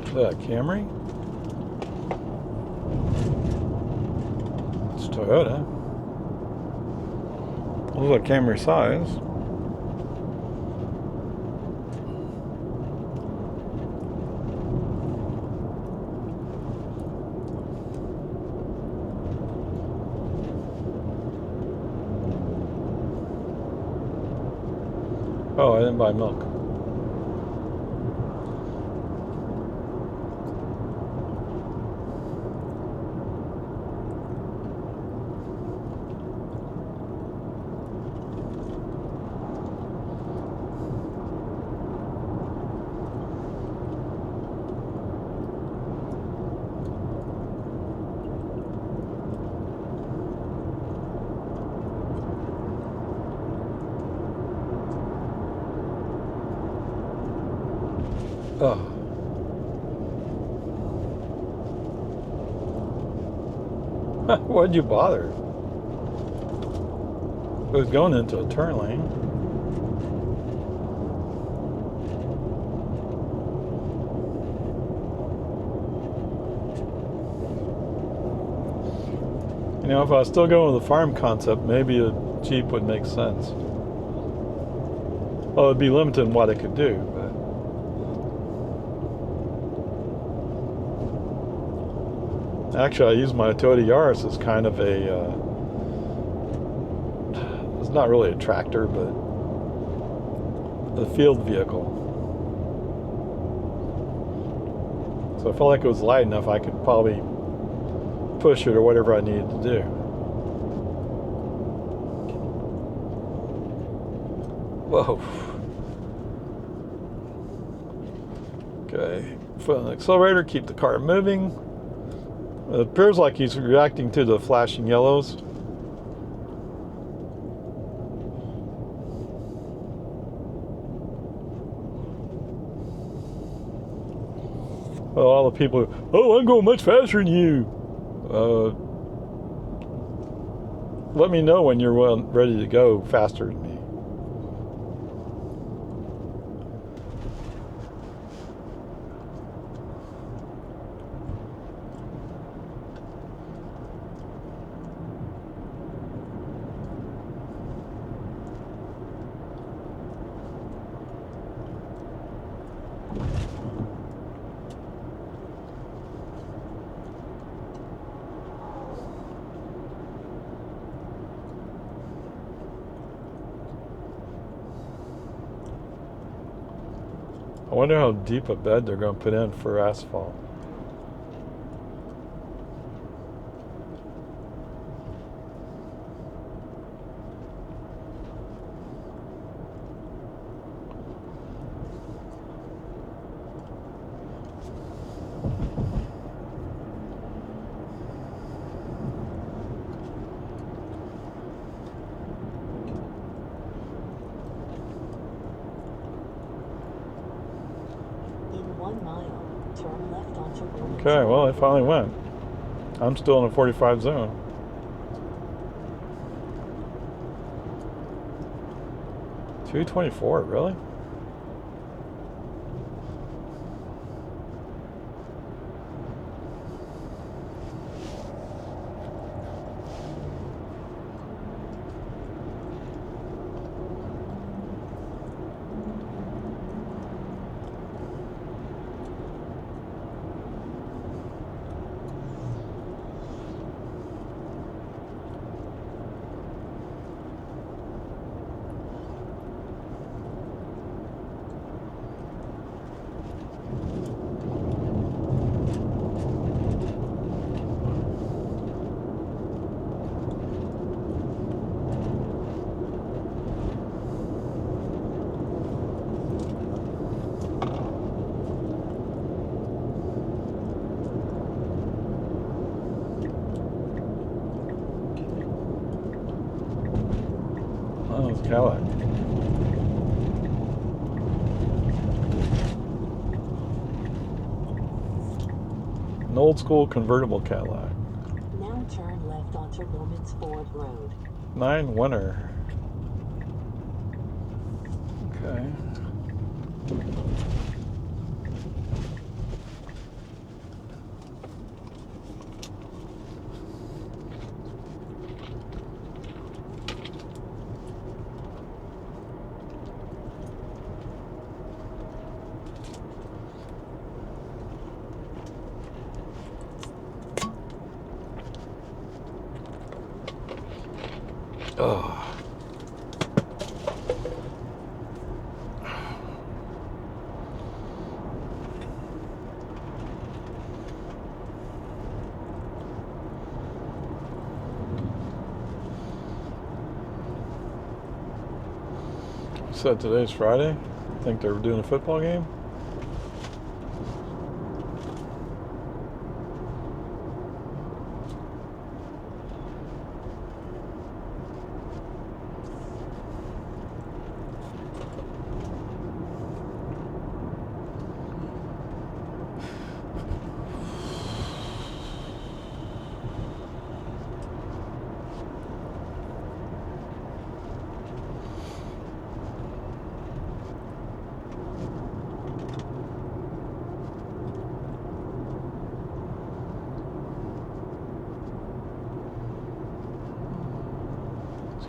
Is that a Camry? It's Toyota. Looks like Camry size. Oh, I didn't buy milk. Oh. Why'd you bother? It was going into a turn lane. You know, if I was still going with the farm concept, maybe a Jeep would make sense. Well, it'd be limited in what it could do, but actually, I use my Toyota Yaris as kind of a, it's not really a tractor, but a field vehicle. So I felt like it was light enough I could probably push it or whatever I needed to do. Whoa. Okay. Foot on the accelerator, keep the car moving. It appears like he's reacting to the flashing yellows. Well, all the people, oh, I'm going much faster than you. Let me know when you're ready to go faster than me. I wonder how deep a bed they're going to put in for asphalt. Turn left onto Roman. Okay, well, it finally went. I'm still in a 45 zone. $224, really? Oh, it's Cadillac. An old school convertible Cadillac. Now turn left onto Romans Ford Road. 9 winter. Okay. Oh. Said today's Friday. Think they were doing a football game?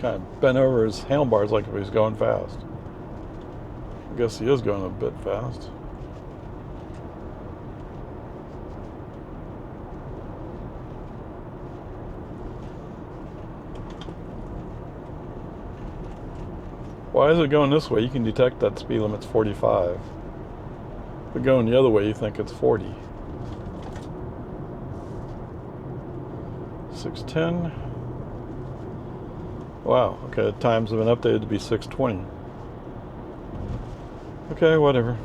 Kind of bent over his handlebars like if he's going fast. I guess he is going a bit fast. Why is it going this way? You can detect that speed limit's 45. But going the other way, you think it's 40. 610. Wow, okay, the times have been updated to be 6:20. Okay, whatever.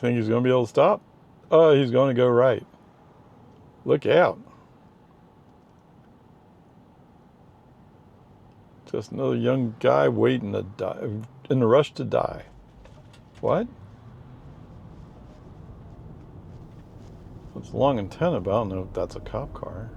Think he's going to be able to stop? Oh, he's going to go right. Look out. Just another young guy waiting to die, in a rush to die. What? It's a long antenna, but I don't know if that's a cop car.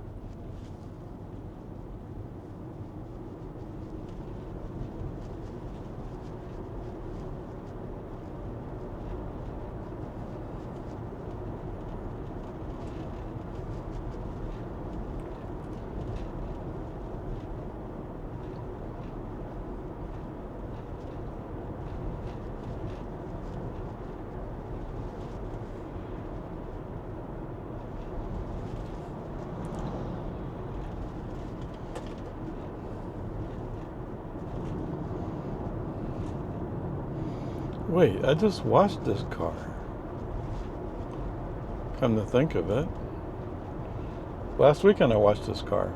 Wait, I just watched this car. Come to think of it. Last weekend I watched this car.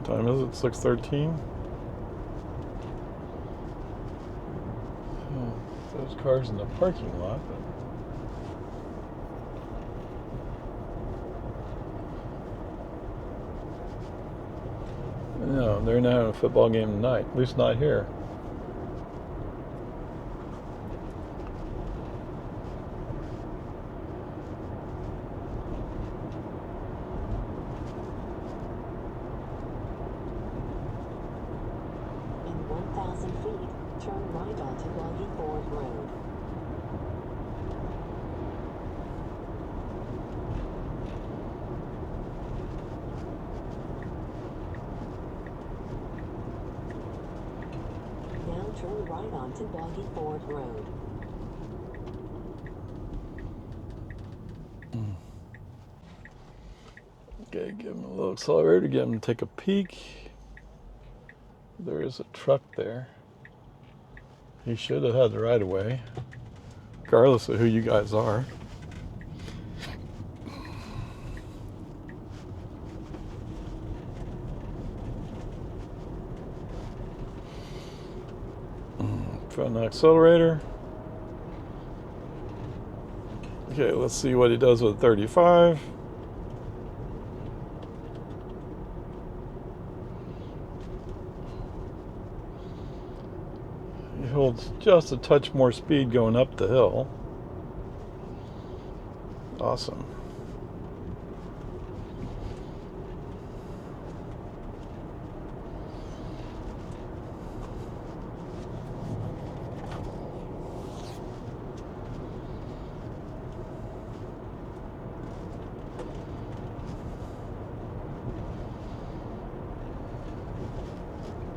Time is it? 6:13. Those cars in the parking lot. But no, they're not having a football game tonight. At least not here. In 1,000 feet, turn right onto Boggy Ford Road. Now turn right onto Boggy Ford Road. Okay, give him a little accelerator, get him to take a peek. There is a truck there. He should have had the right of way, regardless of who you guys are. Foot on the accelerator. Okay, let's see what he does with 35. He holds just a touch more speed going up the hill. Awesome.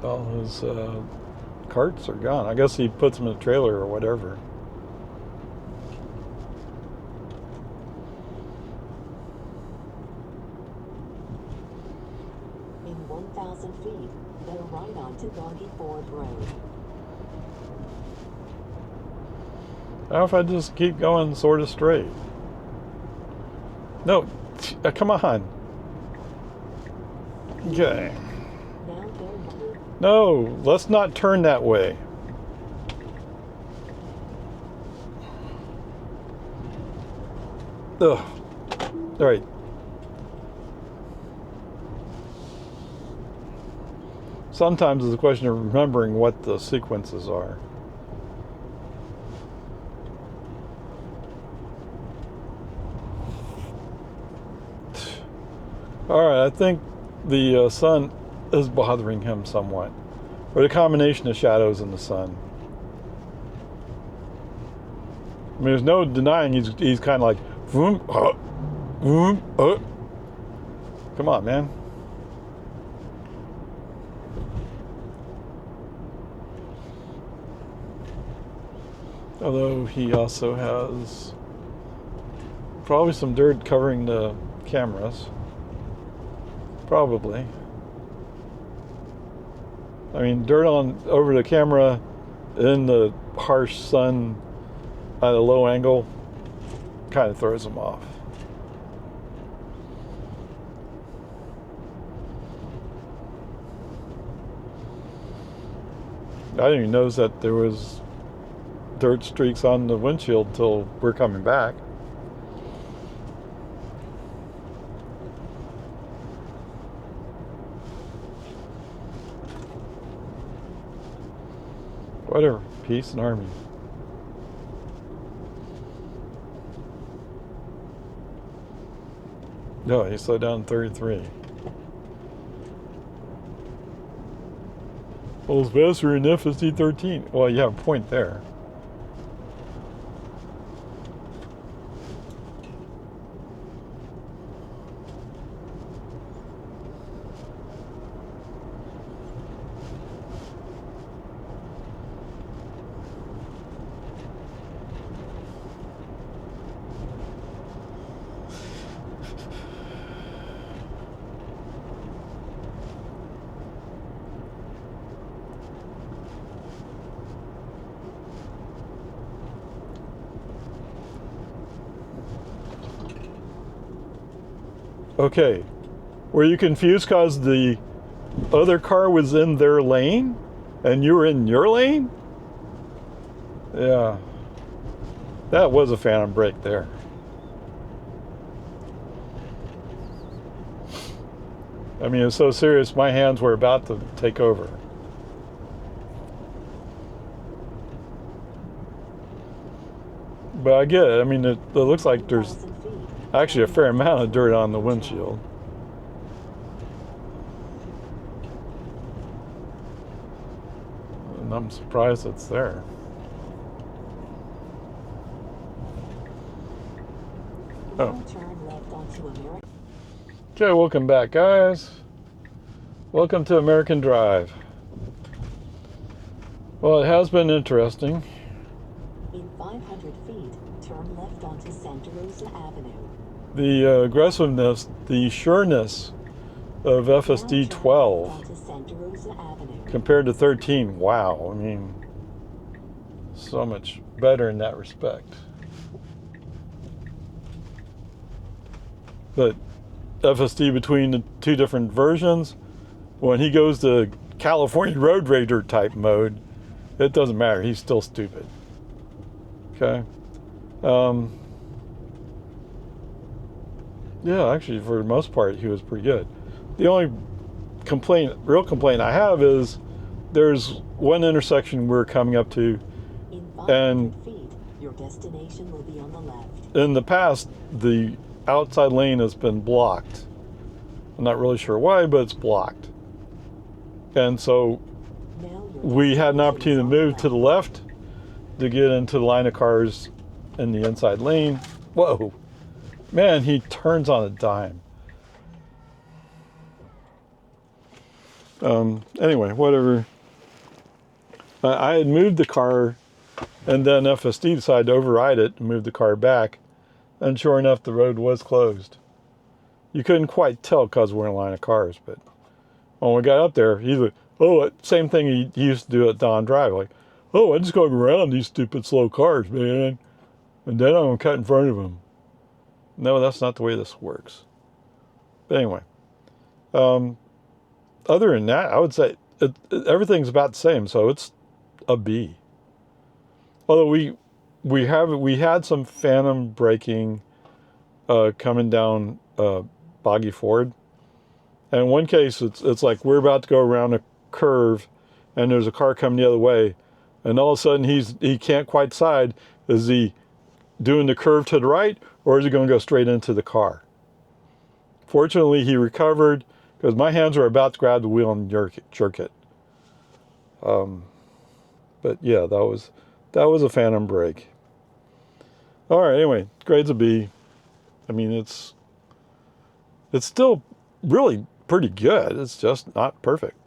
All his carts are gone. I guess he puts them in a trailer or whatever. In 1,000 feet, go right onto Boggy Ford Road. How if I just keep going sort of straight? No, come on. Okay. Now go right. No, let's not turn that way. Ugh. All right. Sometimes it's a question of remembering what the sequences are. All right, I think the sun is bothering him somewhat, or the combination of shadows and the sun. I mean, there's no denying he's kind of like, vroom, vroom, come on, man. Although he also has probably some dirt covering the cameras. Probably. I mean, dirt on over the camera in the harsh sun at a low angle kind of throws them off. I didn't even notice that there was dirt streaks on the windshield till we're coming back. Whatever, peace and harmony. No, he slowed down 33. Well, it's faster than FSD 13. Well, you have a point there. Okay, were you confused because the other car was in their lane and you were in your lane? Yeah, that was a phantom brake there. I mean, it was so serious, my hands were about to take over. But I get it. I mean, it looks like there's actually a fair amount of dirt on the windshield. And I'm surprised it's there. Oh. Okay, welcome back, guys. Welcome to American Drive. Well, it has been interesting. In 500 feet, turn left onto Santa Rosa Avenue. The aggressiveness, the sureness of FSD 12 compared to 13, wow. I mean, so much better in that respect. But FSD between the two different versions, when he goes to California Road Rager type mode, it doesn't matter. He's still stupid. Okay. Yeah, actually, for the most part, he was pretty good. The only real complaint I have is there's one intersection we're coming up to, and feet, your destination will be on the left. In the past, the outside lane has been blocked. I'm not really sure why, but it's blocked. And so we had an opportunity to move to the left to get into the line of cars in the inside lane. Whoa. Man, he turns on a dime. Anyway, whatever. I had moved the car, and then FSD decided to override it and move the car back. And sure enough, the road was closed. You couldn't quite tell because we're in a line of cars, but when we got up there, he's like, oh, same thing he used to do at Don Drive. Like, oh, I'm just going around these stupid slow cars, man. And then I'm going to cut in front of them. No, that's not the way this works. But anyway, other than that, I would say everything's about the same, so it's a B. Although we had some phantom braking coming down Boggy Ford, and in one case it's like we're about to go around a curve, and there's a car coming the other way, and all of a sudden he can't quite decide, is he doing the curve to the right, or is he going to go straight into the car? Fortunately, he recovered, because my hands were about to grab the wheel and jerk it. But yeah, that was a phantom brake. All right, anyway, grades a B. I mean, it's still really pretty good. It's just not perfect.